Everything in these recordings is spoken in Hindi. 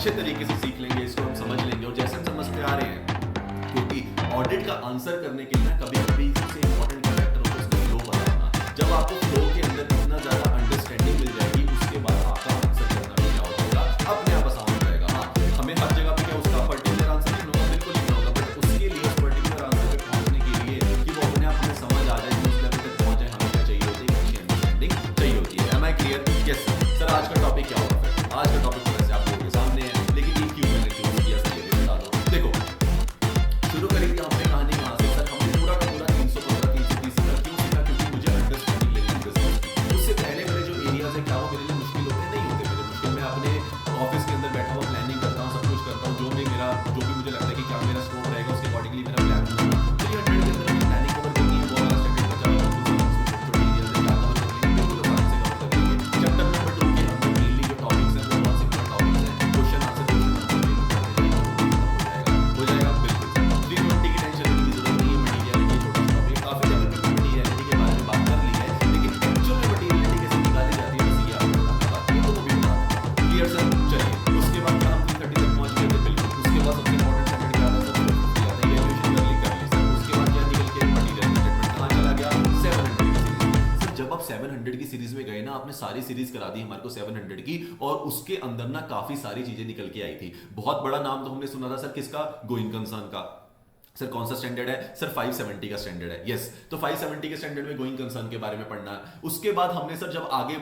अच्छे तरीके से सीख लेंगे, इसको हम समझ लेंगे और जैसे हम समझते आ रहे हैं, क्योंकि ऑडिट का आंसर करने के लिए ना कभी कभी सबसे इंपॉर्टेंट कैरेक्टर होता है उसको फ्लो पता होना। जब आपको फ्लो के अंदर इतना ज्यादा अंडरस्टैंडिंग मिल जाएगी, उसके बाद आपका आंसर करना भी क्या होगा, अपने आप आसान हो जाएगा। हाँ, हमें हर जगह पे क्या उसका पर्टिकुलर आंसर लिखना होगा, बिल्कुल लिखना होगा, बट उसके लिए उस पर्टिकुलर आंसर पे पहुंचने के लिए कि वो अपने आप हमें समझ आ जाए, उस लेवल तक पहुंच जाए, हमें क्या चाहिए होती है, अच्छी अंडरस्टैंडिंग चाहिए होती है। Am I clear? Yes sir. आज का टॉपिक क्या होगा फिर? आज का टॉपिक तो वैसे आप लोगों के सामने है, लेकिन ये क्यों मैंने चूज किया सर ये भी बता दो। देखो, शुरू करेंगे हमने कहानी कहां से सर? हमने पूरा का पूरा 315 330 का क्यों सीखा? क्योंकि मुझे अंडरस्टैंडिंग लेनी है बिजनेस की। उससे पहले वाले जो एरियाज है क्या वो मेरे लिए मुश्किल होते नहीं होते मेरे मुश्किल? मैं अपने ऑफिस के अंदर बैठा हुआ प्लानिंग करता हूँ, सब कुछ करता हूँ, जो भी मुझे लगता है कि क्या मेरा स्कोप रहेगा उसके अकॉर्डिंगली मेरा प्लान बनाना। 300 के अंदर अपनी प्लानिंग कवर करनी है, वो वाला स्टैंडर्ड बचा हुआ है, छोटे एरियाज है क्या कवर कर लेंगे, बिल्कुल आसानी से कवर कर लेंगे। चैप्टर नंबर 2 के अंदर मेनली जो टॉपिक्स हैं वो बहुत सिंपल टॉपिक्स हैं, क्वेश्चन आंसर हो जाएगा बिल्कुल। 320 की टेंशन लेने की जरूरत नहीं है, मटीरियलिटी छोटा सा टॉपिक, काफी जगह पे मटीरियलिटी के बारे में बात कर ली है, लेकिन एक्चुअल में मटीरियलिटी कैसे निकाली जाती है बस ये आपको बताना बाकी है, तो वो भी बता दूंगा। Clear sir? चलिए उसके बाद क्या हम 330 तक पहुंच गए थे, बिल्कुल। उसके बाद सबसे इंपॉर्टेंट स्टैंडर्ड क्या था सर? इवैल्यूएशन कर ली सर। उसके बाद क्या निकल के मटीरियल स्टेटमेंट कहां चला गया? 700 की सीरीज। सर जब आप 700 की सीरीज में गए ना, आपने सारी सीरीज करा दी हमारे को 700 की, और उसके अंदर ना काफी सारी चीजें निकल के आई थी। बहुत बड़ा नाम तो हमने सुना था सर किसका? गोइंग कंसर्न का। सर कौन सा स्टैंडर्ड है सर? 570 का स्टैंडर्ड है। यस, तो 570 के स्टैंडर्ड में गोइंग कंसर्न के बारे में पढ़ना है। उसके बाद हमने सर जब आगे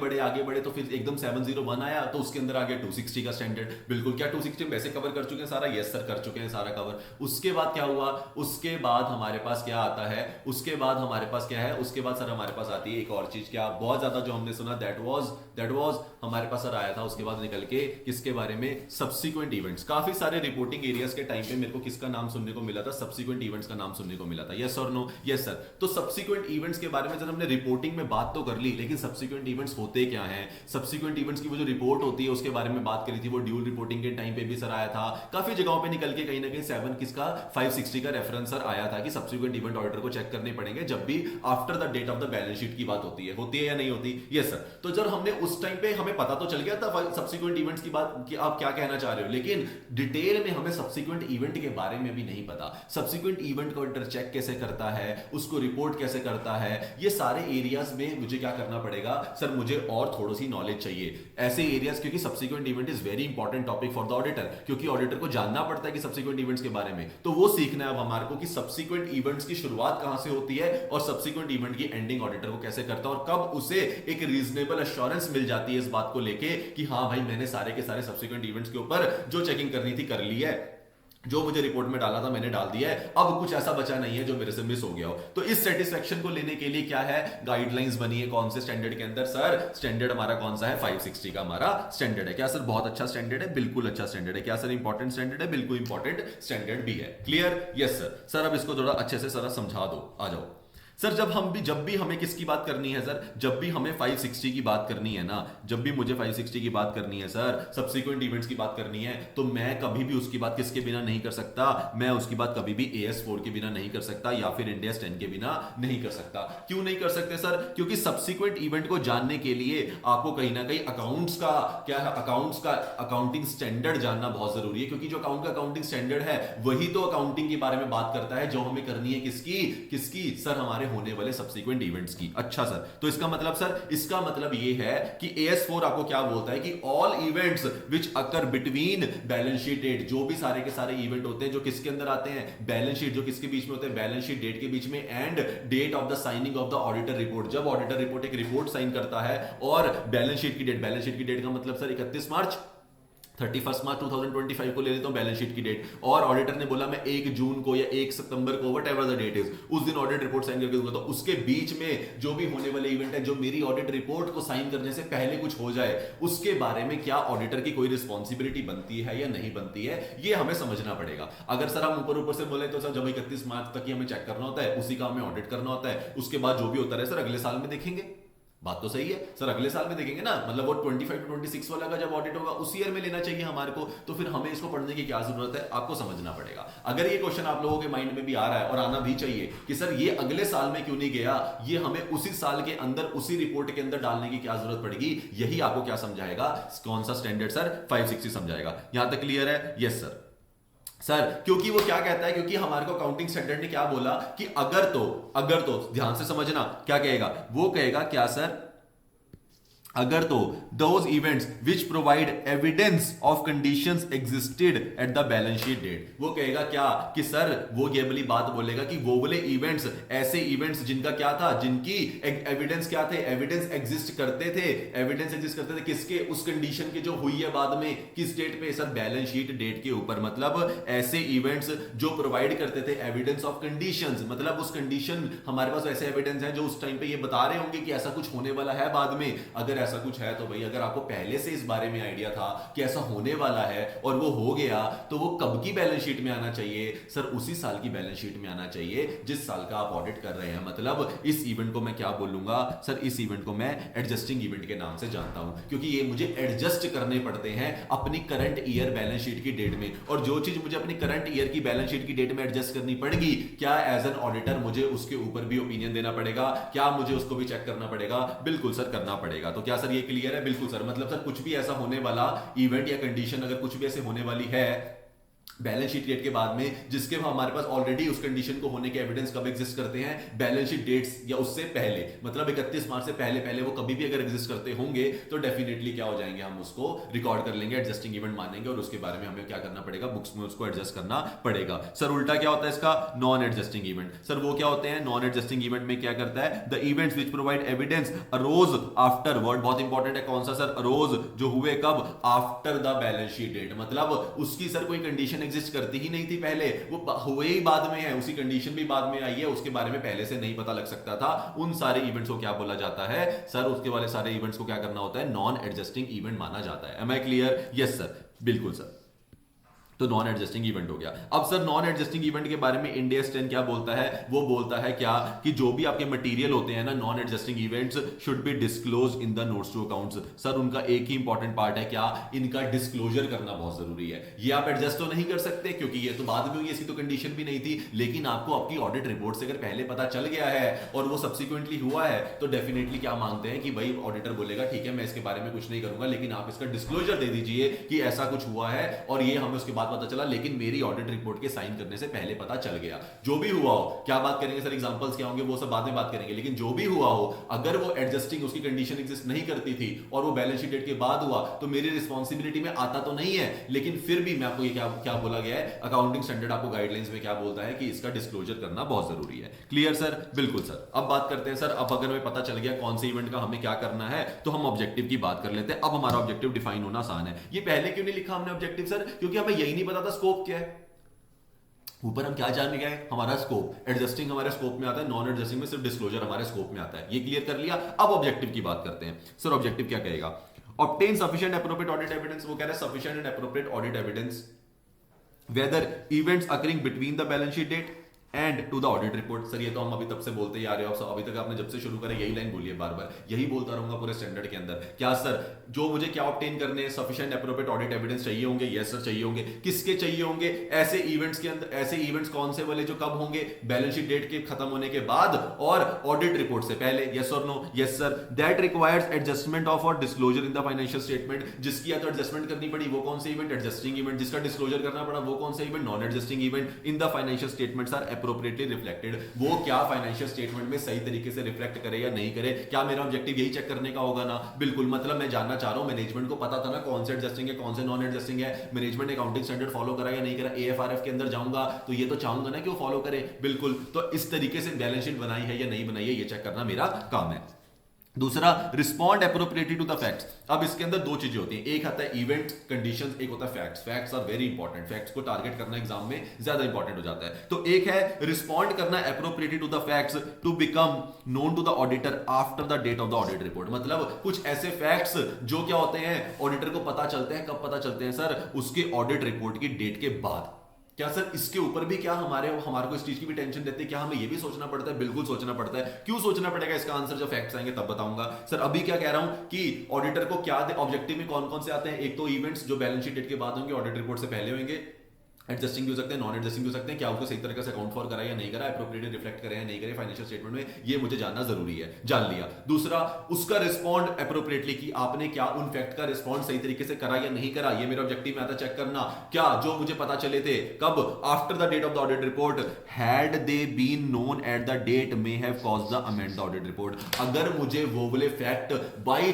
बढ़े तो फिर एकदम 701 आया, तो उसके अंदर आ गया 260 का स्टैंडर्ड। बिल्कुल, क्या 260 वैसे कवर कर चुके हैं सारा? यस सर, कर चुके हैं सारा कवर। उसके बाद क्या हुआ? उसके बाद हमारे पास क्या आता है? उसके बाद हमारे पास क्या है? उसके बाद सर हमारे पास आती है एक और चीज, क्या बहुत ज्यादा जो हमने सुना, दैट वाज हमारे पास सर आया था उसके बाद निकल के किसके बारे में? Subsequent events. काफी सारे रिपोर्टिंग एरियाज के टाइम पे मेरे को किसका नाम सुनने को मिला था? सब्सिक्वेंट इवेंट्स का नाम सुनने को मिला था। यस और नो? Yes sir. तो सब्सिक्वेंट इवेंट्स के बारे में जब हमने रिपोर्टिंग में बात तो कर ली, लेकिन सब्सिक्वेंट इवेंट्स होते क्या हैं? सब्सिक्वेंट इवेंट्स की वो जो रिपोर्ट होती है उसके बारे में बात करी थी, वो ड्यूल रिपोर्टिंग के टाइम पे भी सर आया था। काफी जगहों पे निकल के कहीं ना कहीं 7 किसका 560 का रेफरेंस सर आया था कि सब्सिक्वेंट इवेंट ऑडिटर को चेक करने पड़ेंगे जब भी after the date of the balance sheet की बात होती है या नहीं होती? Yes sir. तो जब हमने उस टाइम पे हमें पता तो चल गया था सब्सिक्वेंट इवेंट्स की बात कि आप क्या कहना चाह रहे हो, लेकिन डिटेल में हमें सब्सिक्वेंट इवेंट के बारे में भी नहीं पता। सब्सिक्वेंट इवेंट को ऑडिटर चेक कैसे करता है, उसको रिपोर्ट कैसे करता है, ये सारे एरियाज में मुझे क्या करना पड़ेगा सर? मुझे और थोड़ी सी नॉलेज चाहिए ऐसे एरियाज, क्योंकि subsequent event is very important topic for the auditor, क्योंकि ऑडिटर को जानना पड़ता है कि सब्सिक्वेंट इवेंट्स के बारे में। तो वो सीखना है अब हमारे को कि सब्सिक्वेंट इवेंट्स की शुरुआत कहां से होती है और सब्सिक्वेंट इवेंट की एंडिंग ऑडिटर को कैसे करता है, और कब उसे एक रीजनेबल एश्योरेंस मिल जाती है इस बात को लेके कि हाँ भाई मैंने सारे के सारे सब्सिक्वेंट इवेंट्स के ऊपर जो चेकिंग करनी थी कर ली है, जो मुझे रिपोर्ट में डाला था मैंने डाल दिया है, अब कुछ ऐसा बचा नहीं है जो मेरे से मिस हो गया हो। तो इस सेटिस्फेक्शन को लेने के लिए क्या है? गाइडलाइंस बनी है। कौन से स्टैंडर्ड के अंदर सर? स्टैंडर्ड हमारा कौन सा है? 560 का हमारा स्टैंडर्ड है। क्या सर बहुत अच्छा स्टैंडर्ड है? बिल्कुल अच्छा स्टैंडर्ड है। क्या सर इंपॉर्टेंट स्टैंडर्ड है? बिल्कुल इंपॉर्टेंट स्टैंडर्ड भी है। क्लियर? Yes sir. सर अब इसको थोड़ा अच्छे से सर समझा दो, आ जाओ सर। जब भी हमें किसकी बात करनी है सर? जब भी हमें 560 की बात करनी है ना, जब भी मुझे 560 की बात करनी है सर, सब्सिक्वेंट इवेंट्स की बात करनी है, तो मैं कभी भी उसकी बात किसके बिना नहीं कर सकता? मैं उसकी बात कभी भी AS4 के बिना नहीं कर सकता या फिर इंडिया 10 के बिना नहीं कर सकता। क्यों नहीं कर सकते सर? क्योंकि सब्सिक्वेंट इवेंट को जानने के लिए आपको कहीं ना कहीं अकाउंट्स का क्या है, अकाउंट्स का अकाउंटिंग स्टैंडर्ड जानना बहुत जरूरी है, क्योंकि जो अकाउंट का अकाउंटिंग स्टैंडर्ड है वही तो अकाउंटिंग के बारे में बात करता है जो हमें करनी है किसकी सर? हमारे होने वाले सब्सिक्वेंट इवेंट्स की। अच्छा सर, तो इसका मतलब सर, इसका मतलब ये है कि AS4 आपको क्या बोलता है कि all events which occur between balance sheet date, जो भी सारे के सारे इवेंट होते हैं जो किसके अंदर आते हैं? बैलेंस शीट, जो किसके बीच में होते हैं? बैलेंस शीट डेट के बीच में and date of the signing of the auditor report. जब ऑडिटर रिपोर्ट एक रिपोर्ट साइन करता है और बैलेंस शीट की डेट का मतलब सर 31 मार्च 31 मार्च 2025 को ले लेता हूं बैलेंस शीट की डेट, और ऑडिटर ने बोला मैं 1 जून को या 1 सितंबर को whatever the date is उस दिन ऑडिट रिपोर्ट साइन करके दूंगा। तो उसके बीच में जो भी होने वाले इवेंट है, जो मेरी ऑडिट रिपोर्ट को साइन करने से पहले कुछ हो जाए, उसके बारे में क्या ऑडिटर की कोई रिस्पॉन्सिबिलिटी बनती है या नहीं बनती है, ये हमें समझना पड़ेगा। अगर सर हम ऊपर से बोले तो सर जब 31 मार्च तक ही हमें चेक करना होता है, उसी का हमें ऑडिट करना होता है, उसके बाद जो भी होता है सर अगले साल में देखेंगे। बात तो सही है सर, अगले साल में देखेंगे ना, मतलब वो 25 to 26 वाला का जब ऑडिट होगा उस ईयर में लेना चाहिए हमारे को, तो फिर हमें इसको पढ़ने की क्या जरूरत है, आपको समझना पड़ेगा। अगर ये क्वेश्चन आप लोगों के माइंड में भी आ रहा है और आना भी चाहिए कि सर ये अगले साल में क्यों नहीं गया, ये हमें उसी साल के अंदर उसी रिपोर्ट के अंदर डालने की क्या जरूरत पड़ेगी, यही आपको क्या समझाएगा, कौन सा स्टैंडर्ड सर 560 समझाएगा। यहां तक क्लियर है? Yes sir. सर क्योंकि वो क्या कहता है, क्योंकि हमारे को अकाउंटिंग स्टैंडर्ड ने क्या बोला कि अगर तो ध्यान से समझना क्या कहेगा, वो कहेगा क्या सर, अगर तो those events which provide evidence of conditions existed at the balance sheet date, वो कहेगा क्या कि सर वो ये वाली बात बोलेगा कि वो वाले इवेंट्स, ऐसे इवेंट्स जिनका क्या था, जिनकी एविडेंस क्या थे, एविडेंस एग्जिस्ट करते थे किसके, उस कंडीशन के जो हुई है बाद में किस डेट पे सर, बैलेंस शीट डेट के ऊपर। मतलब ऐसे इवेंट्स जो प्रोवाइड करते थे एविडेंस ऑफ कंडीशंस, मतलब उस कंडीशन, हमारे पास ऐसे एविडेंस हैं जो उस टाइम पे ये बता रहे होंगे कि ऐसा कुछ होने वाला है बाद में। अगर ऐसा कुछ है तो भाई, अगर आपको पहले से इस बारे में आइडिया था कि ऐसा होने वाला है और वो हो गया, तो वो कब की बैलेंस शीट में आना चाहिए सर, उसी साल की बैलेंस शीट में आना चाहिए जिस साल का आप ऑडिट कर रहे हैं। मतलब इस इवेंट को मैं क्या बोलूंगा सर, इस इवेंट को मैं एडजस्टिंग इवेंट के नाम से जानता हूं, क्योंकि ये मुझे एडजस्ट करने पड़ते हैं अपनी करंट ईयर बैलेंस शीट की डेट में। और जो चीज मुझे अपनी करंट ईयर की बैलेंस शीट की डेट में एडजस्ट करनी पड़ेगी, क्या एज एन ऑडिटर मुझे उसके ऊपर भी ओपिनियन देना पड़ेगा, क्या मुझे उसको भी चेक करना पड़ेगा? बिल्कुल सर करना पड़ेगा। तो क्या सर ये क्लियर है? बिल्कुल सर। मतलब सर कुछ भी ऐसा होने वाला इवेंट या कंडीशन, अगर कुछ भी ऐसे होने वाली है बैलेंस शीट डेट के बाद में, जिसके हमारे पास ऑलरेडी उस कंडीशन को होने के एविडेंस कब एग्जिस्ट करते हैं, बैलेंस शीट डेट्स या उससे पहले, मतलब 31 मार्च से पहले वो कभी भी अगर एग्जिस्ट करते होंगे, तो डेफिनेटली क्या हो जाएंगे, हम उसको रिकॉर्ड कर लेंगे, एडजस्टिंग इवेंट मानेंगे और उसके बारे में हमें क्या करना पड़ेगा, बुक्स में उसको एडजस्ट करना पड़ेगा। सर उल्टा क्या होता है इसका, नॉन एडजस्टिंग इवेंट। सर वो क्या होते हैं नॉन एडजस्टिंग इवेंट में? क्या करता है, the events which provide evidence arose after, word बहुत इंपॉर्टेंट है, कौन सा सर, अरोज, जो हुए कब, after the balance sheet date. मतलब उसकी सर कोई कंडीशन एग्जिस्ट करती ही नहीं थी पहले, वो हुए ही बाद में है, उसी कंडीशन भी बाद में आई है, उसके बारे में पहले से नहीं पता लग सकता था, उन सारे इवेंट्स को क्या बोला जाता है सर, उसके वाले सारे इवेंट्स को क्या करना होता है, नॉन एडजस्टिंग इवेंट माना जाता है। Am I clear? Yes sir, बिल्कुल सर। तो नॉन एडजस्टिंग इवेंट हो गया। अब सर नॉन एडजस्टिंग इवेंट के बारे में इंड AS 10 क्या बोलता है, वो बोलता है क्या कि जो भी आपके मटेरियल होते हैं ना, non adjusting events should be disclose in the notes to accounts. Sir उनका एक ही इंपॉर्टेंट पार्ट है क्या, इनका डिस्क्लोजर करना बहुत जरूरी है। ये आप एडजस्ट तो नहीं कर सकते क्योंकि ये तो बाद में हुई, इसकी तो कंडीशन भी नहीं थी, लेकिन आपको आपकी ऑडिट रिपोर्ट से अगर पहले पता चल गया है और वो सब्सिक्वेंटली हुआ है, तो डेफिनेटली क्या मांगते हैं कि भाई ऑडिटर बोलेगा ठीक है मैं इसके बारे में कुछ नहीं करूंगा, लेकिन आप इसका डिस्क्लोजर दे दीजिए कि ऐसा कुछ हुआ है और ये हमें उसके बाद पता चला, लेकिन मेरी ऑडिट रिपोर्ट के साइन करने से पहले पता चल गया। जो भी हुआ हो, क्या बात करेंगे सर, एग्जांपल्स क्या होंगे वो सब बाद में बात करेंगे, लेकिन जो भी हुआ हो, अगर वो एडजस्टिंग उसकी कंडीशन एग्जिस्ट नहीं करती थी और वो बैलेंस शीट डेट के बाद हुआ, तो मेरी रिस्पांसिबिलिटी में आता तो नहीं है, लेकिन फिर भी मैं आपको ये क्या बोला गया है, अकाउंटिंग स्टैंडर्ड आपको गाइडलाइंस में क्या बोलता है कि इसका डिस्क्लोजर करना बहुत जरूरी है। Clear sir? बिल्कुल सर। अब बात करते हैं सर, अब अगर हमें पता चल गया कौन से इवेंट का हमें क्या करना है, तो हम ऑब्जेक्टिव की बात कर लेते हैं। अब हमारा ऑब्जेक्टिव डिफाइन होना आसान है। ये पहले क्यों नहीं लिखा हमने ऑब्जेक्टिव सर, क्योंकि हमें यही नहीं पता था स्कोप क्या है। ऊपर हम क्या जानने गए, हमारा स्कोप, एडजस्टिंग हमारे स्कोप में आता है, नॉन एडजस्टिंग में सिर्फ डिस्क्लोजर हमारे स्कोप में आता है। ये क्लियर कर लिया। अब ऑब्जेक्टिव की बात करते हैं। सर ऑब्जेक्टिव क्या कहेगा, obtain sufficient appropriate audit evidence. वो कह रहा है sufficient and appropriate audit evidence whether events occurring between the balance sheet date and to the audit report. Sir ये तो हम अभी तब से बोलते ही आ रहे हो, अभी तक आपने जब से शुरू करा यही लाइन बोली है, बार बार यही बोलता रहूंगा पूरे स्टैंडर्ड के अंदर। क्या सर जो मुझे क्या ऑब्टेन करने, सफिशिएंट एप्रोप्रिएट ऑडिट एविडेंस चाहिए होंगे? यस सर चाहिए होंगे। किसके चाहिए होंगे? ऐसे इवेंट्स के अंदर, ऐसे इवेंट्स कौन से वाले जो कब होंगे, बैलेंस शीट डेट के खत्म होने के बाद और ऑडिट रिपोर्ट से पहले। यस और no? Yes sir. That requires adjustment of और disclosure in the financial statement. जिसकी या तो एडजस्टमेंट करनी पड़ी वो कौन से इवेंट, एडजस्टिंग इवेंट। जिसका डिस्क्लोजर करना पड़ा वो कौन सा event, non adjusting event. In the financial statements are appropriately reflected. वो क्या फाइनेंशियल स्टेटमेंट में सही तरीके से रिफ्लेक्ट करे या नहीं करे। क्या मेरा ऑब्जेक्टिव यही चेक करने का होगा ना? बिल्कुल। मतलब मैं जानना चाह रहा हूं मैनेजमेंट को पता था ना कौन से एडजस्टिंग है कौन से नॉन एडजस्टिंग है, मैनेजमेंट अकाउंटिंग स्टैंडर्ड फॉलो करा या नहीं करा। AFRF के अंदर जाऊंगा तो ये तो चाहूंगा ना कि वो फॉलो करे। बिल्कुल। तो इस तरीके से बैलेंस शीट बनाई है या नहीं बनाई है ये चेक करना मेरा काम है। दूसरा, respond appropriately to the facts. अब इसके अंदर दो चीजें होती हैं, एक आता है इवेंट कंडीशंस, एक होता है facts. Facts are very important, facts को टारगेट करना एग्जाम में ज्यादा इंपॉर्टेंट हो जाता है। तो एक है रिस्पॉन्ड करना appropriately to the facts to become known to the auditor after the date of the audit report. मतलब कुछ ऐसे फैक्ट्स जो क्या होते हैं ऑडिटर को पता चलते हैं, कब पता चलते हैं सर, उसके ऑडिट रिपोर्ट की डेट के बाद। क्या सर इसके ऊपर भी क्या हमारे को इस चीज की भी टेंशन रहती है? क्या हमें ये भी सोचना पड़ता है? बिल्कुल सोचना पड़ता है। क्यों सोचना पड़ेगा? इसका आंसर जब फैक्ट्स आएंगे तब बताऊंगा। सर अभी क्या कह रहा हूं कि ऑडिटर को क्या ऑब्जेक्टिव में कौन कौन से आते हैं? एक तो इवेंट्स जो बैलेंस शीट डेट के बाद होंगे, ऑडिट रिपोर्ट से पहले होंगे, एडजस्टिंग हो सकते हैं, नॉन एडजस्टिंग हो सकते हैं, क्या उसको सही तरीके से अकाउंट फॉर करा या नहीं करा, एप्रोप्रिएटली रिफ्लेक्ट करें या नहीं करें फाइनेंशियल स्टेटमेंट में, ये मुझे जानना जरूरी है। जान लिया। दूसरा, उसका रिस्पॉन्ड एप्रोप्रिएटली कि आपने क्या उन फैक्ट का रिस्पॉन्ड सही तरीके से करा या नहीं करा, ये मेरे ऑब्जेक्टिव में आता चेक करना। क्या जो मुझे पता चले थे कब? After the date of the audit report, had they been known at the date may have caused the amend the audit report. अगर मुझे वो वाले फैक्ट बाय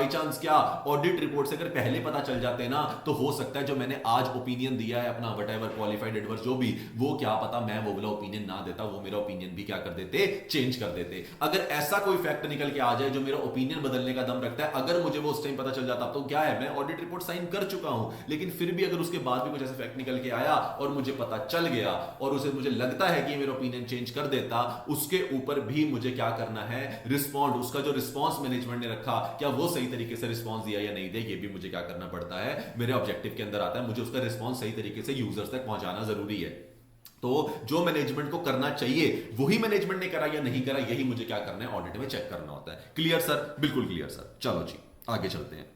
चांस क्या ऑडिट रिपोर्ट से अगर पहले पता चल जाते ना, तो हो सकता है जो मैंने आज ओपिनियन दिया है अपना वट एवर क्वालिफाइड एडवर्स जो भी, वो क्या पता मैं वो वाला ओपिनियन ना देता, वो मेरा ओपिनियन भी क्या कर देते, चेंज कर देते। अगर ऐसा कोई फैक्ट निकल के आ जाए जो मेरा ओपिनियन बदलने का दम रखता है, अगर मुझे वो उस टाइम पता चल जाता, तो क्या है, मैं ऑडिट रिपोर्ट साइन कर चुका हूं, लेकिन फिर भी अगर उसके बाद भी कुछ ऐसा फैक्ट निकल के आया और मुझे पता चल गया और उसे मुझे लगता है कि मेरा ओपिनियन चेंज कर देता, उसके ऊपर भी मुझे क्या करना है, रिस्पॉन्ड, उसका जो रिस्पॉन्स मैनेजमेंट ने रखा, क्या वो सही तरीके से रिस्पॉन्स दिया या नहीं दिया, ये भी मुझे क्या करना पड़ता है, मेरे ऑब्जेक्टिव के अंदर आता है। मुझे उसका रिस्पॉन्स सही तरीके से यूजर्स तक पहुंचाना जरूरी है। तो जो मैनेजमेंट को करना चाहिए वही मैनेजमेंट ने करा या नहीं करा, यही मुझे क्या करना है, ऑडिट में चेक करना होता है। Clear sir? बिल्कुल क्लियर सर। चलो जी आगे चलते हैं।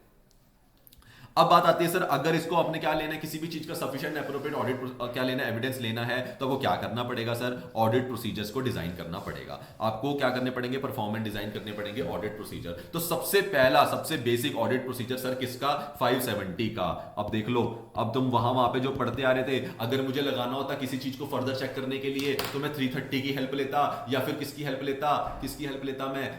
अब बात आती है सर, अगर इसको आपने क्या लेना है, किसी भी चीज का सफिशिएंट एप्रोप्रिएट ऑडिट क्या लेना है, एविडेंस लेना है, तो वो क्या करना पड़ेगा सर, ऑडिट प्रोसीजर्स को डिजाइन करना पड़ेगा। आपको क्या करने पड़ेंगे, परफॉर्मेंस डिजाइन करने पड़ेंगे ऑडिट प्रोसीजर। तो सबसे पहला सबसे बेसिक ऑडिट प्रोसीजर सर किसका, 570 का। अब देख लो, अब तुम वहां पे जो पढ़ते आ रहे थे, अगर मुझे लगाना होता किसी चीज को फर्दर चेक करने के लिए, तो मैं 330 की हेल्प लेता, या फिर किसकी हेल्प लेता मैं,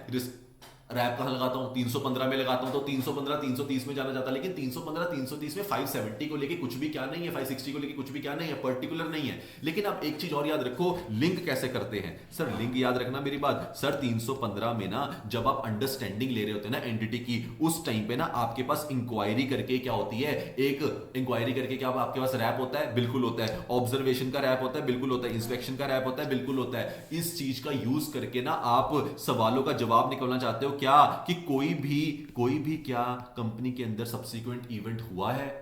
रैप कहां लगाता हूं, 315 में लगाता हूं, तो 315 330 में जाना जाता, लेकिन 315 330 में 570 को लेके कुछ भी क्या नहीं है, 560 को लेके कुछ भी क्या नहीं है, पर्टिकुलर नहीं है। लेकिन आप एक चीज और याद रखो, लिंक कैसे करते हैं सर, लिंक याद रखना मेरी बात सर। 315 में ना जब आप अंडरस्टैंडिंग ले रहे होते हैं ना एंटिटी की, उस टाइम पे ना आपके पास इंक्वायरी करके क्या होती है, एक इंक्वायरी करके क्या आपके पास रैप होता है, बिल्कुल होता है। ऑब्जर्वेशन का रैप होता है, बिल्कुल होता है। इंस्पेक्शन का रैप होता है, बिल्कुल होता है। इस चीज का यूज करके ना आप सवालों का जवाब निकालना चाहते हो क्या, कि कोई भी क्या कंपनी के अंदर सब्सिक्वेंट इवेंट हुआ है,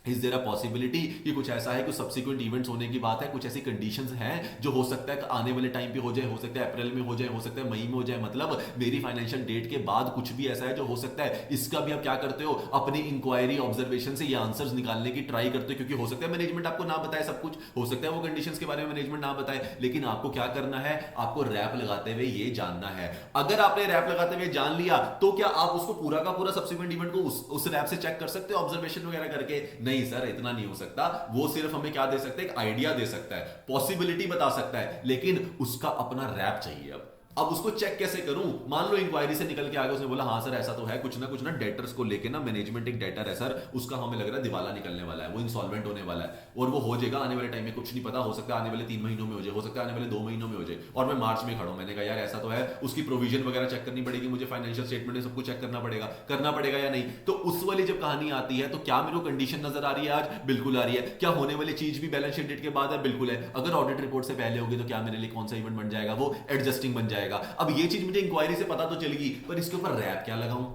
इज देयर अ पॉसिबिलिटी कि कुछ ऐसा है, कुछ सब्सिक्वेंट इवेंट्स होने की बात है, कुछ ऐसी कंडीशंस हैं जो हो सकता है आने वाले टाइम पे हो जाए, हो सकता है अप्रैल में हो जाए, हो सकता है मई में हो जाए, मतलब मेरी फाइनेंशियल डेट के बाद कुछ भी ऐसा है जो हो सकता है। इसका भी आप क्या करते हो, अपनी इंक्वायरी ऑब्जर्वेशन से ये आंसर्स निकालने की ट्राई करते हो, क्योंकि हो सकता है मैनेजमेंट आपको ना बताए सब कुछ, हो सकता है वो कंडीशंस के बारे में मैनेजमेंट ना बताए, लेकिन आपको क्या करना है, आपको रैप लगाते हुए ये जानना है। अगर आपने रैप लगाते हुए जान लिया, तो क्या आप उसको पूरा का पूरा सब्सिक्वेंट इवेंट को उस रैप से चेक कर सकते हो ऑब्जर्वेशन वगैरह करके? नहीं सर, इतना नहीं हो सकता। वो सिर्फ हमें क्या दे सकता है, एक आइडिया दे सकता है, पॉसिबिलिटी बता सकता है, लेकिन उसका अपना रैप चाहिए। अब उसको चेक कैसे करूं? मान लो इंक्वायरी से निकल के आ गया, उसने बोला हाँ सर ऐसा तो है, कुछ ना डेटर्स को लेके ना, मैनेजमेंट एक डेटर है सर, उसका हमें लग रहा है दिवाला निकलने वाला है, वो इंसॉल्वेंट होने वाला है, और वो हो जाएगा आने वाले टाइम में, कुछ नहीं पता, हो सकता है आने वाले 3 महीनों में हो जाए, हो सकता है आने वाले 2 महीनों में हो जाए, और मैं मार्च में खड़ा हूं। मैंने कहा यार ऐसा तो है, उसकी प्रोविजन वगैरह चेक करनी पड़ेगी, मुझे फाइनेंशियल स्टेटमेंट में सब कुछ चेक करना पड़ेगा या नहीं। तो उस वाली जब कहानी आती है, तो क्या मेरे को कंडीशन नजर आ रही है आज? बिल्कुल आ रही है। क्या होने वाली चीज भी बैलेंस शीट डेट के बाद है? बिल्कुल है। अगर ऑडिट रिपोर्ट से पहले होगी, तो क्या मेरे लिए कौन सा इवेंट बन जाएगा, वो एडजस्टिंग बन जाएगा। अब ये चीज मुझे इंक्वायरी से पता तो चलेगी, पर इसके ऊपर रैप क्या लगाऊं,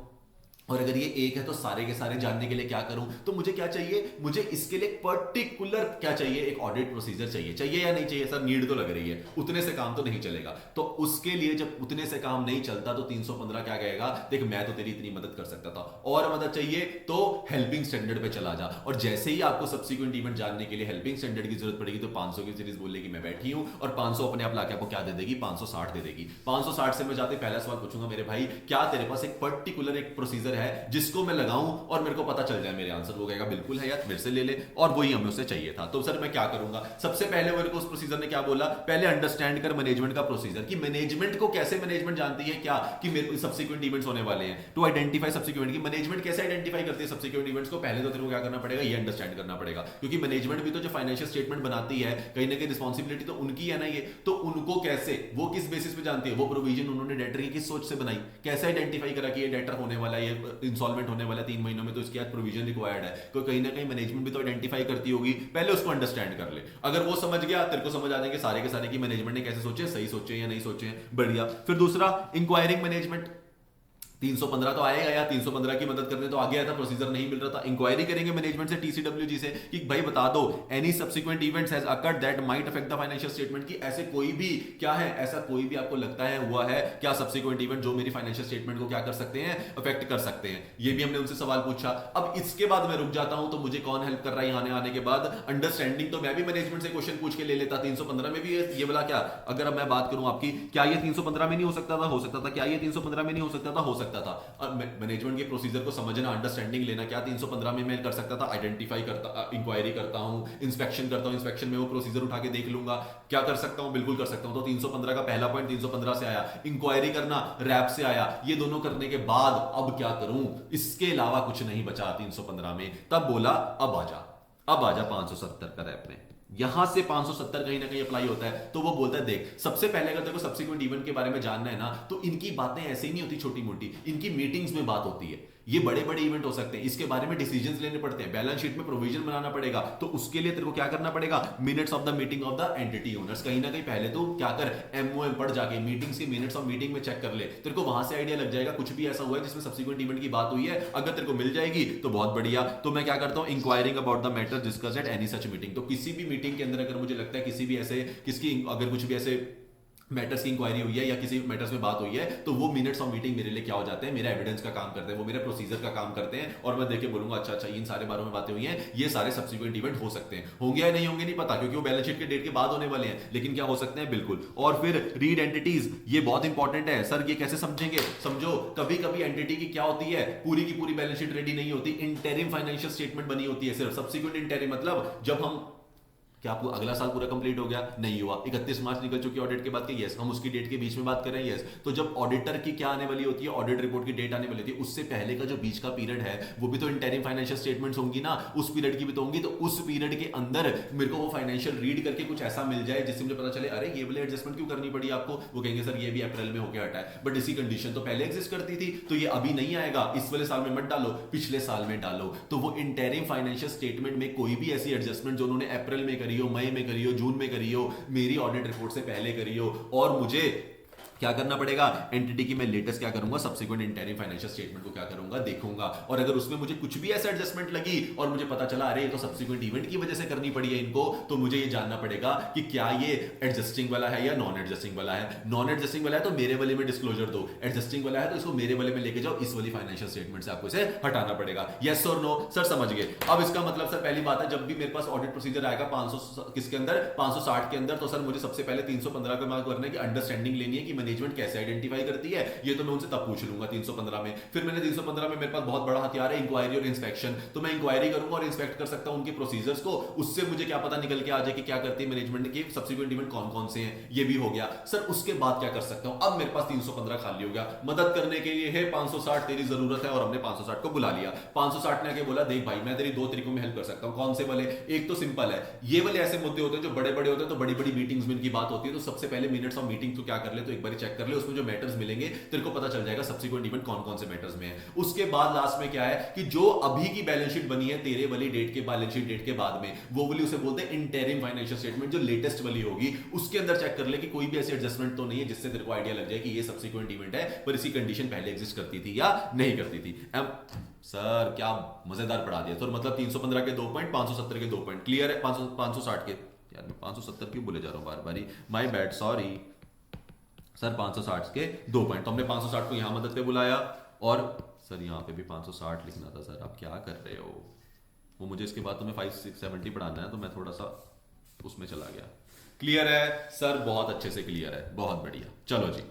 और अगर ये एक है तो सारे के सारे जानने के लिए क्या करूं? तो मुझे क्या चाहिए, मुझे इसके लिए पर्टिकुलर क्या चाहिए, एक ऑडिट प्रोसीजर चाहिए या नहीं चाहिए सर? नीड तो लग रही है, उतने से काम तो नहीं चलेगा। तो उसके लिए जब उतने से काम नहीं चलता, तो 315 क्या कहेगा, देख मैं तो तेरी इतनी मदद कर सकता था, और मदद चाहिए तो हेल्पिंग स्टैंडर्ड पे चला जा। और जैसे ही आपको सब्सिक्वेंट इवेंट जानने के लिए हेल्पिंग स्टैंडर्ड की जरूरत पड़ेगी, तो 500 की सीरीज बोलेगी मैं बैठी हूं, और 500 अपने आप लाके आपको क्या दे देगी, 560 दे देगी। 560 से मैं जाते पहला सवाल पूछूंगा, मेरे भाई क्या तेरे पास एक पर्टिकुलर एक प्रोसीजर है जिसको मैं लगाऊं और मेरे को पता चल जाए मेरे आंसर? वो कहेगा बिल्कुल है यार, मेरे से ले ले, और वही हमें उससे चाहिए था। तो सर मैं क्या करूंगा? सबसे पहले मेरे को उस प्रोसीजर ने क्या बोला, पहले अंडरस्टैंड कर मैनेजमेंट का प्रोसीजर, कि मैनेजमेंट को कैसे मैनेजमेंट जानती है क्या, कि मेरे को सब्सिक्वेंट इवेंट्स होने वाले हैं, टू आइडेंटिफाई सब्सिक्वेंट। की मैनेजमेंट कैसे आइडेंटिफाई करती है सब्सिक्वेंट इवेंट्स को? पहले तो तेरे को क्या करना पड़ेगा, ये अंडरस्टैंड करना पड़ेगा, क्योंकि मैनेजमेंट भी तो जो फाइनेंशियल स्टेटमेंट बनाती है, कहीं ना कहीं रिस्पॉन्सिबिलिटी तो उनकी है ना ये, तो उनको कैसे, वो किस बेसिस पे जानती है, वो प्रोविजन उन्होंने डेटर की किस सोच से बनाई, कैसे आइडेंटिफाई करा कि ये डेटर होने वाला है, ये इंसॉल्वेंट होने वाला है 3 महीनों में, तो इसके प्रोविजन रिक्वायर्ड है। कोई कहीं ना कहीं मैनेजमेंट भी तो आइडेंटिफाई करती होगी, पहले उसको अंडरस्टैंड कर ले। अगर वो समझ गया, तेरे को समझ आ जाएंगे सारे के सारे कि मैनेजमेंट ने कैसे सोचे, सही सोचे या नहीं सोचे, बढ़िया। फिर दूसरा, इंक्वायरिंग मैनेजमेंट। 315 तो आएगा यार, 315 की मदद करने तो आगे आया था, प्रोसीजर नहीं मिल रहा था। इंक्वायरी करेंगे मैनेजमेंट से, टीसीडब्ल्यूजी से, कि भाई बता दो any subsequent events has occurred that might affect the financial statement, की ऐसे कोई भी क्या है, ऐसा कोई भी आपको लगता है हुआ है क्या सब्सिक्वेंट इवेंट जो मेरी फाइनेंशियल स्टेटमेंट को क्या कर सकते हैं, अफेक्ट कर सकते हैं। ये भी हमने उनसे सवाल पूछा। अब इसके बाद मैं रुक जाता हूं, तो मुझे कौन हेल्प कर रहा है आने के बाद, अंडरस्टैंडिंग। तो मैं भी मैनेजमेंट से क्वेश्चन पूछ के ले लेता, 315 में भी ये वाला क्या, अगर अब मैं बात करूं आपकी, क्या ये 315 में नहीं हो सकता था, हो सकता था, क्या ये 315 में नहीं हो सकता था, हो सकता था। मैनेजमेंट के प्रोसीजर को समझना, अंडरस्टैंडिंग लेना, क्या 315 में मैं कर सकता था, आइडेंटिफाई करता, इंक्वायरी करता हूं, इंस्पेक्शन करता हूं, इंस्पेक्शन में वो प्रोसीजर उठा के देख लूंगा, क्या कर सकता हूं, बिल्कुल कर सकता हूं। तो 315 का पहला पॉइंट 315 से आया, इंक्वायरी करना रैप से आया, ये दोनों करने के बाद अब क्या करूं, इसके अलावा कुछ नहीं बचा 315 में। तब बोला अब आजा 570 का रैप में। यहां से 570 कहीं ना कहीं अप्लाई होता है। तो वो बोलता है देख, सबसे पहले अगर तेरे को सब्सिक्वेंट इवेंट के बारे में जानना है ना, तो इनकी बातें ऐसे ही नहीं होती छोटी मोटी, इनकी मीटिंग्स में बात होती है। ये बड़े बड़े इवेंट हो सकते हैं, इसके बारे में डिसीजंस लेने पड़ते हैं, बैलेंस शीट में प्रोविजन बनाना पड़ेगा। तो उसके लिए तेरे को क्या करना पड़ेगा, minutes of the meeting of the entity owners, कहीं ना कहीं पहले तो क्या कर, एमओएम पढ़ जाके मीटिंग्स के मिनट्स ऑफ मीटिंग में चेक कर ले, तेरे को वहां से आइडिया लग जाएगा कुछ भी ऐसा हुआ है जिसमें सब्सिक्वेंट इवेंट की बात हुई है। अगर तेरे को मिल जाएगी तो बहुत बढ़िया। तो मैं क्या करता हूं, enquiring about the matter discussed at any such meeting. तो किसी भी मीटिंग के अंदर अगर मुझे लगता है किसी भी ऐसे अगर कुछ भी ऐसे मैटर्स की इंक्वायरी हुई है या किसी मैटर्स में बात हुई है, तो वो मिनट्स ऑफ मीटिंग मेरे लिए क्या हो जाते हैं, मेरा एविडेंस का काम करते हैं, वो मेरे प्रोसीजर का काम करते हैं। और मैं देख के बोलूंगा अच्छा इन सारे बारों में बातें हुई हैं, ये सारे सब्सिक्वेंट इवेंट हो सकते हैं, होंगे या नहीं होंगे नहीं पता, क्योंकि वो बैलेंस शीट के डेट के बाद होने वाले हैं, लेकिन क्या हो सकते हैं बिल्कुल। और फिर रीड एंटिटीज, ये बहुत इंपॉर्टेंट है सर, ये कैसे समझेंगे, समझो कभी कभी एंटिटी की क्या होती है, पूरी की पूरी बैलेंस शीट रेडी नहीं होती, इंटरिम फाइनेंशियल स्टेटमेंट बनी होती है सिर्फ। सब्सिक्वेंट इंटरिम मतलब जब हम, क्या आपको अगला साल पूरा कंप्लीट हो गया, नहीं हुआ, 31 मार्च निकल चुकी है ऑडिट के बाद के, यस हम उसकी डेट के बीच में बात कर रहे हैं, यस। तो जब ऑडिटर की क्या आने वाली होती है, ऑडिट रिपोर्ट की डेट आने वाली होती है, उससे पहले का जो बीच का पीरियड है वो भी तो इंटरिम फाइनेंशियल स्टेटमेंट्स होंगी ना, उस पीरियड की भी तो होंगी। तो उस पीरियड के अंदर मेरे को वो फाइनेंशियल रीड करके कुछ ऐसा मिल जाए जिससे मुझे पता चले अरे ये वाले एडजस्टमेंट क्यों करनी पड़ी आपको, वो कहेंगे सर ये भी अप्रैल में होकर हटा है, बट इसी कंडीशन तो पहले एग्जिस्ट करती थी, तो ये अभी नहीं आएगा, इस वाले साल में मत डालो, पिछले साल में डालो। तो वो इंटरिम फाइनेंशियल स्टेटमेंट में कोई भी ऐसी एडजस्टमेंट जो उन्होंने अप्रैल में करी हो, मई में करी हो, जून में करी हो, मेरी ऑडिट रिपोर्ट से पहले करी हो, और मुझे क्या करना पड़ेगा, एंटिटी की मैं लेटेस्ट क्या करूंगा, सब्सिक्वेंट इंटरिम फाइनेंशियल स्टेटमेंट को क्या करूंगा, देखूंगा। और अगर उसमें मुझे कुछ भी ऐसा एडजस्टमेंट लगी और मुझे पता चला अरे ये तो सब्सिक्वेंट इवेंट की वजह से करनी पड़ी है इनको, तो मुझे ये जानना पड़ेगा कि क्या ये एडजस्टिंग वाला है या नॉन एडजस्टिंग वाला है। नॉन एडजस्टिंग वाला है तो मेरे वाले में डिस्क्लोजर दो, एडजस्टिंग वाला है तो इसको मेरे वाले में लेके जाओ, इस वाली फाइनेंशियल स्टेटमेंट से आपको इसे हटाना पड़ेगा। यस और नो सर, समझ गए। अब इसका मतलब सर पहली बात है, जब भी मेरे पास ऑडिट प्रोसीजर आएगा 500 किसके अंदर, 560 के अंदर, तो सर मुझे सबसे पहले 315 का मार्क करना है कि अंडरस्टैंडिंग लेनी है कि मैनेजमेंट कैसे आइडेंटिफाई करती है। ये तो मैं उनसे तब पूछ लूंगा 315 में। फिर मैंने 315 में मेरे पास बहुत बड़ा हथियार है इंक्वायरी और इंस्पेक्शन, तो मैं इंक्वायरी करूंगा और इंस्पेक्ट कर सकता हूं उनके प्रोसीजर्स को, उससे मुझे क्या पता निकल के आ जाए कि क्या करती है मैनेजमेंट के सब्सिक्वेंट इवेंट कौन कौन से हैं, ये भी हो गया। सर उसके बाद क्या कर सकता हूं, अब मेरे पास 315 खाली हो गया, मदद करने के लिए है 560 तेरी जरूरत है, और हमने 560 को बुला लिया। 560 ने आके बोला देख भाई मैं तेरी दो तरीकों में हेल्प कर सकता हूं, कौन से वाले, एक तो सिंपल है, ये वाले ऐसे मुद्दे होते हैं जो बड़े बड़े होते हैं, तो बड़ी बड़ी मीटिंग्स में इनकी बात होती है, तो सबसे पहले मिनट्स ऑफ मीटिंग तो क्या कर ले, तो एक बार चेक कर ले, उसमें जो मैटर्स मिलेंगे तेरे को पता चल जाएगा सब्सिक्वेंट इवेंट कौन कौन से मैटर्स में है। उसके बाद लास्ट में क्या है कि जो अभी की बैलेंस शीट बनी है तेरे वाली डेट के बैलेंस शीट डेट के बाद में, वो वाली उसे बोलते हैं इंटरिम फाइनेंशियल स्टेटमेंट, जो लेटेस्ट वाली होगी उसके अंदर चेक कर ले कि कोई भी ऐसी एडजस्टमेंट तो नहीं है जिससे तेरे को आइडिया लग जाए कि ये सब्सिक्वेंट इवेंट है, पर इसी कंडीशन पहले एग्जिस्ट करती थी या नहीं करती थी। सर क्या मजेदार पढ़ा दिया। तो मतलब 315 के 2 पॉइंट, 570 के 2 पॉइंट, क्लियर है। 560 के, यार मैं 570 क्यों बोले जा रहा हूं बार बार, माय बैड, सॉरी सर। 560 के 2 पॉइंट, तो हमने 560 को यहां मदद पे बुलाया, और सर यहां पे भी 560 लिखना था। सर आप क्या कर रहे हो, वो मुझे इसके बाद तुम्हें 570 पढ़ाना है, तो मैं थोड़ा सा उसमें चला गया। क्लियर है सर, बहुत अच्छे से क्लियर है, बहुत बढ़िया। चलो जी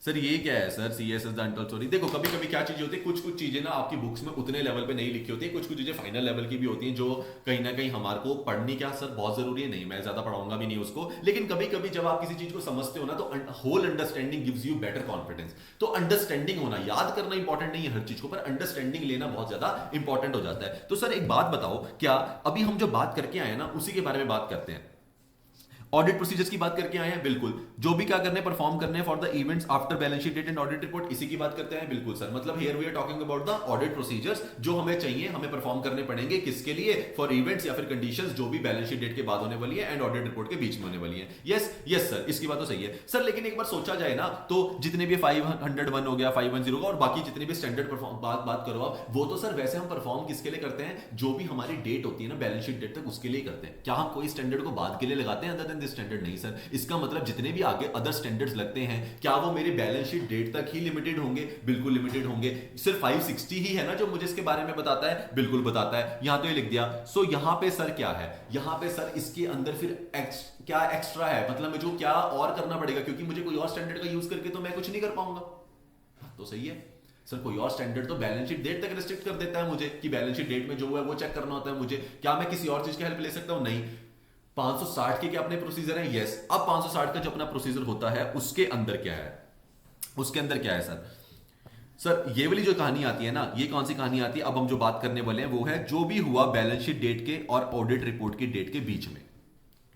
सर ये क्या है सर, CSS अनटोल्ड स्टोरी। देखो कभी कभी क्या चीजें होती है, कुछ कुछ चीजें ना आपकी बुक्स में उतने लेवल पे नहीं लिखी होती है, कुछ कुछ चीजें फाइनल लेवल की भी होती हैं जो कहीं ना कहीं हमारे को पढ़नी क्या सर बहुत जरूरी है, नहीं मैं ज्यादा पढ़ाऊंगा भी नहीं उसको, लेकिन कभी कभी जब आप किसी चीज को समझते हो ना, तो whole understanding gives you better confidence. तो अंडरस्टैंडिंग होना, याद करना इंपॉर्टेंट नहीं है हर चीज को, पर अंडरस्टैंडिंग लेना बहुत ज्यादा इंपॉर्टेंट हो जाता है। तो सर एक बात बताओ, क्या अभी हम जो बात करके आए ना उसी के बारे में बात करते हैं। ऑडिट प्रोसीजर्स की बात करके आए हैं, बिल्कुल। जो भी क्या करने परफॉर्म करने for the events after balance sheet date and audit report, इसी की बात करते हैं, बिल्कुल सर। मतलब here we are talking about the audit procedures जो हमें चाहिए, हमें परफॉर्म करने पड़ेंगे, किसके लिए? फॉर इवेंट्स या फिर कंडीशंस जो भी बैलेंस शीट डेट के बाद होने वाली है एंड ऑडिट रिपोर्ट के बीच में होने वाली है। यस यस सर, इसकी बात तो सही है सर। लेकिन एक बार सोचा जाए ना, तो जितने भी 501 हो गया, 510 का और बाकी जितने भी स्टैंडर्ड बात करो आप, वो तो सर वैसे हम परफॉर्म किसके लिए करते हैं? जो भी हमारी डेट होती है ना बैलेंस शीट डेट तक, उसके लिए करते हैं। क्या हम कोई स्टैंडर्ड को बाद के लिए लगाते हैं अदर देन दिस स्टैंडर्ड? नहीं सर। इसका मतलब जितने भी आगे अदर स्टैंडर्ड्स लगते हैं, क्या वो मेरी बैलेंस शीट डेट तक ही लिमिटेड होंगे? बिल्कुल लिमिटेड होंगे। सिर्फ 560 ही है ना जो मुझे इसके बारे में बताता है? बिल्कुल बताता है। यहां तो ये लिख दिया। सो यहां पे सर क्या है? यहां पे सर इसके अंदर फिर क्या एक्स्ट्रा है? मतलब मुझे क्या और करना पड़ेगा, क्योंकि मुझे कोई और स्टैंडर्ड का यूज करके तो मैं कुछ नहीं कर पाऊंगा। तो सही है सर, कोई और स्टैंडर्ड तो बैलेंस शीट डेट तक रिस्ट्रिक्ट कर देता है मुझे, कि बैलेंस शीट डेट में जो है वो चेक करना होता है मुझे। क्या मैं किसी और चीज की हेल्प ले सकता हूं? नहीं। 560 के क्या अपने प्रोसीजर है? यस। अब 560 का जो अपना प्रोसीजर होता है उसके अंदर क्या है? उसके अंदर क्या है सर? सर ये वाली जो कहानी आती है ना, ये कौन सी कहानी आती है? अब हम जो बात करने वाले हैं वो है जो भी हुआ बैलेंस शीट डेट के और ऑडिट रिपोर्ट की डेट के बीच में।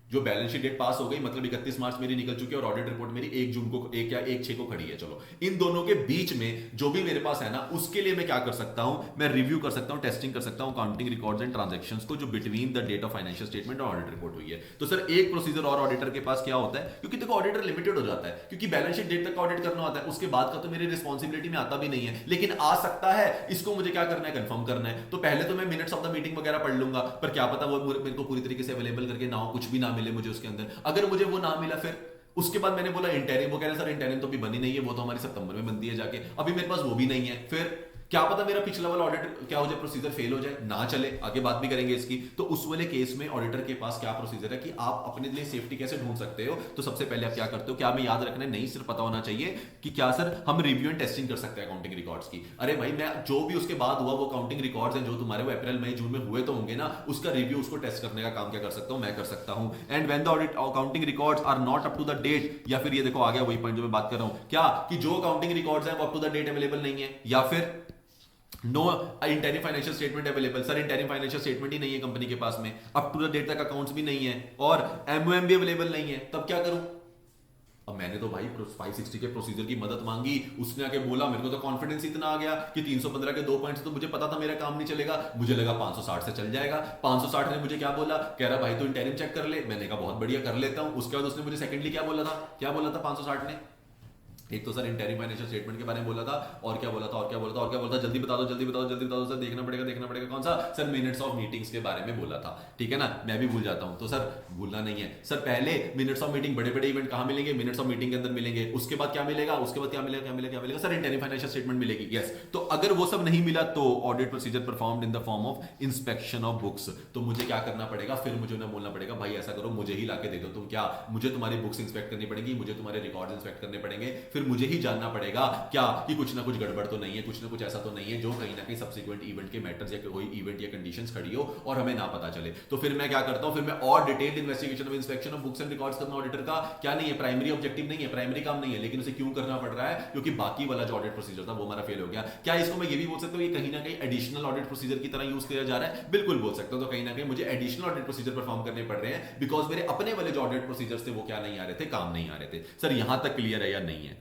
जो बैलेंस शीट डेट पास हो गई, मतलब 31 मार्च मेरी निकल चुकी है और ऑडिट रिपोर्ट मेरी 1 जून को 1 को खड़ी है। चलो, इन दोनों के बीच में जो भी मेरे पास है ना, उसके लिए मैं क्या कर सकता हूं? मैं रिव्यू कर सकता हूं, टेस्टिंग कर सकता हूं काउंटिंग रिकॉर्ड्स एंड ट्रांजैक्शंस को, जो between the date of financial statement और ऑडिट रिपोर्ट हुई है। तो सर एक प्रोसीजर और ऑडिटर के पास क्या होता है? क्योंकि देखो ऑडिटर लिमिटेड हो जाता है, क्योंकि बैलेंस शीट डेट तक ऑडिट करना होता है, उसके बाद का तो मेरी रिस्पॉन्सिबिलिटी में आता भी नहीं है, लेकिन आ सकता है। इसको मुझे क्या करना है? कंफर्म करना है। तो पहले तो मैं मिनट्स ऑफ द मीटिंग वगैरह पढ़ लूंगा, पर क्या पता वो मेरे को पूरी तरीके से अवेलेबल करके ना हो, कुछ भी ना मिले मुझे उसके अंदर। अगर मुझे वो ना मिला, फिर उसके बाद मैंने बोला इंटरिम, वो कह रहे सर इंटरिम तो भी बनी नहीं है, वो तो हमारी सितंबर में बनती है जाके, अभी मेरे पास वो भी नहीं है। फिर क्या पता मेरा पिछला वाला ऑडिट क्या हो जाए, प्रोसीजर फेल हो जाए, ना चले, आगे बात भी करेंगे इसकी। तो उस वाले केस में ऑडिटर के पास क्या प्रोसीजर है कि आप अपने लिए सेफ्टी कैसे ढूंढ सकते हो? तो सबसे पहले आप क्या करते हो? क्या हमें याद रखना है? नहीं, सिर्फ पता होना चाहिए कि क्या सर हम रिव्यू एंड टेस्टिंग कर सकते हैं अकाउंटिंग रिकॉर्ड्स की। अरे भाई, मैं जो भी उसके बाद हुआ वो अकाउंटिंग रिकॉर्ड्स हैं जो तुम्हारे वो अप्रैल मई जून में हुए तो होंगे ना, उसका रिव्यू, उसको टेस्ट करने का काम क्या कर सकता हूं? मैं कर सकता हूं। And when the audit accounting records are not up to the date, या फिर ये देखो आ गया वही पॉइंट जो मैं बात कर रहा हूं, क्या कि जो अकाउंटिंग रिकॉर्ड्स हैं वो up to the date available नहीं है, या फिर no interim financial statement available. Sir interim financial statement ही नहीं है कंपनी के पास में, अप टू द डेट तक अकाउंट्स भी नहीं है और एमओएम भी अवेलेबल नहीं है, तब क्या करूं? अब मैंने तो भाई 560 के प्रोसीजर की मदद मांगी, उसने आके बोला, मेरे को तो कॉन्फिडेंस इतना आ गया कि 315 के 2 पॉइंट्स तो मुझे पता था मेरा काम नहीं चलेगा, मुझे लगा 560 से चल जाएगा। 560 ने मुझे क्या बोला? कह रहा भाई तो इंटरिम चेक कर ले। मैंने कहा बहुत बढ़िया, कर लेता हूं। उसके बाद उसने मुझे सेकंडली क्या बोला था? क्या बोला था 560 ने? एक तो सर इंटरिम फाइनेंशियल स्टेटमेंट के बारे में बोला था, और क्या बोला था? और क्या बोला था? और क्या बोला था? जल्दी बता दो, जल्दी बताओ, जल्दी बताओ सर, देखना पड़ेगा। कौन सा? सर मिनट्स ऑफ मीटिंग्स के बारे में बोला था, ठीक है ना? मैं भी भूल जाता हूं, तो सर भूलना नहीं है सर। पहले मिनट्स ऑफ मीटिंग, बड़े बड़े इवेंट कहां मिलेंगे? मिनट्स ऑफ मीटिंग के अंदर मिलेंगे। उसके बाद क्या मिलेगा? उसके बाद क्या मिलेगा? सर इंटरिम फाइनेंशियल स्टेटमेंट मिलेगी। यस। तो अगर वो सब नहीं मिला तो audit procedure performed in the form of inspection of books. तो मुझे क्या करना पड़ेगा? फिर मुझे उन्हें बोलना पड़ेगा भाई ऐसा करो, मुझे ही लाके दे दो तुम। क्या मुझे तुम्हारी बुक्स इंस्पेक्ट करनी पड़ेगी, मुझे तुम्हारे रिकॉर्ड इंस्पेक्ट करने पड़ेंगे, फिर मुझे ही जानना पड़ेगा क्या कि कुछ ना कुछ गड़बड़ तो नहीं है, कुछ ना कुछ ऐसा तो नहीं है जो कहीं ना कहीं सब्सिक्वेंट इवेंट के मैटर्स या कोई इवेंट या कंडीशंस खड़ी हो और हमें ना पता चले। तो फिर मैं क्या करता हूं? फिर मैं और detailed investigation of inspection of books and records करना ऑडिटर का क्या नहीं है, प्राइमरी ऑब्जेक्टिव नहीं है, प्राइमरी काम नहीं है, लेकिन उसे क्यों करना पड़ रहा है? क्योंकि बाकी वाला जो ऑडिट प्रोसीजर था वो हमारा फेल हो गया। क्या इसको मैं ये भी बोल सकता हूं कि कहीं ना कहीं एडिशनल ऑडिट प्रोसीजर की तरह यूज किया जा रहा है? बिल्कुल बोल सकता हूं। तो कहीं ना कहीं मुझे एडिशनल ऑडिट प्रोसीजर परफॉर्म करने पड़ रहे हैं बिकॉज मेरे अपने वाले जो ऑडिट प्रोसीजर थे वो क्या नहीं आ रहे थे, काम नहीं आ रहे थे। सर यहां तक क्लियर है या नहीं है?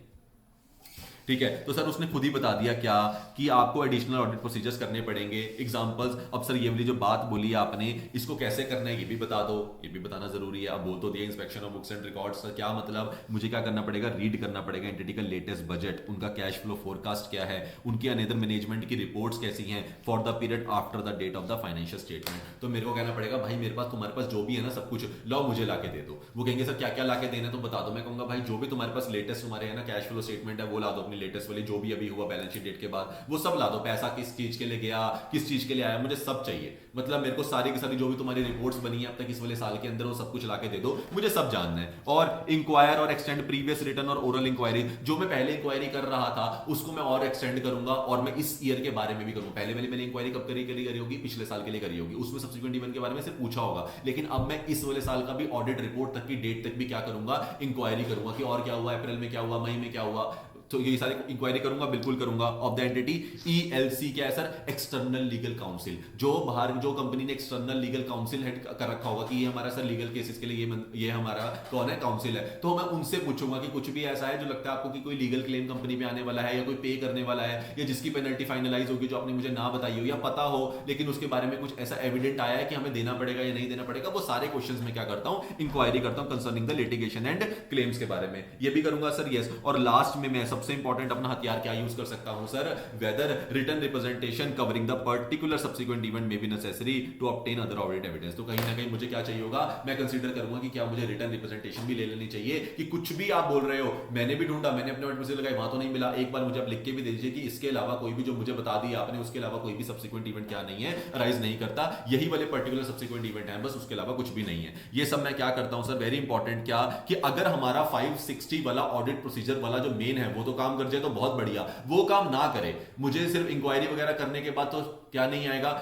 ठीक है। तो सर उसने खुद ही बता दिया क्या कि आपको एडिशनल ऑडिट प्रोसीजर्स करने पड़ेंगे। एग्जांपल्स, अब सर ये वाली जो बात बोली है आपने, इसको कैसे करना है ये भी बता दो, ये भी बताना जरूरी है। अब बोल तो दिया inspection of books and records, क्या मतलब? मुझे क्या करना पड़ेगा? रीड करना पड़ेगा एंटिटी का लेटेस्ट बजट, उनका कैश फ्लो फोरकास्ट क्या है, उनकी अनदर मैनेजमेंट की रिपोर्ट्स कैसी हैं for the period after the date of the financial statement. तो मेरे को कहना पड़ेगा भाई मेरे पास, तुम्हारे पास जो भी है ना सब कुछ लाओ मुझे लाके दे दो। वो कहेंगे सर क्या क्या लाके देना तो बता दो। मैं कहूंगा भाई जो भी तुम्हारे पास लेटेस्ट तुम्हारे है ना कैश फ्लो स्टेटमेंट है वो ला दो, अपनी लेटेस्ट वाली जो भी अभी हुआ बैलेंस शीट डेट के बाद वो सब ला दो। पैसा किस चीज के लिए गया, किस चीज के लिए आया, मुझे सब चाहिए। मतलब मेरे को सारी की सारी जो भी तुम्हारी रिपोर्ट्स बनी है अब तक इस वाले साल के अंदर वो सब कुछ लाके दे दो, मुझे सब जानना है। और इंक्वायर और एक्सटेंड प्रीवियस रिटर्न और ओरल इंक्वायरी, जो मैं पहले इंक्वायरी कर रहा था उसको मैं और एक्सटेंड करूंगा और मैं इस ईयर के बारे में भी करूंगा। पहले वाली मैंने इंक्वायरी कब करी होगी? पिछले साल के लिए करी होगी, उसमें सब्सिक्वेंट इवेंट के बारे में से पूछा होगा। लेकिन अब मैं इस वाले साल का भी ऑडिट रिपोर्ट तक की डेट तक भी क्या करूंगा? इंक्वायरी करूंगा कि और क्या हुआ, अप्रैल में क्या हुआ, मई में क्या हुआ, तो ये सारे इंक्वायरी करूंगा, बिल्कुल करूंगा। ऑफ द एंटिटी ईएलसी क्या है सर? External legal council. जो बाहर जो कंपनी ने एक्सटर्नल लीगल काउंसिल हेड कर रखा होगा कि ये हमारा सर लीगल केसेस के लिए ये हमारा कौन है? काउंसिल है। तो मैं उनसे पूछूंगा कि कुछ भी ऐसा है जो लगता है आपको कि कोई लीगल क्लेम कंपनी पे आने वाला है या कोई पे करने वाला है या जिसकी पेनल्टी फाइनलाइज होगी जो आपने मुझे ना बताई हो या पता हो लेकिन उसके बारे में कुछ ऐसा एविडेंट आया है कि हमें देना पड़ेगा या नहीं देना पड़ेगा, वो सारे क्वेश्चंस में क्या करता हूं? इंक्वायरी करता हूं concerning the litigation and claims के बारे में। ये भी करूंगा सर, यस। और लास्ट में मैं सबसे इंपॉर्टेंट अपना हथियार क्या यूज कर सकता हूं sir? Whether written representation covering the particular subsequent event may be necessary to obtain other audit evidence. तो कहीं ना कहीं मुझे क्या चाहिए होगा? मैं कंसीडर करूंगा कि क्या मुझे रिटन रिप्रेजेंटेशन भी ले लेनी चाहिए कि कुछ भी आप बोल रहे हो, मैंने भी ढूंढा, मैंने अपने ऑडिट लगाई, वहां तो नहीं मिला, एक बार मुझे आप लिख के भी दे दीजिए कि इसके अलावा कोई भी जो मुझे बता दिया आपने उसके अलावा कोई भी सब्सिक्वेंट इवेंट क्या नहीं है, राइज नहीं करता, यही वाले पर्टिकुलर सब्सिक्वेंट इवेंट है, बस उसके अलावा कुछ भी नहीं है। ये सब मैं क्या करता हूं सर? वेरी इंपॉर्टेंट क्या कि अगर हमारा 560 वाला ऑडिट प्रोसीजर वाला जो मेन है वो तो काम कर जाए तो बहुत बढ़िया, वो काम ना करे, मुझे सिर्फ इंक्वायरी वगैरह करने के बाद तो क्या नहीं आएगा?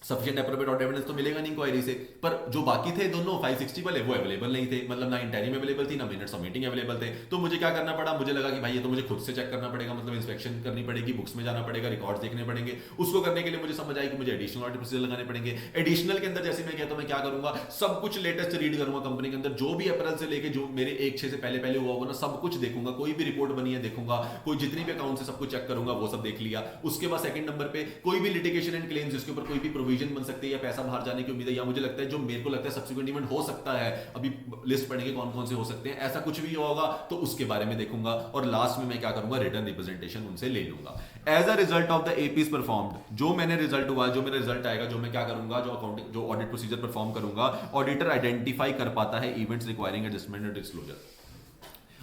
सफिशिएंट एप्रोप्रिएट ऑडिट एविडेंस तो मिलेगा नहीं इंक्वायरी से। पर जो बाकी थे दोनों 560 वाले वो अवेलेबल नहीं थे, मतलब ना इंटरिम अवेलेबल थी ना मिनट्स ऑफ मीटिंग अवेलेबल थे। तो मुझे क्या करना पड़ा? मुझे लगा कि भाई ये तो मुझे खुद से चेक करना पड़ेगा, मतलब इंस्पेक्शन करनी पड़ेगी, बुक्स में जाना पड़ेगा, रिकॉर्ड्स देखने पड़ेंगे। उसको करने के लिए मुझे समझ आई कि मुझे एडिशनल ऑडिट प्रोसीजर लगाने पड़ेंगे। एडिशनल के अंदर जैसे मैं कहता हूं मैं क्या करूंगा? सब कुछ लेटेस्ट रीड करूंगा कंपनी के अंदर, जो भी अप्रैल से लेके जो मेरे 1/6 से पहले पहले हुआ होगा ना, सब कुछ देखूंगा, कोई भी रिपोर्ट बनी है देखूंगा, कोई जितनी भी अकाउंट से सब कुछ चेक करूंगा, वो सब देख लिया। उसके बाद सेकंड नंबर पे कोई भी लिटिगेशन एंड क्लेम्स जिसके ऊपर कोई भी प्रोविजन बन सकती है या पैसा बाहर जाने की उम्मीद है या मुझे लगता है जो मेरे को लगता है सब्सिक्वेंट इवेंट हो सकता है, अभी लिस्ट पढ़ेंगे कौन कौन से हो सकते हैं, ऐसा कुछ भी होगा तो उसके बारे में देखूंगा। और लास्ट में मैं क्या करूंगा? रिटर्न रिप्रेजेंटेशन उनसे ले लूंगा। As a result of the APs performed, जो मैंने रिजल्ट हुआ, जो मेरा रिजल्ट आएगा, जो मैं क्या करूंगा, जो अकाउंटिंग जो ऑडिट प्रोसीजर परफॉर्म करूंगा, ऑडिटर आइडेंटिफाई कर पाता है events requiring adjustment and disclosure.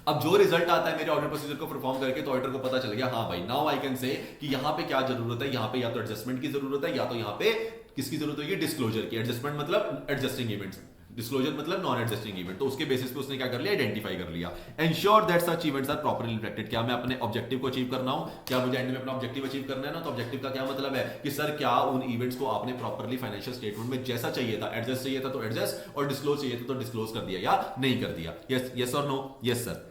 अब जो रिजल्ट आता है मेरे ऑडिट प्रोसीजर को परफॉर्म करके तो ऑडिटर को पता चल गया, हाँ भाई नाउ आई कैन से कि यहां पे क्या जरूरत है, यहां पे या तो एडजस्टमेंट की जरूरत है या तो यहां पे किसकी जरूरत होगी? डिस्क्लोजर की। एडजस्टमेंट मतलब एडजस्टिंग इवेंट्स, डिस्क्लोजर मतलब नॉन एडजस्टिंग इवेंट। तो उसके बेसिस पे उसने क्या कर लिया? आइडेंटिफाई कर लिया। Ensure that such events are properly reflected. क्या मैं अपने ऑब्जेक्टिव को अचीव करना हूं? क्या मुझे एंड में अपना ऑब्जेक्टिव अचीव करना है ना? तो ऑब्जेक्टिव का क्या मतलब है कि सर क्या उन इवेंट्स को आपने प्रॉपर्ली फाइनेंशियल स्टेटमेंट में जैसा चाहिए था, एडजस्ट चाहिए था तो एडजस्ट, और डिस्क्लोज चाहिए था तो डिस्क्लोज कर दिया या नहीं कर दिया? यस, यस और नो? Yes sir.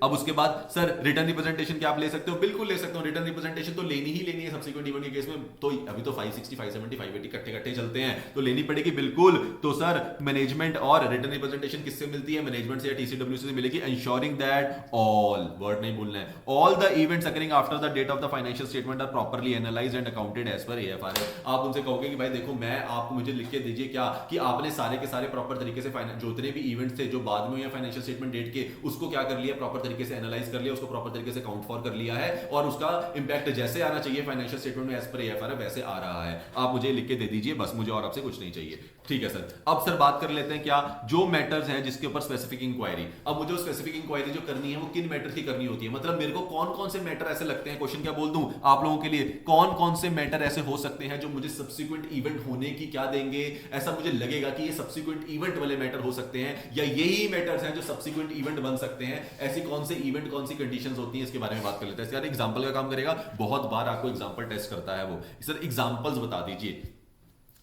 अब उसके बाद सर रिटर्न रिप्रेजेंटेशन क्या आप ले सकते हो? बिल्कुल ले सकते हो। रिटर्न रिप्रेजेंटेशन तो लेनी ही लेनी है सब्सिक्वेंट इवेंट के केस में। तो अभी तो 560, 570, 580 इकट्ठे चलते हैं तो लेनी पड़ेगी बिल्कुल। तो सर मैनेजमेंट और रिटर्न रिप्रेजेंटेशन किससे मिलती है? मैनेजमेंट से या टीसीडब्ल्यू से मिलेगी। एंश्योरिंग दैट ऑल, वर्ड नहीं भूलना है, all the events occurring after the date of the financial statement are properly analysed and accounted as per AFR. आप उनसे कहोगे कि भाई देखो मैं आपको, मुझे लिख के दीजिए क्या कि आपने सारे के सारे प्रॉपर तरीके से जो उतने भी इवेंट्स थे जो बाद में या फाइनेंशियल स्टेटमेंट डेट के, उसको क्या कर लिया? प्रॉपर तरीके से एनालाइज कर लिया, उसको प्रॉपर तरीके से काउंट फॉर कर लिया है और उसका इंपैक्ट जैसे आना चाहिए फाइनेंशियल स्टेटमेंट में एज पर एएफआर वैसे आ रहा है। आप मुझे लिख के दे दीजिए बस, मुझे और आपसे कुछ नहीं चाहिए। ठीक है सर। अब सर बात कर लेते हैं क्या जो मैटर्स हैं जिसके ऊपर स्पेसिफिक इंक्वायरी। अब मुझे स्पेसिफिक इंक्वायरी जो करनी है वो किन मैटर्स की करनी होती है? मतलब मेरे को कौन कौन से मैटर ऐसे लगते हैं, क्वेश्चन क्या बोल दूं आप लोगों के लिए, कौन कौन से मैटर ऐसे हो सकते हैं जो मुझे सब्सिक्वेंट इवेंट होने की क्या देंगे, ऐसा मुझे लगेगा कि ये सब्सिक्वेंट इवेंट वाले मैटर हो सकते हैं या यही मैटर्स हैं जो सब्सिक्वेंट इवेंट बन सकते हैं। ऐसी कौन से इवेंट, कौन सी कंडीशंस होती हैं, इसके बारे में बात कर लेते हैं। इसका एग्जांपल का काम करेगा, बहुत बार आपको एग्जांपल टेस्ट करता है वो। सर एग्जांपल्स बता दीजिए,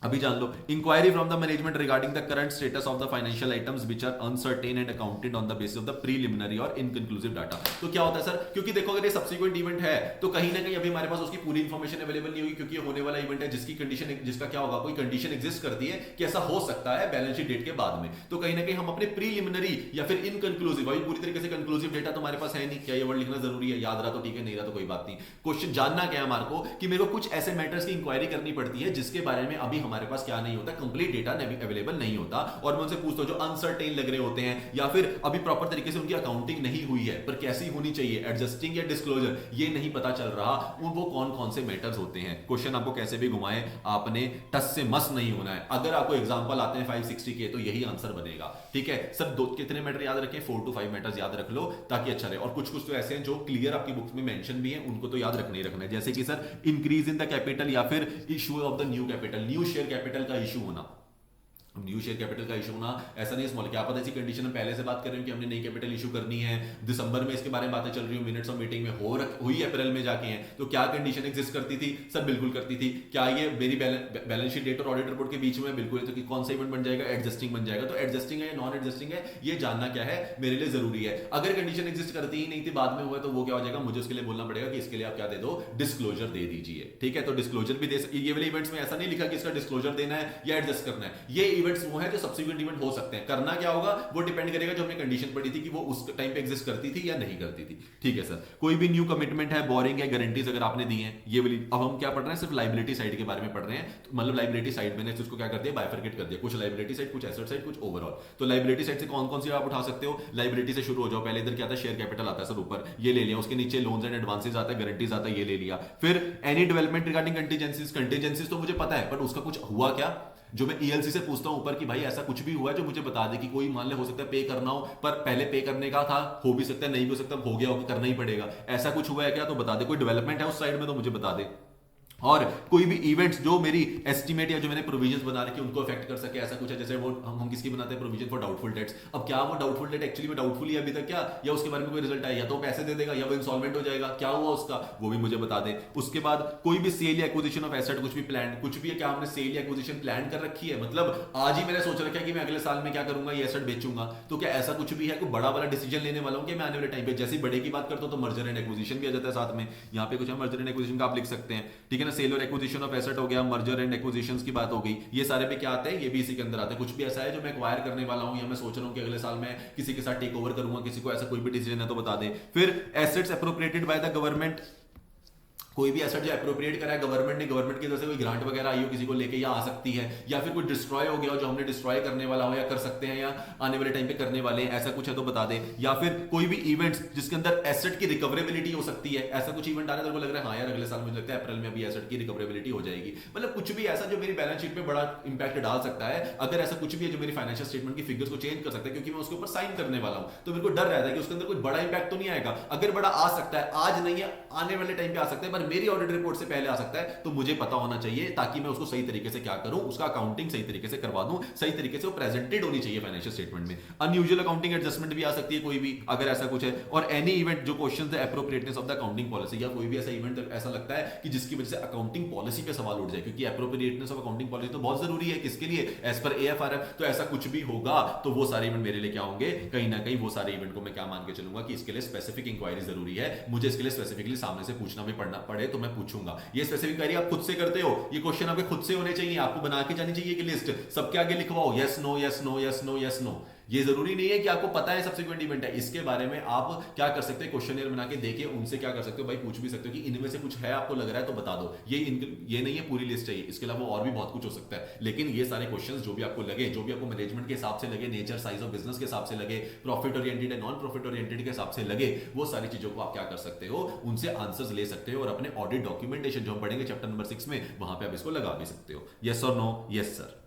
अभी जान लो। Inquiry from the management regarding the current status of the financial items which are uncertain and accounted on the basis of the preliminary और इनकंक्लूसिव डाटा। तो क्या होता है सर, क्योंकि देखो अगर ये सब्सिक्वेंट इवेंट है तो कहीं ना कहीं अभी हमारे पास उसकी पूरी इंफॉर्मेशन अवेलेबल नहीं होगी, क्योंकि ये होने वाला इवेंट है जिसकी कंडीशन, जिसका क्या होगा, कोई कंडीशन एग्जिस्ट करती है कि ऐसा हो सकता है बैलेंस शीट डेट के बाद में। तो कहीं ना कहीं हम अपने प्रीलिमिनरी या फिर इनकंक्लूसिव, भाई पूरी तरीके से कंक्लूसिव डेटा तो हमारे पास है नहीं। क्या ये वर्ड लिखना जरूरी है? याद रहा तो ठीक है, नहीं रहा तो कोई बात नहीं। क्वेश्चन जानना क्या है हमारे को कि मेरे को कुछ ऐसे मैटर्स की इंक्वायरी करनी पड़ती है जिसके बारे में अभी हमारे पास क्या नहीं होता, कंप्लीट डेटा अवेलेबल नहीं होता। और मैं उनसे पूछता हूं जो अनसर्टेन लग रहे होते हैं या फिर अभी प्रॉपर तरीके से उनकी अकाउंटिंग नहीं हुई है पर कैसी होनी चाहिए, एडजस्टिंग या डिस्क्लोजर, ये नहीं पता चल रहा, वो कौन कौन से मैटर्स होते हैं। क्वेश्चन आपको कैसे भी घुमाए, आपने टस से मस नहीं होना है। अगर आपको एग्जांपल आते हैं 560 के तो यही आंसर बनेगा। ठीक है सर, कितने मैटर याद रखें? 4 to 5 मैटर्स याद रख लो ताकि अच्छा रहे। और कुछ कुछ तो ऐसे हैं जो क्लियर आपकी बुक्स में मेंशन भी है, उनको तो याद रखना ही रखना है। जैसे कि sir increase in the capital या फिर issue of the new capital, new share capital का इशू होना, न्यू शेयर कैपिटल का इशू होना ऐसा नहीं है स्मॉल, क्या पता ऐसी कंडीशन में पहले से बात कर रहे हो कि हमने नई कैपिटल इशू करनी है, दिसंबर में इसके बारे में बातें चल रही हो, मिनट्स ऑफ मीटिंग में हुई अप्रैल में जाके हैं, तो क्या कंडीशन एग्जिस्ट करती थी सर? बिल्कुल करती थी। क्या ये मेरी बैलेंस शीट डेट और ऑडिट रिपोर्ट के बीच में बिल्कुल है, तो कि कौन सा इवेंट बन जाएगा? एडजस्टिंग बन जाएगा। तो एडजस्टिंग है या नॉन एडजस्टिंग है ये जानना क्या है मेरे लिए जरूरी है। अगर कंडीशन एग्जिस्ट करती ही नहीं थी, बाद में हुआ, तो वो क्या हो जाएगा, मुझे उसके लिए बोलना पड़ेगा कि इसके लिए आप क्या दे दो, डिस्क्लोजर दे दीजिए। ठीक है, तो डिस्क्लोजर भी दे सकते। ये वाले इवेंट्स में ऐसा नहीं लिखा कि इसका डिस्क्लोजर देना है या एडजस्ट करना है। ये इवेंट्स वो है जो सब्सिक्वेंट इवेंट हो सकते हैं। करना क्या होगा वो डिपेंड करेगा जो हमने कंडीशन पड़ी थी कि वो उस टाइम पे एग्जिस्ट करती थी या नहीं करती थी। ठीक है सर, कोई भी न्यू कमिटमेंट है, बोरिंग है, गारंटीज अगर आपने दी हैं, ये वाली। अब हम क्या पढ़ रहे हैं, सिर्फ लाइबिलिटी साइड के बारे में पढ़ रहे हैं। तो मतलब लाइबिलिटी साइड मैंने उसको क्या कर दिया, बाइफरकेट कर दिया, कुछ लाइबिलिटी साइड, कुछ एसेट साइड, कुछ ओवरऑल। तो लाइबिलिटी साइड से कौन कौन सी आप उठा सकते हो? लाइबिलिटी से शुरू हो जाओ। पहले इधर क्या आता है, शेयर कैपिटल आता है सर ऊपर, ये ले लिया। उसके नीचे लोन्स एंड एडवांसेस आता है, गारंटीज आता है, ये ले लिया। फिर एनी डेवलपमेंट रिगार्डिंग कंटीजेंसीज तो मुझे पता है, पर उसका कुछ हुआ क्या, जो मैं ईएलसी से पूछता हूं ऊपर कि भाई ऐसा कुछ भी हुआ है जो मुझे बता दे कि कोई मान ले हो सकता है पे करना हो, पर पहले पे करने का था, हो भी सकता है नहीं भी हो सकता, हो गया हो कि करना ही पड़ेगा, ऐसा कुछ हुआ है क्या? तो बता दे। कोई डेवलपमेंट है उस साइड में तो मुझे बता दे। और कोई भी इवेंट्स जो मेरी एस्टिमेट या जो मैंने प्रोविजंस बना रखी उनको अफेक्ट कर सके, ऐसा कुछ है। जैसे वो हम किसकी बनाते हैं, प्रोविजन फॉर डाउटफुल डेट्स। अब क्या वो डाउटफुल डेट एक्चुअली में डाउटफुल ही अभी तक क्या, या उसके बारे में कोई रिजल्ट आया, या तो पैसे दे देगा या वो इंसॉल्वेंट हो जाएगा, क्या हुआ उसका वो भी मुझे बता दे। उसके बाद कोई भी सेल या एक्विजिशन ऑफ एसेट, कुछ भी प्लान, कुछ भी है, क्या हमने सेल या एक्विजिशन प्लान कर रखी है, मतलब आज ही मैंने सोच रखा है कि मैं अगले साल में क्या करूंगा, ये एसेट बेचूंगा, तो क्या ऐसा कुछ भी है? कोई बड़ा वाला डिसीजन लेने वाला हूं कि मैं आने वाले टाइम पे, जैसे बड़े की बात करता हूं तो मर्जर एंड एक्विजिशन भी आ जाता है साथ में। यहाँ पे कुछ है मर्जर एंड एक्विजिशन का आप लिख सकते हैं, ठीक है ना। सेल और एक्विजिशन ऑफ एसेट हो गया, मर्जर एंड एक्विजिशंस की बात हो गई, ये सारे पे क्या आते हैं, ये भी इसी के अंदर आते हैं। कुछ भी ऐसा है जो मैं एक्वायर करने वाला हूं या मैं सोच रहा हूं कि अगले साल में किसी के साथ टेक ओवर करूंगा किसी को, ऐसा कोई भी डिसीजन है तो बता दे। फिर assets appropriated by the government, कोई भी एसेट जो अप्रोप्रिएट करा है गवर्नमेंट ने, गवर्नमेंट की तरफ से कोई ग्रांट वगैरह आई हो किसी को लेके, या आ सकती है, या फिर कोई डिस्ट्रॉय हो गया हो जो हमने डिस्ट्रॉय करने वाला हो या कर सकते हैं या आने वाले टाइम पे करने वाले हैं, ऐसा कुछ है तो बता दे। या फिर कोई भी इवेंट्स जिसके अंदर एसेट की रिकवरेबिलिटी हो सकती है, ऐसा कुछ इवेंट आ रहा है तो लग रहा है हाँ यार अगले साल मुझे लगता है अप्रैल में अभी एसेट की रिकवरेबिलिटी हो जाएगी, मतलब कुछ भी ऐसा जो मेरी बैलेंस शीट में बड़ा इंपैक्ट डाल सकता है। अगर ऐसा कुछ भी है जो मेरी फाइनेंशियल स्टेटमेंट की फिगर्स को चेंज कर सकता है, क्योंकि मैं उसके ऊपर साइन करने वाला हूं, तो मेरे को डर रहता है कि उसके अंदर कोई बड़ा इंपैक्ट तो नहीं आएगा। अगर बड़ा आ सकता है, आज नहीं है आने वाले टाइम पे आ सकता है, पर मेरी ऑडिट रिपोर्ट पहले आ सकता है, तो मुझे पता होना चाहिए ताकि मैं उसको सही तरीके से क्या करूं, उसका अकाउंटिंग सही तरीके से करवा दूं, सही तरीके से वो प्रेजेंटेड होनी चाहिए फाइनेंशियल स्टेटमेंट में। अनयूजुअल अकाउंटिंग एडजस्टमेंट भी आ सकती है कोई भी, अगर ऐसा कुछ है। और एनी इवेंट जो questions the appropriateness of the accounting policy, या कोई भी ऐसा इवेंट ऐसा लगता है कि जिसकी वजह से अकाउंटिंग पॉलिसी पे सवाल उठ जाए, क्योंकि एप्रोप्रिएटनेस ऑफ अकाउंटिंग पॉलिसी तो बहुत जरूरी है किसके लिए, एज पर एएफआरएम। तो ऐसा कुछ भी होगा तो वो सारे इवेंट मेरे लिए क्या होंगे, कहीं ना कहीं वो सारे इवेंट को मैं क्या मान के चलूंगा कि इसके लिए स्पेसिफिक इंक्वायरी जरूरी है, मुझे इसके लिए स्पेसिफिकली सामने से पूछना भी पड़ना पड़े तो मैं पूछूंगा। ये स्पेसिफिक इंक्वायरी आप खुद से करते हो, ये क्वेश्चन आपके खुद से होने चाहिए, आपको बना के जानी चाहिए कि लिस्ट सबके आगे लिखवाओ yes no yes no yes no yes no. ये जरूरी नहीं है कि आपको पता है सब्सिक्वेंट इवेंट है, इसके बारे में आप क्या कर सकते हैं, क्वेश्चनियर बना के देखिए, उनसे क्या कर सकते हो भाई, पूछ भी सकते हो कि इनमें से कुछ है आपको लग रहा है तो बता दो। ये नहीं है पूरी लिस्ट चाहिए, इसके अलावा और भी बहुत कुछ हो सकता है, लेकिन ये सारे क्वेश्चंस जो भी आपको लगे, जो भी आपको मैनेजमेंट के हिसाब से लगे, नेचर साइज ऑफ बिजनेस के हिसाब से लगे, प्रॉफिट ओरिएंटेड है नॉन प्रॉफिट ओरिएंटेड के हिसाब से लगे, वो सारी चीजों को आप क्या कर सकते हो, उनसे आंसर्स ले सकते हो और अपने ऑडिट डॉक्यूमेंटेशन जो हम पढ़ेंगे चैप्टर नंबर 6 में, वहां पे आप इसको लगा भी सकते हो। यस और नो, यस सर।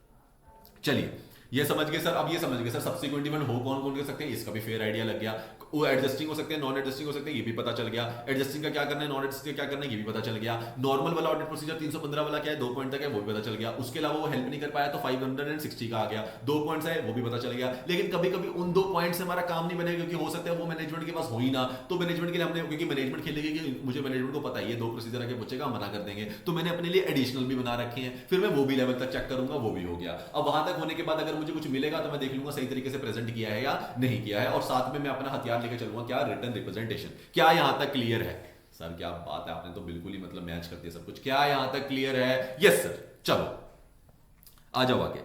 चलिए ये समझ गए सर। अब ये समझ गए सर सब्सिक्वेंट इवेंट हो कौन कौन कर सकते हैं, इसका भी फेयर आइडिया लग गया। वो एडजस्टिंग हो सकते हैं, नॉन एडजस्टिंग हो सकते हैं, ये भी पता चल गया। एडजस्टिंग का क्या करना है, नॉन एडजस्टिंग का क्या करना है, ये भी पता चल गया। नॉर्मल वाला ऑडिट प्रोसीजर 315 वाला क्या है, 2 पॉइंट तक है, वो भी पता चल गया। उसके अलावा वो हेल्प नहीं कर पाया तो 560 का आ गया, 2 पॉइंट्स है वो भी पता चल गया। लेकिन कभी कभी उन 2 पॉइंट से हमारा काम नहीं बनेगा, क्योंकि हो सकता है वो मैनेजमेंट के पास हो ही ना, तो मैनेजमेंट के लिए हमने, क्योंकि मैनेजमेंट खेलेगी कि मुझे मैनेजमेंट को पता है ये 2 प्रोसीजर आगे पूछेगा, मना कर देंगे, तो मैंने अपने लिए एडिशनल भी बना रखे हैं, फिर मैं वो भी लेवल तक चेक करूंगा, वो भी हो गया। अब वहां तक होने के बाद अगर मुझे कुछ मिलेगा तो मैं देख लूंगा सही तरीके से प्रेजेंट किया है या नहीं किया है, और साथ में मैं अपना हथियार लेकर चलूंगा, क्या रिटन रिप्रेजेंटेशन। क्या यहां तक क्लियर है सर? क्या बात है, आपने तो बिल्कुल ही मतलब मैच कर दिया सब कुछ। क्या यहां तक क्लियर है? Yes sir. चलो आ जाओ आगे।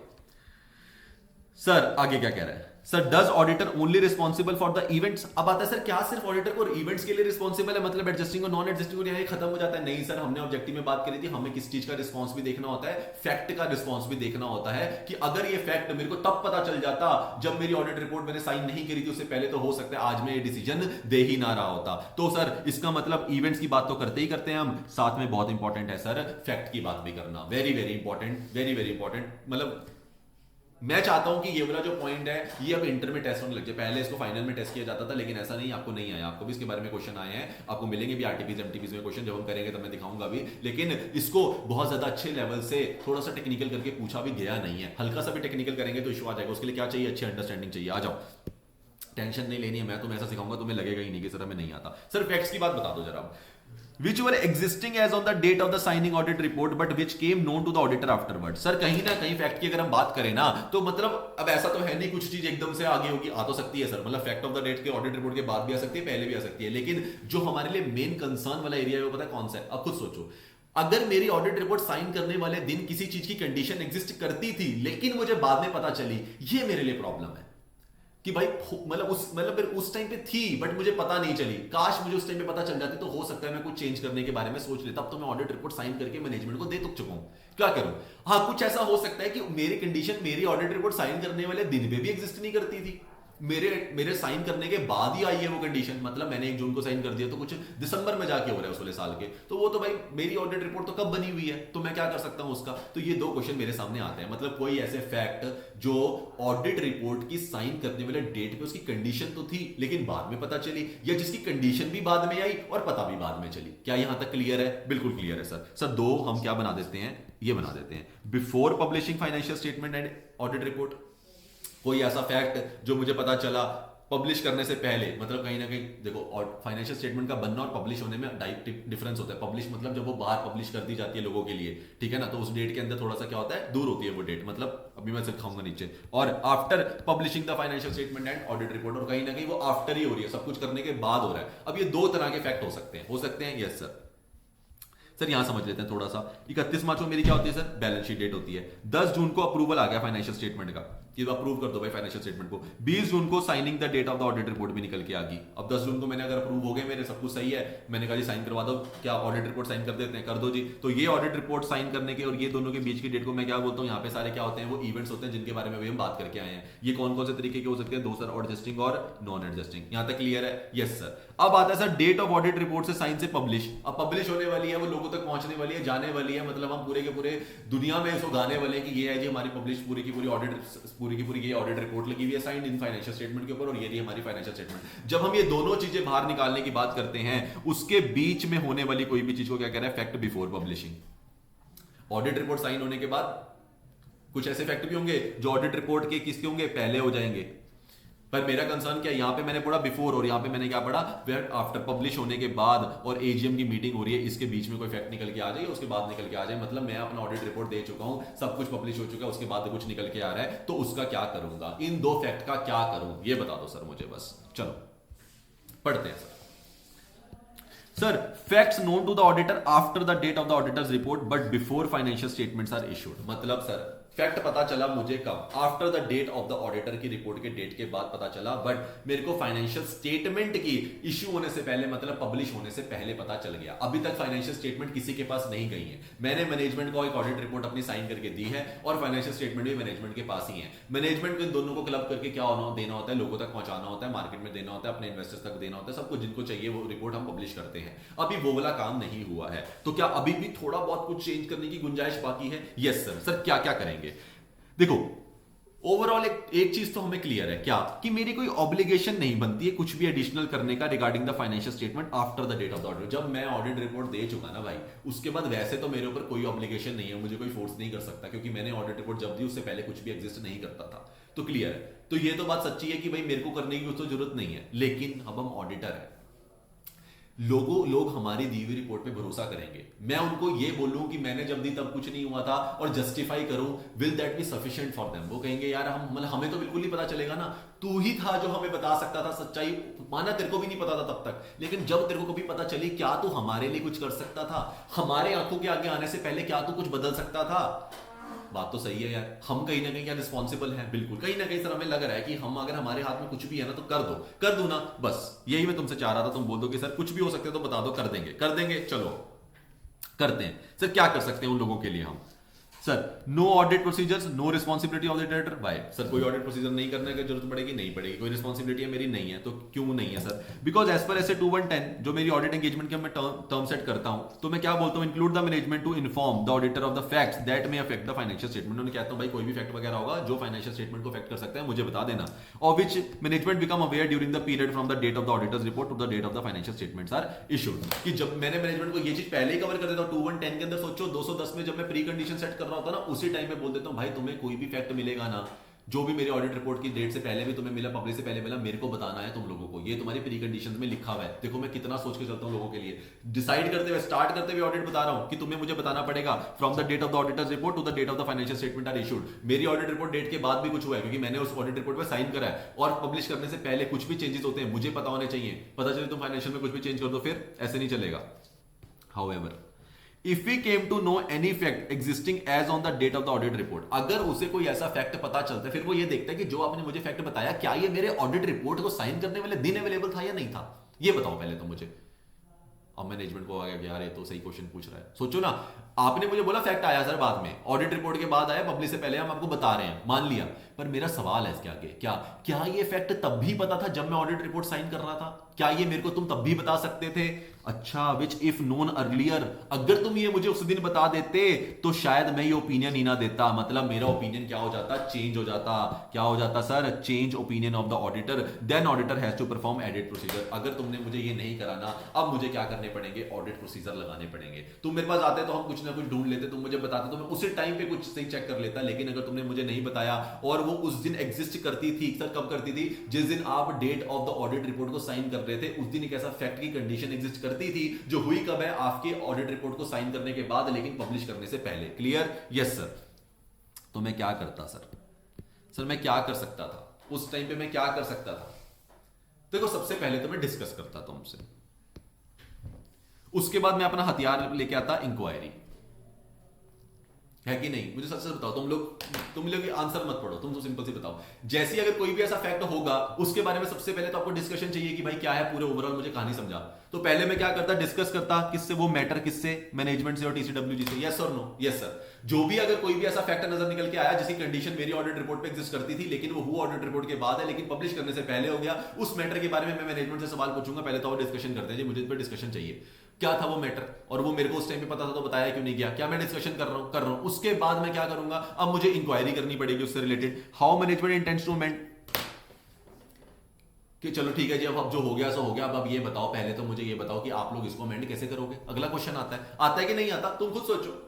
सर आगे क्या कह रहा है sir, does auditor only responsible for the events. अब आता है सर क्या सिर्फ ऑडिटर को इवेंट्स के लिए रिस्पॉन्सिबल है, मतलब एडजस्टिंग और नॉन एडजस्टिंग और यहां खत्म हो जाता है? नहीं सर, हमने ऑब्जेक्टिव में बात करी थी, हमें किस चीज का रिस्पॉन्स भी देखना होता है, फैक्ट का रिस्पॉन्स भी देखना होता है, कि अगर ये फैक्ट मेरे को तब पता चल जाता जब मेरी ऑडिट रिपोर्ट मैंने साइन नहीं करी थी, उससे पहले तो हो सकता है आज मैं ये डिसीजन दे ही ना रहा होता। तो सर इसका मतलब इवेंट्स की बात तो करते ही करते हैं हम, साथ में बहुत इंपॉर्टेंट है सर फैक्ट की बात भी करना, very very important, very very important. मतलब मैं चाहता हूं कि ये वाला जो पॉइंट है ये अब इंटर में टेस्ट होने लग जाए। पहले इसको फाइनल में टेस्ट किया जाता था, लेकिन ऐसा नहीं, आपको नहीं आया, आपको भी इसके बारे में क्वेश्चन आए हैं, आपको मिलेंगे भी आरटीपीज एमटीपीज में क्वेश्चन, जब हम करेंगे तब मैं दिखाऊंगा भी। लेकिन इसको बहुत ज्यादा अच्छे लेवल से थोड़ा सा टेक्निकल करके पूछा भी गया नहीं है। हल्का सा भी टेक्निकल करेंगे तो इशू आ जाएगा। उसके लिए क्या चाहिए? अच्छी अंडरस्टैंडिंग चाहिए। आ जाओ, टेंशन नहीं लेनी है, मैं तुम्हें ऐसा सिखाऊंगा तुम्हें लगेगा ही नहीं कि सर हमें नहीं आता। सर फैक्ट्स की बात बता दो जरा। which were existing as on the date of the signing audit report but which came known to the auditor afterwards। Sir कहीं ना कहीं फैक्ट की अगर हम बात करें ना, तो मतलब अब ऐसा तो है नहीं कुछ चीज एकदम से आगे होगी, आ तो सकती है सर, मतलब फैक्ट ऑफ द डेट के ऑडिट रिपोर्ट के बाद भी आ सकती है, पहले भी आ सकती है। लेकिन जो हमारे लिए मेन कंसर्न वाला एरिया है वो पता है कौन सा है? अब खुद सोचो, अगर मेरी ऑडिट रिपोर्ट साइन करने वाले दिन किसी चीज की कंडीशन एग्जिस्ट करती थी लेकिन मुझे बाद में पता चली, ये मेरे लिए प्रॉब्लम है कि भाई मतलब फिर उस टाइम पे थी बट मुझे पता नहीं चली। काश मुझे उस टाइम पे पता चल जाती तो हो सकता है मैं कुछ चेंज करने के बारे में सोच लेता। अब तो मैं ऑडिट रिपोर्ट साइन करके मैनेजमेंट को दे तो चुका हूं, क्या करूं? हाँ, कुछ ऐसा हो सकता है कि मेरी कंडीशन मेरी ऑडिट रिपोर्ट साइन करने वाले दिन पे भी एग्जिस्ट नहीं करती थी, मेरे साइन करने के बाद ही आई है वो कंडीशन। मतलब मैंने 1 जून को साइन कर दिया तो कुछ दिसंबर में जाके हो रहा है उस वाले साल के, तो वो तो भाई मेरी ऑडिट रिपोर्ट तो कब बनी हुई है, तो मैं क्या कर सकता हूं उसका? तो ये 2 क्वेश्चन मेरे सामने आते हैं। मतलब कोई ऐसे फैक्ट जो ऑडिट रिपोर्ट की साइन करने वाले डेट पे उसकी कंडीशन तो थी लेकिन बाद में पता चली, या जिसकी कंडीशन भी बाद में आई और पता भी बाद में चली। क्या यहां तक क्लियर है? बिल्कुल क्लियर है सर। सर 2 हम क्या बना देते हैं, ये बना देते हैं before publishing financial statement and audit report. कोई ऐसा फैक्ट जो मुझे पता चला पब्लिश करने से पहले, मतलब कहीं ना कहीं देखो, और फाइनेंशियल स्टेटमेंट का बनना और पब्लिश होने में डिफरेंस होता है। पब्लिश मतलब जब वो बाहर पब्लिश कर दी जाती है लोगों के लिए, ठीक है ना, तो उस डेट के अंदर थोड़ा सा क्या होता है, दूर होती है वो डेट, मतलब अभी मैं सिखाऊंगा नीचे। और after publishing the financial statement and audit report, और कहीं ना कहीं वो आफ्टर ही हो रही है, सब कुछ करने के बाद हो रहा है। अब ये 2 तरह के फैक्ट हो सकते हैं। Yes sir. सर यहां समझ लेते हैं थोड़ा सा। 31 मार्च को मेरी क्या होती है सर? बैलेंस शीट डेट होती है। 10 जून को अप्रूवल आ गया फाइनेंशियल स्टेटमेंट का, कि अप्रूव कर दो भाई फाइनेंशियल स्टेटमेंट को। 20 जून को signing the date of the audit report भी निकल के आ गई। अब 10 जून को मैंने अगर अप्रूव हो गए मेरे, सब कुछ सही है, मैंने कहा जी साइन करवा दो, क्या ऑडिट रिपोर्ट साइन कर देते हैं? कर दो जी। तो ये ऑडिट रिपोर्ट साइन करने के और ये दोनों के बीच की डेट को मैं क्या बोलता हूं, यहाँ पे सारे क्या होते हैं, वो इवेंट्स होते हैं जिनके बारे में भी हम बात करके आए हैं। ये कौन कौन से तरीके के हो सकते हैं? 2 सर, एडजस्टिंग और नॉन एडजस्टिंग। यहां तक क्लियर है? Yes sir. अब आता है sir date of audit report से साइन से पब्लिश। अब पब्लिश होने वाली है, वो लोगों तक पहुंचने वाली है, जाने वाली है, मतलब हम पूरे के पूरे दुनिया में इसको गाने वाले हैं कि ये है जी हमारी पब्लिश पूरी की पूरी ये ऑडिट रिपोर्ट लगी हुई है साइंड इन फाइनेंशियल स्टेटमेंट के ऊपर, और ये रही हमारी फाइनेंशियल स्टेटमेंट। जब हम ये दोनों चीजें बाहर निकालने की बात करते हैं, उसके बीच में होने वाली कोई भी चीज को क्या कह रहा है? Fact before publishing. Audit report sign होने के बाद कुछ ऐसे फैक्ट भी होंगे जो ऑडिट रिपोर्ट के किसके होंगे? पहले हो जाएंगे। पर मेरा कंसर्न क्या है, यहां पे मैंने पढ़ा बिफोर और यहां पे मैंने क्या पढ़ा? आफ्टर पब्लिश होने के बाद और एजीएम की मीटिंग हो रही है, इसके बीच में कोई फैक्ट निकल के आ जाए, उसके बाद निकल के आ जाए। मतलब मैं अपना ऑडिट रिपोर्ट दे चुका हूं, सब कुछ पब्लिश हो चुका है, उसके बाद कुछ निकल के आ रहा है, तो उसका क्या करूंगा? इन 2 फैक्ट का क्या करूं, ये बता दो सर मुझे बस। चलो पढ़ते हैं sir. Facts known to the auditor after the date of the auditor's report but before financial statements are issued. मतलब सर फैक्ट पता चला मुझे कब? After the date of the auditor की रिपोर्ट के डेट के बाद पता चला, बट मेरे को फाइनेंशियल स्टेटमेंट की इश्यू होने से पहले, मतलब पब्लिश होने से पहले पता चल गया। अभी तक फाइनेंशियल स्टेटमेंट किसी के पास नहीं गई है। मैंने मैनेजमेंट को एक ऑडिट रिपोर्ट अपनी साइन करके दी है और फाइनेंशियल स्टेटमेंट भी मैनेजमेंट के पास ही है। मैनेजमेंट को इन दोनों को क्लब करके क्या देना होता है? लोगों तक पहुंचाना होता है, मार्केट में देना होता है, अपने इन्वेस्टर्स तक देना होता है, सबको जिनको चाहिए वो रिपोर्ट हम पब्लिश करते हैं। अभी वो वाला काम नहीं हुआ है, तो क्या अभी भी थोड़ा बहुत कुछ चेंज करने की गुंजाइश बाकी है? Yes sir. सर क्या क्या करेंगे? देखो ओवरऑल एक चीज तो हमें क्लियर है, क्या? कि मेरी कोई ऑब्लिगेशन नहीं बनती है कुछ भी एडिशनल करने का regarding the financial statement after the date of the audit. जब मैं ऑडिट रिपोर्ट दे चुका ना भाई, उसके बाद वैसे तो मेरे ऊपर कोई ऑब्लिगेशन नहीं है, मुझे कोई फोर्स नहीं कर सकता, क्योंकि मैंने ऑडिट रिपोर्ट जब दी उससे पहले कुछ भी एग्जिस्ट नहीं करता था। तो क्लियर है? तो ये तो बात सच्ची है कि भाई मेरे को करने की तो जरूरत नहीं है, लेकिन अब हम ऑडिटर है, लोग हमारी दी हुई रिपोर्ट पे भरोसा करेंगे। मैं उनको ये बोलूं कि मैंने जब दी तब कुछ नहीं हुआ था और जस्टिफाई करूं, will that be sufficient for them? वो कहेंगे यार हमें तो बिल्कुल नहीं पता चलेगा ना, तू ही था जो हमें बता सकता था सच्चाई। माना तेरे को भी नहीं पता था तब तक, लेकिन जब तेरे को कभी पता चली, क्या तू हमारे लिए कुछ कर सकता था? हमारे आंखों के आगे आने से पहले क्या तू कुछ बदल सकता था? बात तो सही है यार, हम कहीं ना कहीं क्या रिस्पॉन्सिबल हैं? बिल्कुल। कहीं ना कहीं सर हमें लग रहा है कि हम अगर हमारे हाथ में कुछ भी है ना तो कर दो ना, बस यही मैं तुमसे चाह रहा था। तुम बोल दो कि सर कुछ भी हो सकता है तो बता दो, कर देंगे। चलो करते हैं। सर क्या कर सकते हैं उन लोगों के लिए हम? Sir no audit procedures, no responsibility of the director. भाई सर कोई ऑडिट प्रोसीजर नहीं करने की जरूरत पड़ेगी, नहीं पड़ेगी। कोई रिस्पॉन्सिबिलिटी है मेरी, नहीं है। तो क्यों नहीं है सर? बिकॉज एज पर ऐसे 2110 जो मेरी ऑडिट एंगेजमेंट के मैं टर्म सेट करता हूं, तो मैं क्या बोलता हूं, include the management to inform the auditor of the facts that may affect the financial statement. उन्होंने कहता हूं भाई कोई भी फैक्ट वगैरह होगा जो फाइनेंशियल स्टेटमेंट को अफेक्ट कर सकता है, मुझे बता देना। और which management become aware during the period from the date of the auditor's report to the date of the financial statements are issued. कि जब मैंने मैनेजमेंट को ये चीज पहले ही कवर कर देता हूं 2110 के अंदर। सोचो 210 में जब मैं प्री कंडीशन सेट कर रहा होता ना, उसी टाइम में बोल देता हूं भाई तुम्हें कोई भी फैक्ट मिलेगा ना जो भी मेरी ऑडिट रिपोर्ट की डेट से पहले भी तुम्हें मिला, पब्लिश से पहले मिला, मेरे को बताना है तुम लोगों को। ये तुम्हारी प्री कंडीशंस में लिखा हुआ है। देखो मैं कितना सोच के चलता हूं लोगों के लिए। डिसाइड करते हुए, स्टार्ट करते हुए ऑडिट बता रहा हूं कि तुम्हें मुझे बताना पड़ेगा from the date of the auditor's report to the date of the financial statement are issued. मेरी ऑडिट रिपोर्ट डेट के बाद भी कुछ हुआ है क्योंकि मैंने उस ऑडिट रिपोर्ट पर साइन करा है, और पब्लिश करने से पहले कुछ भी चेंजेस होते हैं मुझे पता होने चाहिए। पता चले तुम फाइनेंशियल में कुछ भी चेंज कर दो, फिर ऐसे नहीं चलेगा। However if we came to know any fact existing as on the date of the audit report, अगर उसे कोई ऐसा फैक्ट पता चलता है, फिर वो ये देखता है कि जो आपने मुझे फैक्ट बताया क्या ये मेरे ऑडिट रिपोर्ट को साइन करने वाले दिन अवेलेबल था या नहीं था, ये बताओ पहले तो मुझे। अब मैनेजमेंट को आ गया कि यार ये तो सही क्वेश्चन पूछ रहा है। सोचो ना, आपने मुझे बोला फैक्ट आया सर बाद में, ऑडिट रिपोर्ट के बाद आया, पब्लिश से पहले हम आपको बता रहे हैं, मान लिया। पर मेरा सवाल है इसके आगे, क्या ये फैक्ट तब भी पता था जब मैं ऑडिट रिपोर्ट साइन कर रहा था? क्या ये मेरे को तुम तब भी बता सकते थे? अच्छा, विच इफ नोन अर्लियर, अगर तुम ये मुझे उस दिन बता देते तो शायद मैं ये ओपिनियन ही ना देता। मतलब मेरा ओपिनियन क्या हो जाता? चेंज हो जाता। क्या हो जाता sir? Change opinion of the auditor. Then auditor has to perform edit procedure. अगर तुमने मुझे ये नहीं कराना, अब मुझे क्या करने पड़ेंगे? ऑडिट प्रोसीजर लगाने पड़ेंगे। तुम मेरे पास आते तो हम कुछ ना कुछ ढूंढ लेते, तुम मुझे बताते तो मैं उसी टाइम पे कुछ सही चेक कर लेता। लेकिन अगर तुमने मुझे नहीं बताया और वो उस दिन एग्जिस्ट करती थी, सर कब करती थी? जिस दिन आप date of the audit report को साइन कर रहे थे, उस दिन एक ऐसा फैक्ट की कंडीशन एग्जिस्ट करती थी जो हुई कब है? आपके ऑडिट रिपोर्ट को साइन करने के बाद, लेकिन पब्लिश करने से पहले। क्लियर? Yes sir. तो मैं क्या करता सर मैं क्या कर सकता था उस टाइम पे? मैं क्या कर सकता था? देखो सबसे पहले तो मैं डिस्कस करता तुमसे, उसके बाद मैं अपना हथियार लेके आता इंक्वायरी। है कि नहीं? मुझे सच सच बताओ, तुम लोग आंसर मत पढ़ो, तुम तो सिंपल से बताओ। जैसे अगर कोई भी ऐसा फैक्ट होगा, उसके बारे में सबसे पहले तो आपको डिस्कशन चाहिए कि भाई क्या है पूरे ओवरऑल, मुझे कहानी समझा। तो पहले मैं क्या करता? डिस्कस करता। किससे? वो मैटर किससे? मैनेजमेंट से और टीसीडब्ल्यूजी से। यस और नो? Yes sir. जो भी अगर कोई भी ऐसा फैक्ट नजर निकल के आया जिसकी कंडीशन मेरी ऑडिट रिपोर्ट पे एग्जिस्ट करती थी, लेकिन वो हुआ ऑडिट रिपोर्ट के बाद है, लेकिन पब्लिश करने से पहले हो गया, उस मैटर के बारे में मैं मैनेजमेंट से सवाल पूछूंगा। पहले तो डिस्कशन करते हैं जी, मुझे इस पर डिस्कशन चाहिए, क्या था वो मैटर, और वो मेरे को उस टाइम पे पता था तो बताया क्यों नहीं गया? क्या मैं डिस्कशन कर रहा हूं? उसके बाद मैं क्या करूंगा? अब मुझे इंक्वायरी करनी पड़ेगी उससे related. How management intends to amend, कि चलो ठीक है जी, अब जो हो गया सो हो गया। अब ये बताओ, पहले तो मुझे ये बताओ कि आप लोग इसको अमेंड कैसे करोगे? अगला क्वेश्चन आता है कि नहीं आता? तुम खुद सोचो।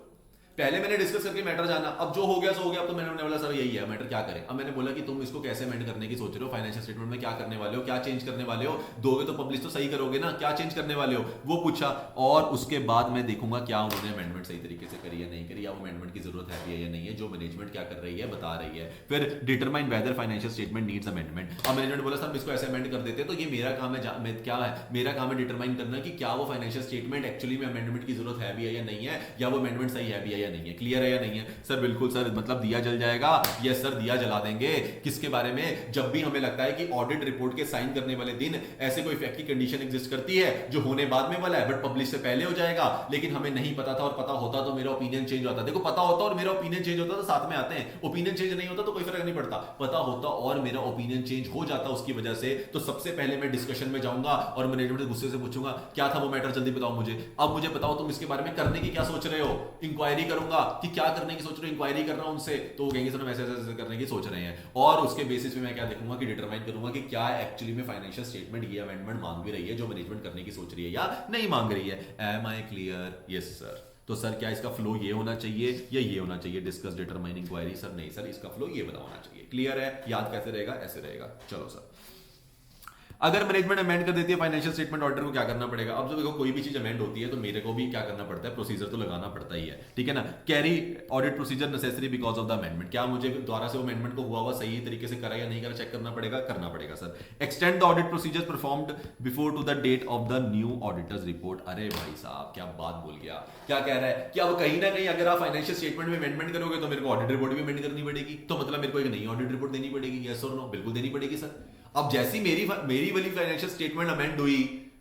पहले मैंने डिस्कस करके मैटर जाना, अब जो हो गया सो हो गया। अब तो मैंने बोला सर यही है मैटर, क्या करें? अब मैंने बोला कि तुम इसको कैसे अमेंड करने की सोच रहे हो, फाइनेंशियल स्टेटमेंट में क्या करने वाले हो, क्या चेंज करने वाले हो? दोगे तो पब्लिश तो सही करोगे ना, क्या चेंज करने वाले हो वो पूछा। और उसके बाद मैं देखूंगा क्या उन्होंने अमेंडमेंट सही तरीके से करी है नहीं करी, या वो अमेंडमेंट की जरूरत है या नहीं है, जो मैनेजमेंट क्या कर रही है बता रही है। फिर determine whether financial statement needs amendment. अब मैनेजमेंट बोला सर इसको ऐसे अमेंड कर देते, तो ये मेरा काम है, क्या है मेरा काम है डिटरमाइन करना कि क्या वो फाइनेंशियल स्टेटमेंट एक्चुअली में अमेंडमेंट की जरूरत है भी है या नहीं है, या वो अमेंडमेंट सही है भी है या नहीं है। क्लियर है या नहीं है? सर बिल्कुल सर, मतलब दिया जल जाएगा। यस सर, दिया जला देंगे। किसके बारे में? जब भी हमें लगता है कि ऑडिट रिपोर्ट के साइन करने वाले दिन ऐसे कोई फैक्ट की कंडीशन एग्जिस्ट करती है जो होने बाद में वाला है बट पब्लिश से पहले हो जाएगा, लेकिन हमें नहीं पता था, और पता होता तो मेरा ओपिनियन चेंज होता। देखो पता होता और मेरा ओपिनियन चेंज होता तो साथ में आते हैं, ओपिनियन चेंज नहीं होता तो कोई फर्क नहीं पड़ता। पता होता और मेरा ओपिनियन चेंज हो जाता उसकी वजह से, तो सबसे पहले मैं डिस्कशन में जाऊंगा और मैनेजमेंट से गुस्से से पूछूंगा क्या था वो मैटर, जल्दी बताओ मुझे। अब मुझे बताओ तुम इसके बारे में करने की क्या सोच रहे हो? इंक्वायरी करूंगा कि क्या करने की सोच रहे हो, इंक्वायरी कर रहा हूं उनसे, तो वो कहेंगे सर हम ऐसे करने की सोच रहे हैं। और उसके बेसिस पे मैं क्या देखूंगा कि डिटरमाइन करूंगा कि क्या एक्चुअली में फाइनेंशियल स्टेटमेंट ये अमेंडमेंट मांग भी रही है जो मैनेजमेंट करने की सोच रही है या नहीं मांग रही है। Am I clear? Yes sir. तो सर क्या इसका फ्लो ये होना चाहिए या ये होना चाहिए? Discuss determine inquiry. सर नहीं सर, इसका फ्लो ये बताना चाहिए। क्लियर है? याद कैसे रहेगा? ऐसे रहेगा। चलो सर, अगर मैनेजमेंट अमेंड कर देती है फाइनेंशियल स्टेटमेंट ऑर्डर को क्या करना पड़ेगा? अब जब देखो कोई भी चीज अमेंड होती है तो मेरे को भी क्या करना पड़ता है? प्रोसीजर तो लगाना पड़ता ही है, ठीक है ना? Carry audit procedure necessary because of the amendment. क्या मुझे द्वारा से वो अमेंडमेंट को हुआ सही तरीके से करा या नहीं करा चेक करना पड़ेगा? करना पड़ेगा sir. Extend the audit procedure performed before to the date of the new auditor's report. अरे भाई साहब क्या बात बोल गया। क्या कह रहा है कि अब कहीं ना कहीं अगर आप फाइनेंशियल स्टेटमेंट में अमेंडमेंट करोगे तो मेरे को ऑडिट रिपोर्ट भी अमेंड करनी पड़ेगी, तो मतलब मेरे को एक नई ऑडिट रिपोर्ट देनी पड़ेगी। यस और नो? बिल्कुल देनी पड़ेगी सर। अब जैसी मेरी वाली फाइनेंशियल स्टेटमेंट अमेंड हुई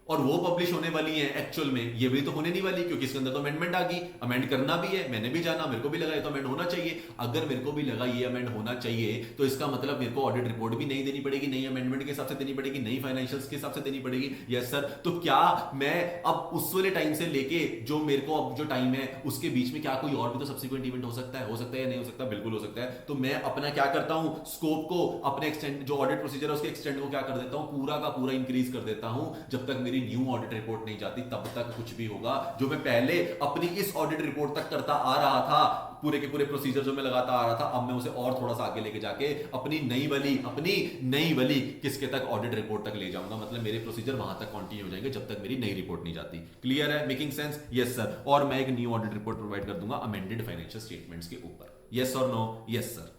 और वो पब्लिश होने वाली है एक्चुअल में, ये भी तो होने नहीं वाली, क्योंकि इसके अंदर तो अमेंडमेंट आ गई, अमेंड करना भी है, मैंने भी जाना, मेरे को भी लगा ये तो अमेंड होना चाहिए। अगर मेरे को भी लगा ये अमेंड होना चाहिए तो इसका मतलब मेरे को ऑडिट रिपोर्ट भी नहीं देनी पड़ेगी, नई अमेंडमेंट के हिसाब से देनी पड़ेगी, नई फाइनेंशियल्स के हिसाब से देनी पड़ेगी। यस सर, तो क्या मैं अब उस वाले टाइम से लेके जो मेरे को अब जो टाइम है उसके बीच में क्या कोई और भी तो सब्सिक्वेंट इवेंट हो सकता है या नहीं हो सकता? बिल्कुल हो सकता है। तो मैं अपना क्या करता हूं, स्कोप को अपने एक्सटेंड, जो ऑडिट प्रोसीजर है उसके एक्सटेंड को क्या कर देता हूं, पूरा का पूरा इंक्रीज कर देता हूं। जब तक मेरी न्यू ऑडिट रिपोर्ट नहीं जाती तब तक कुछ भी होगा जो मैं पहले अपनी इस ऑडिट रिपोर्ट तक करता आ रहा था, पूरे के पूरे प्रोसीजर जो मैं लगाता आ रहा था, अब मैं उसे और थोड़ा सा आगे लेके जाके अपनी नई वाली किसके तक, ऑडिट रिपोर्ट तक ले जाऊंगा। मतलब मेरे प्रोसीजर वहां तक कंटिन्यू हो जाएंगे जब तक मेरी नई रिपोर्ट नहीं जाती। क्लियर है? Making sense? Yes sir. और मैं एक न्यू ऑडिट रिपोर्ट प्रोवाइड कर दूंगा अमेंडेड फाइनेंशियल स्टेटमेंट्स के ऊपर। यस और no? Yes sir.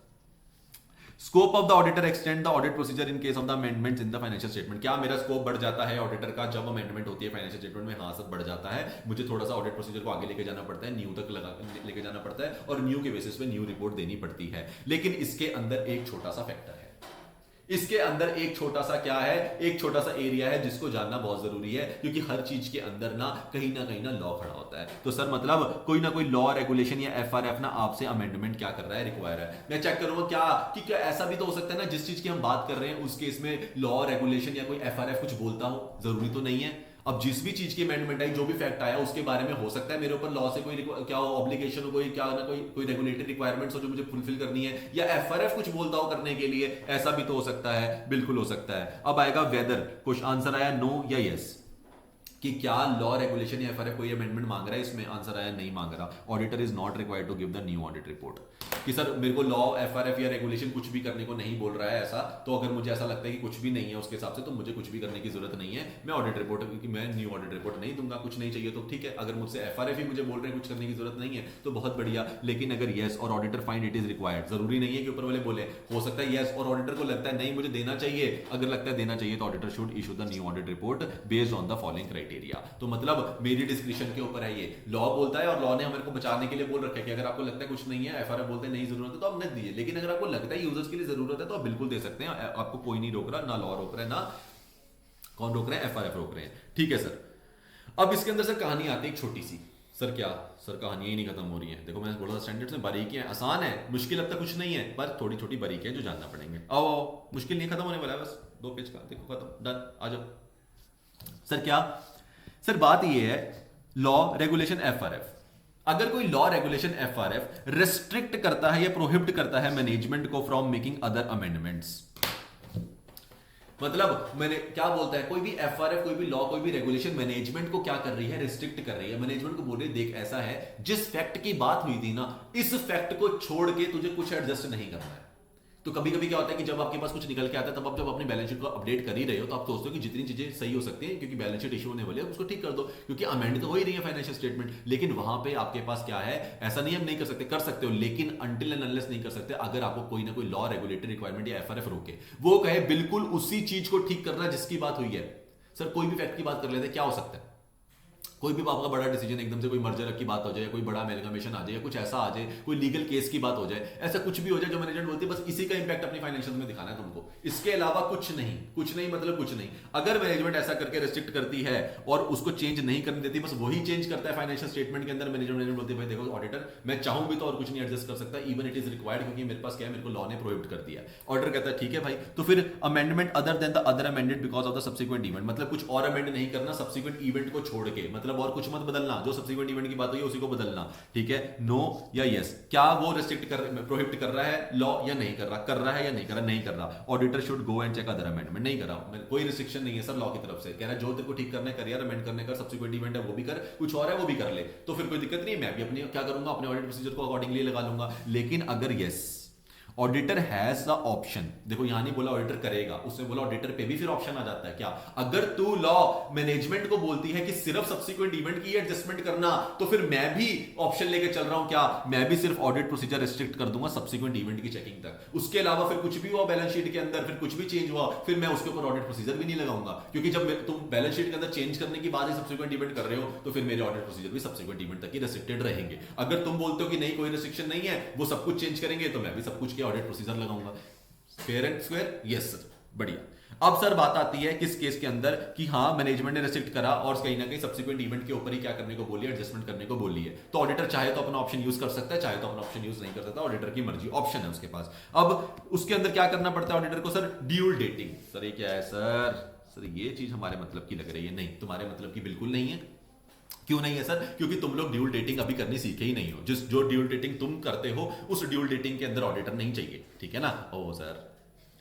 Scope of the auditor extend the audit procedure in case of the amendments in the financial statement. क्या मेरा स्कोप बढ़ जाता है ऑडिटर का जब अमेंडमेंट होती है फाइनेंशियल स्टेटमेंट में? हाँ सर, बढ़ जाता है। मुझे थोड़ा सा ऑडिट प्रोसीजर को आगे लेके जाना पड़ता है, न्यू तक लेके जाना पड़ता है और न्यू के बेसिस पे न्यू रिपोर्ट देनी पड़ती है। लेकिन इसके अंदर एक छोटा सा फैक्टर है, इसके अंदर एक छोटा सा क्या है, एक छोटा सा एरिया है जिसको जानना बहुत जरूरी है, क्योंकि हर चीज के अंदर ना कहीं ना लॉ खड़ा होता है। तो सर मतलब कोई ना कोई लॉ, रेगुलेशन या एफआरएफ ना आपसे अमेंडमेंट क्या कर रहा है, रिक्वायर है। मैं चेक करूंगा क्या ऐसा भी तो हो सकता है ना, जिस चीज की हम बात कर रहे हैं उस केस में लॉ, रेगुलेशन या कोई एफआरएफ कुछ बोलता हो, जरूरी तो नहीं है। अब जिस भी चीज की अमेंडमेंट आई, जो भी फैक्ट आया, उसके बारे में हो सकता है मेरे ऊपर लॉ से कोई क्या ऑब्लिगेशन हो, कोई रेगुलेटरी रिक्वायरमेंट्स हो जो मुझे फुलफिल करनी है, या एफआरएफ कुछ बोलता हो करने के लिए, ऐसा भी तो हो सकता है। बिल्कुल हो सकता है। अब आएगा वेदर, कुछ आंसर आया नो या यस, कि क्या लॉ, रेगुलेशन या एफआरएफ कोई अमेंडमेंट मांग रहा है इसमें? आंसर आया नहीं मांग रहा। Auditor is not required to give the new audit report. कि सर मेरे को लॉ, एफआरएफ या रेगुलेशन कुछ भी करने को नहीं बोल रहा है ऐसा, तो अगर मुझे ऐसा लगता है कि कुछ भी नहीं है उसके हिसाब से, तो मुझे कुछ भी करने की जरूरत नहीं है। मैं ऑडिट रिपोर्ट, क्योंकि मैं न्यू ऑडिट रिपोर्ट नहीं दूंगा, कुछ नहीं चाहिए तो ठीक है। अगर मुझसे एफआरएफ ही मुझे बोल रहे हैं कुछ करने की जरूरत नहीं है तो बहुत बढ़िया। लेकिन अगर यस और auditor find it is required, जरूरी नहीं है कि ऊपर वाले बोले, हो सकता है यस और ऑडिटर को लगता है नहीं मुझे देना चाहिए। अगर लगता है देना चाहिए तो auditor should issue the new audit report based on the following criteria. तो मतलब मेरी डिस्क्रिप्शन के ऊपर है, ये लॉ बोलता है और लॉ ने हमारे को बचाने के लिए बोल रखा है कि अगर आपको लगता है कुछ नहीं है, एफआरएफ बोलते हैं नहीं जरूरत है तो आप दीजिए। लेकिन अगर आपको लगता है यूजर्स के लिए जरूरत है तो आप बिल्कुल दे सकते हैं, आपको कोई नहीं रोक रहा, ना लॉ रोक रहा है, ना कौन रोक रहे हैं, एफआरएफ रोक रहे हैं। ठीक है सर। अब इसके अंदर सर कहानी आती है एक छोटी सी। सर क्या सर, कहानियां ही नहीं खत्म हो रही हैं। देखो मैंने बोला स्टैंडर्ड्स में बारीकियां, आसान है, मुश्किल अब तक कुछ नहीं है, पर थोड़ी छोटी बारीकियां जो जानना पड़ेंगे। आओ मुश्किल नहीं, खत्म होने वाला है, बस 2 पेज का, देखो खत्म, डन, आ जाओ। सर क्या सर, बात ये है लॉ, रेगुलेशन, एफआरएफ। अगर कोई लॉ, रेगुलेशन, एफआरएफ रिस्ट्रिक्ट करता है या प्रोहिबिट करता है मैनेजमेंट को फ्रॉम मेकिंग अदर अमेंडमेंट्स, मतलब मैंने क्या बोलता है, कोई भी एफआरएफ, कोई भी लॉ, कोई भी रेगुलेशन मैनेजमेंट को क्या कर रही है, रिस्ट्रिक्ट कर रही है। मैनेजमेंट को बोल रही है देख ऐसा है, जिस फैक्ट की बात हुई थी ना, इस फैक्ट को छोड़ के तुझे कुछ एडजस्ट नहीं करना है। तो कभी कभी क्या होता है कि जब आपके पास कुछ निकल के आता है, तब आप जब अपनी बैलेंस शीट को अपडेट कर ही रहे हो तो आप सोचते हो कि जितनी चीजें सही हो सकती है, क्योंकि बैलेंस शीट इशू होने वाली है, उसको ठीक कर दो, क्योंकि अमेंड तो हो ही रही है फाइनेंशियल स्टेटमेंट। लेकिन वहां पे आपके पास क्या है, ऐसा नहीं हम नहीं कर सकते, कर सकते हो, लेकिन अनटिल एंड अनलेस नहीं कर सकते अगर आपको कोई ना कोई लॉ, रेगुलेटरी रिक्वायरमेंट या एफआरएफ रोके, वो कहे बिल्कुल उसी चीज को ठीक करना जिसकी बात हुई है। सर कोई भी फैक्ट की बात कर लेते, क्या हो सकता है, कोई भी आपका बड़ा डिसीजन, एकदम से कोई मर्जर की बात हो जाए, कोई बड़ा अमेलगमेशन आ जाए, कुछ ऐसा आ जाए, कोई लीगल केस की बात हो जाए, ऐसा कुछ भी हो जाए जो मैनेजमेंट बोलती है बस इसी का इंपैक्ट अपनी फाइनेंशियल में दिखाना है तुमको, इसके अलावा कुछ नहीं, कुछ नहीं मतलब कुछ नहीं। अगर मैनेजमेंट ऐसा करके रेस्ट्रिक्ट करती है और उसको चेंज नहीं करने देती, बस वही चेंज करता है फाइनेंशियल स्टेटमेंट के अंदर, मैनेजमेंट बोलती है भाई देखो ऑडिटर मैं चाहूं भी तो और कुछ नहीं एडजस्ट कर सकता, इवन इट इज रिक्वायर्ड, क्योंकि मेरे पास क्या है, मेरे को लॉ ने प्रोहिबिट कर दिया। ऑर्डर कहता है ठीक है भाई, तो फिर amendment other than the other amended because of the subsequent event, मतलब कुछ और अमेंड नहीं करना सब्सिक्वेंट इवेंट को छोड़ के, मतलब और कुछ मत बदलना, जो सब्सिक्वेंट इवेंट की बात हुई है उसी को बदलना। ठीक है, नो या यस, क्या वो रेस्ट्रिक्ट कर, प्रोहिबिट कर रहा है लॉ या नहीं कर रहा, कर रहा है या नहीं कर रहा, नहीं कर रहा। Auditor should go and check other amendment, नहीं कर रहा, कोई रिस्ट्रिक्शन नहीं है सर लॉ की तरफ से, कह रहा है जो तेरे को ठीक करना है कर यार, अमेंड करने का, सब्सिक्वेंट इवेंट है वो भी कर, कुछ और है वो भी कर ले, तो फिर कोई दिक्कत नहीं है, मैं भी अपनी क्या करूंगा, अपने ऑडिट प्रोसीजर को अकॉर्डिंगली लगा लूंगा। लेकिन अगर yes auditor has the option, देखो यहां नहीं बोला ऑडिटर करेगा, उसने बोला ऑडिटर पे भी फिर ऑप्शन आ जाता है क्या, अगर तू लॉ मैनेजमेंट को बोलती है कि सिर्फ सब्सिक्वेंट इवेंट की एडजस्टमेंट करना, तो फिर मैं भी ऑप्शन लेके चल रहा हूं क्या, मैं भी सिर्फ ऑडिट प्रोसीजर रिस्ट्रिक्ट कर दूंगा सब्सिक्वेंट इवेंट की चेकिंग तक, उसके अलावा फिर कुछ भी हुआ बैलेंस शीट के अंदर, फिर कुछ भी चेंज हुआ, फिर मैं उसके ऊपर ऑडिट प्रोसीजर भी नहीं लगाऊंगा, क्योंकि जब तुम बैलेंस शीट के अंदर चेंज करने की बाद सब्सिक्वेंट इवेंट कर रहे हो, तो फिर मेरे ऑडिट प्रोसीजर भी सब्सिक्वेंट इवेंट तक ही रेस्ट्रिक्टेड रहेंगे। अगर तुम बोलते हो कि नहीं कोई रिस्ट्रिक्शन नहीं है, वो सब कुछ चेंज करेंगे, तो मैं भी सब कुछ के ऑडिट प्रोसीजर लगाऊंगा। Fair and square, yes sir, बढ़िया। अब सर बात आती है किस केस के अंदर कि हाँ मैनेजमेंट ने रेस्ट्रिक्ट करा और कहीं ना कहीं सब्सिक्वेंट इवेंट के ऊपर ही क्या करने को बोली है, एडजस्टमेंट करने को बोली है। तो ऑडिटर चाहे तो अपना ऑप्शन यूज कर सकता है, चाहे तो अपना ऑप्शन यूज नहीं कर सकता, ऑडिटर की मर्जी, ऑप्शन है उसके पास। अब उसके अंदर क्या करना पड़ता है ऑडिटर को सर, ड्यूल डेटिंग। सर ये क्या है सर ये चीज हमारे मतलब की लग रही है, नहीं तुम्हारे मतलब की बिल्कुल नहीं है। क्यों नहीं है सर? क्योंकि तुम लोग ड्यूल डेटिंग अभी करनी सीखे ही नहीं हो। जो ड्यूल डेटिंग तुम करते हो उस ड्यूल डेटिंग के अंदर ऑडिटर नहीं चाहिए, ठीक है ना? ओ सर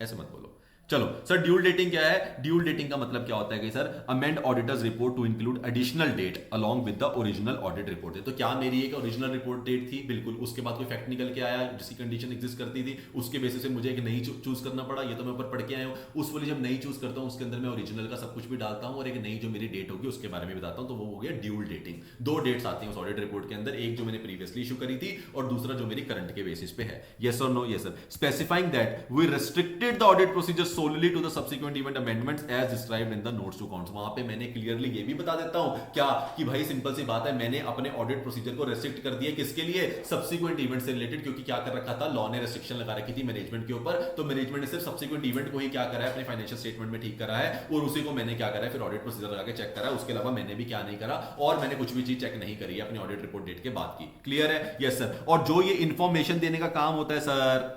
ऐसे मत बोलो। चलो सर, ड्यूल डेटिंग क्या है? ड्यूल डेटिंग का मतलब क्या होता है कि sir amend auditor's report to include additional date along with the original audit report. तो क्या मेरी एक ओरिजिनल रिपोर्ट डेट थी, बिल्कुल, उसके बाद कोई फैक्ट निकल के आया जिसकी कंडीशन एग्जिस्ट करती थी, उसके बेसिस से मुझे एक नई चूज करना पड़ा। ये तो मैं ऊपर पढ़ के आया हूँ। उस वाली जब नई चूज करता हूँ उसके अंदर मैं ओरिजिनल का सब कुछ भी डालता हूँ और एक नई जो मेरी डेट होगी उसके बारे में बताता हूँ, तो वो हो गया ड्यूल डेटिंग। दो डेट्स आती हैं उस ऑडिट रिपोर्ट के अंदर, एक जो मैंने प्रीवियसली इशू करी थी और दूसरा जो मेरी करंट के बेसिस पे है। यस और no? Yes sir. Specifying that we restricted the audit procedure solely to the subsequent event amendments as described in the notes to accounts. वहां पे मैंने क्लियरली ये भी बता देता हूं क्या कि भाई सिंपल सी बात है, मैंने अपने ऑडिट प्रोसीजर को रेस्ट्रिक्ट कर दिया किसके लिए? सब्सिक्वेंट इवेंट से रिलेटेड। क्योंकि क्या कर रखा था, लॉ ने रेस्ट्रिक्शन लगा रखी थी मैनेजमेंट के ऊपर, तो मैनेजमेंट ने सिर्फ सब्सिक्वेंट इवेंट को ही क्या करा है, अपने फाइनेंशियल स्टेटमेंट में ठीक करा है और उसी को मैंने क्या करा है फिर ऑडिट प्रोसीजर लगा के चेक करा है। उसके अलावा मैंने भी क्या नहीं करा और मैंने कुछ भी चीज चेक नहीं करी है अपनी ऑडिट रिपोर्ट डेट के बाद की। क्लियर है? Yes sir. और जो ये इंफॉर्मेशन देने का काम होता है सर,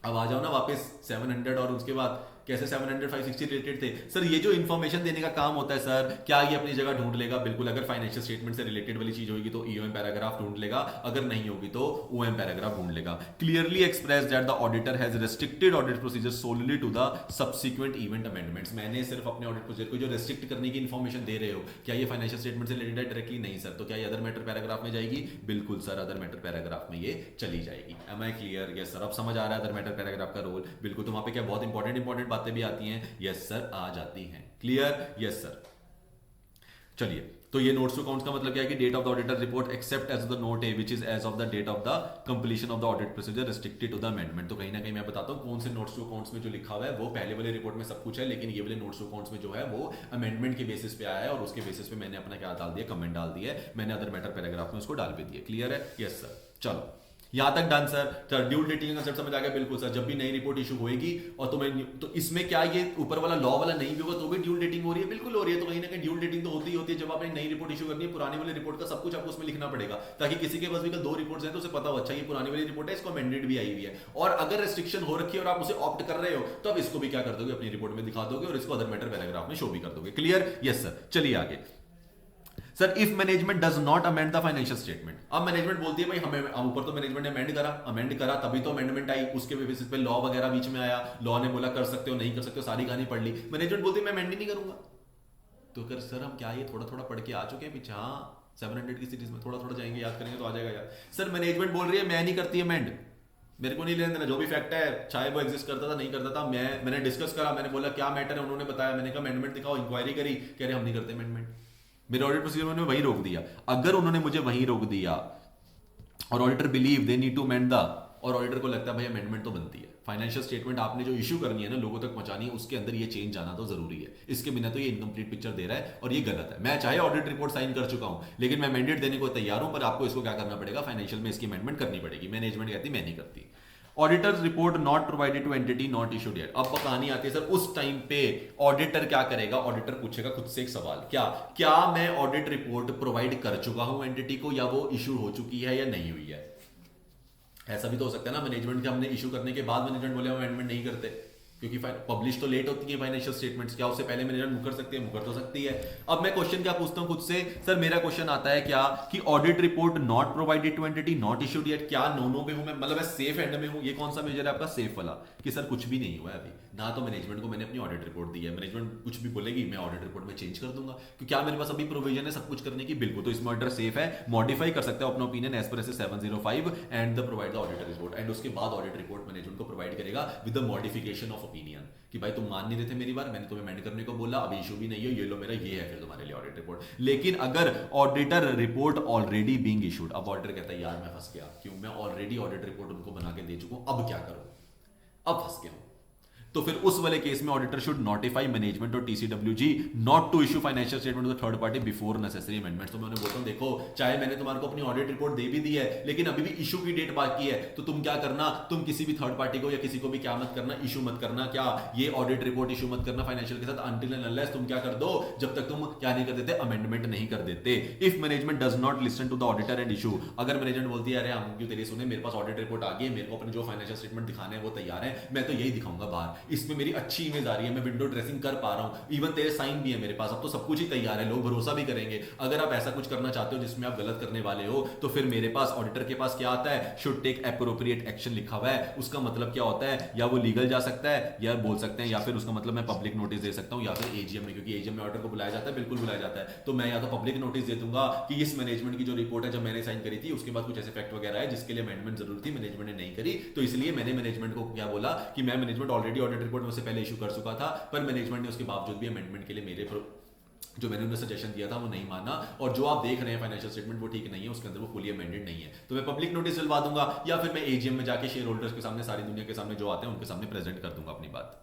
अब आ जाओ ना वापस 700 और उसके बाद कैसे 700 560 रिलेटेड थे सर। ये जो इंफॉर्मेशन देने का काम होता है सर, क्या ये अपनी जगह ढूंढ लेगा? बिल्कुल। अगर फाइनेंशियल स्टेटमेंट से रिलेटेड वाली चीज होगी तो ईओएम पैराग्राफ ढूंढ लेगा, अगर नहीं होगी तो ओएम पैराग्राफ ढूंढ लेगा। Clearly express that the auditor has restricted audit procedure solely to the subsequent event amendments. मैंने सिर्फ अपने ऑडिट प्रोसीजर को जो रेस्ट्रिक्ट करने की इंफॉर्मेशन दे रहे हो, क्या ये फाइनेंशियल स्टेटमेंट से रिलेटेड है? डायरेक्टली नहीं सर। तो क्या ये अदर मैटर पैराग्राफ में जाएगी? बिल्कुल सर, अदर मैटर पैराग्राफ में ये चली जाएगी। Am I clear? Yes sir. अब समझ आ रहा है अदर मैटर पैराग्राफ का रोल? बिल्कुल। तो वहां पे क्या बहुत इंपॉर्टेंट बातें भी आती हैं? यस सर, आ जाती हैं। क्लियर? Yes sir. चलिए, तो ये नोट्स टू अकाउंट्स का मतलब क्या है कि date of the auditor report except as the note A which is as of the date of the completion of the audit procedure restricted to the amendment. तो कहीं ना कहीं मैं बताता हूं कौन से नोट्स टू अकाउंट्स में जो लिखा हुआ है वो पहले वाले रिपोर्ट में सब कुछ है, लेकिन ये वाले नोट्स टू अकाउंट्स में जो है वो अमेंडमेंट के बेसिस पे आया है और उसके बेसिस पे मैंने अपना क्या डाल दिया, कमेंट डाल दिया है मैंने, अदर मैटर पैराग्राफ में उसको डाल भी दिया। क्लियर है? Yes sir. चलो यहां तक डन सर। ड्यूल डेटिंग का कंसेप्ट समझ आ गया? बिल्कुल सर। जब भी नई रिपोर्ट इशू होगी और तो इसमें क्या ये ऊपर वाला लॉ वाला नहीं भी होगा तो भी ड्यूल डेटिंग हो रही है? बिल्कुल हो रही है। तो कहीं ना कहीं ड्यूल डेटिंग तो होती ही होती है। जब आपने नई रिपोर्ट इशू करनी है, पुरानी वाली रिपोर्ट का सब कुछ आपको उसमें लिखना पड़ेगा, ताकि किसी के पास भी दो रिपोर्ट्स हैं तो उसे पता हो अच्छा ये पुरानी वाली रिपोर्ट है, इसको अमेंडेड भी आई हुई है। और अगर रेस्ट्रिक्शन हो रखी है और आप उसे ऑप्ट कर रहे हो तो आप इसको भी क्या कर दोगे, अपनी रिपोर्ट में दिखा दोगे और इसको अदर मैटर पैराग्राफ में शो भी कर दोगे। क्लियर? Yes sir. चलिए आगे sir. If management does not amend the financial statement. अब मैनेजमेंट बोलती है भाई हमें ऊपर तो मैनेजमेंट ने अमेंड करा तभी तो अमेंडमेंट आई, उसके बेसिस पे लॉ वगैरह बीच में आया, लॉ ने बोला कर सकते हो नहीं कर सकते हो, सारी कहानी पढ़ ली। मैनेजमेंट बोलती है मैं अमेंड ही नहीं करूंगा। तो अगर सर हम क्या ये थोड़ा थोड़ा पढ़ के आ चुके हैं पीछे? हाँ 700 की सीरीज में थोड़ा थोड़ा जाएंगे, याद करेंगे तो आ जाएगा यार। सर मैनेजमेंट बोल रही है मैं नहीं करती अमेंड, मेरे को नहीं लेना देना, जो भी फैक्ट है चाहे वो एग्जिस्ट करता था नहीं करता था, मैंने डिस्कस करा, मैंने बोला क्या मैटर है, उन्होंने बताया, मैंने कहा अमेंडमेंट दिखाओ, इंक्वायरी करी, कह रहे हम नहीं करते अमेंडमेंट। मेरे ऑडिट प्रोसीजर में वहीं रोक दिया। अगर उन्होंने मुझे वहीं रोक दिया और auditor believe they need to amend the, और ऑडिटर को लगता है भाई अमेंडमेंट तो बनती है, फाइनेंशियल स्टेटमेंट आपने जो इशू करनी है ना, लोगों तक पहुंचानी है, उसके अंदर ये चेंज आना तो जरूरी है, इसके बिना तो ये इनकम्प्लीट पिक्चर दे रहा है और ये गलत है। मैं चाहे ऑडिट रिपोर्ट साइन कर चुका हूं लेकिन मैं अमेंडेड देने को तैयार हूं, पर आपको इसको क्या करना पड़ेगा, फाइनेंशियल में इसकी अमेंडमेंट करनी पड़ेगी। मैनेजमेंट कहती मैं नहीं करती। Auditors report not provided to entity not issued yet. अब कहानी आती है सर उस टाइम पे ऑडिटर क्या करेगा, ऑडिटर पूछेगा खुद से एक सवाल, क्या मैं ऑडिट रिपोर्ट प्रोवाइड कर चुका हूं एंटिटी को, या वो इशू हो चुकी है या नहीं हुई है। ऐसा भी तो हो सकता है ना मैनेजमेंट के हमने इशू करने के बाद मैनेजमेंट बोले हम अमेंडमेंट नहीं करते, क्योंकि पब्लिश तो लेट होती है फाइनेंशियल स्टेटमेंट्स, क्या उससे पहले मैनेजमेंट मुकर सकती है, मुकर तो सकती है। अब मैं क्वेश्चन क्या पूछता हूं खुद से, सर मेरा क्वेश्चन आता है क्या कि audit report not provided to entity not issued yet, क्या नो पे हूं मैं, मतलब मैं सेफ एंड में हूं। ये कौन सा मेजर है आपका, सेफ वाला, कि सर कुछ भी नहीं हुआ है अभी ना, तो मैनेजमेंट को मैंने अपनी ऑडिट रिपोर्ट दी है, मैनेजमेंट कुछ भी बोलेगी मैं ऑडिट रिपोर्ट में चेंज कर दूंगा, क्योंकि क्या मेरे पास अभी प्रोविजन है सब कुछ करने की, बिल्कुल। तो इसमें ऑडिटर सेफ है, मॉडिफाई कर सकता है अपना opinion as per S 705 and the provide the auditor report, and उसके बाद ऑडिट रिपोर्ट मैनेजमेंट को प्रोवाइड करेगा with the modification of opinion, कि भाई तुम मान नहीं रहे थे मेरी बार, मैंने तुम्हें अमेंड करने को बोला, अभी इशू भी नहीं है, ये लो मेरा ये है फिर तुम्हारे लिए ऑडिट रिपोर्ट। लेकिन अगर auditor report already being issued, अब ऑडिटर कहता है यार मैं फंस गया, क्यों, मैं ऑलरेडी ऑडिट रिपोर्ट उनको बना के दे चुका हूं, अब क्या करूं, अब फंस गया हूं। तो फिर उस वाले केस में ऑडिटर शुड नोटिफाई मैनेजमेंट और TCWG not to issue financial statement to the third party before necessary amendment. तो मैं उन्हें बोलता हूं देखो चाहे मैंने तुम्हारे को अपनी ऑडिट रिपोर्ट दे भी दी है लेकिन अभी भी इशू की डेट बाकी है, तो तुम क्या करना, तुम किसी भी थर्ड पार्टी को या किसी को भी क्या मत करना, इशू मत करना, क्या ये ऑडिट रिपोर्ट इशू मत करना फाइनेंशियल के साथ अनटिल एंड अनलेस तुम क्या कर दो, जब तक तुम क्या नहीं कर देते, अमेंडमेंट नहीं कर देते। If management does not listen to the auditor and issue, अगर मैनेजमेंट बोलती है अरे हम क्यों तेरी सुने, मेरे पास ऑडिट रिपोर्ट आ गई है, मेरे को अपने जो फाइनेंशियल स्टेटमेंट दिखाने हैं वो तैयार है, मैं तो यही दिखाऊंगा बाहर, इसमें मेरी अच्छी इमेज आ रही है, मैं विंडो ड्रेसिंग कर पा रहा हूं, इवन तेरे साइन भी है मेरे पास, अब तो सब कुछ ही तैयार है, लोग भरोसा भी करेंगे। अगर आप ऐसा कुछ करना चाहते हो जिसमें आप गलत करने वाले हो तो फिर मेरे पास ऑडिटर के पास क्या आता है, शुड टेक एप्रोप्रिएट एक्शन लिखा हुआ है। उसका मतलब क्या होता है, या वो लीगल जा सकता है या बोल सकते हैं, या फिर उसका मतलब मैं पब्लिक नोटिस दे सकता हूं, या फिर एजीएम में, क्योंकि एजीएम में ऑडिटर को बुलाया जाता है, बिल्कुल बुलाया जाता है, तो मैं या तो पब्लिक नोटिस दे दूंगा कि इस मैनेजमेंट की जो रिपोर्ट है जब मैंने साइन करी थी उसके बाद कुछ ऐसे फैक्ट वगैरह है जिसके लिए अमेंडमेंट जरूरी थी, मैनेजमेंट ने नहीं करी, तो इसलिए मैंने मैनेजमेंट को क्या बोला कि मैं मैनेजमेंट ऑलरेडी ऑडिट रिपोर्ट में से पहले इशू कर चुका था, पर मैनेजमेंट ने उसके बावजूद भी अमेंडमेंट के लिए मेरे जो मैंने उन्हें सजेशन दिया था वो नहीं माना, और जो आप देख रहे हैं फाइनेंशियल स्टेटमेंट वो ठीक नहीं है, उसके अंदर वो फुली अमेंडेड नहीं है, तो मैं पब्लिक नोटिस दिलवा दूंगा या फिर मैं एजीएम में जाके शेयर होल्डर्स के सामने, सारी दुनिया के सामने जो आते हैं उनके सामने प्रेजेंट कर दूंगा अपनी बात।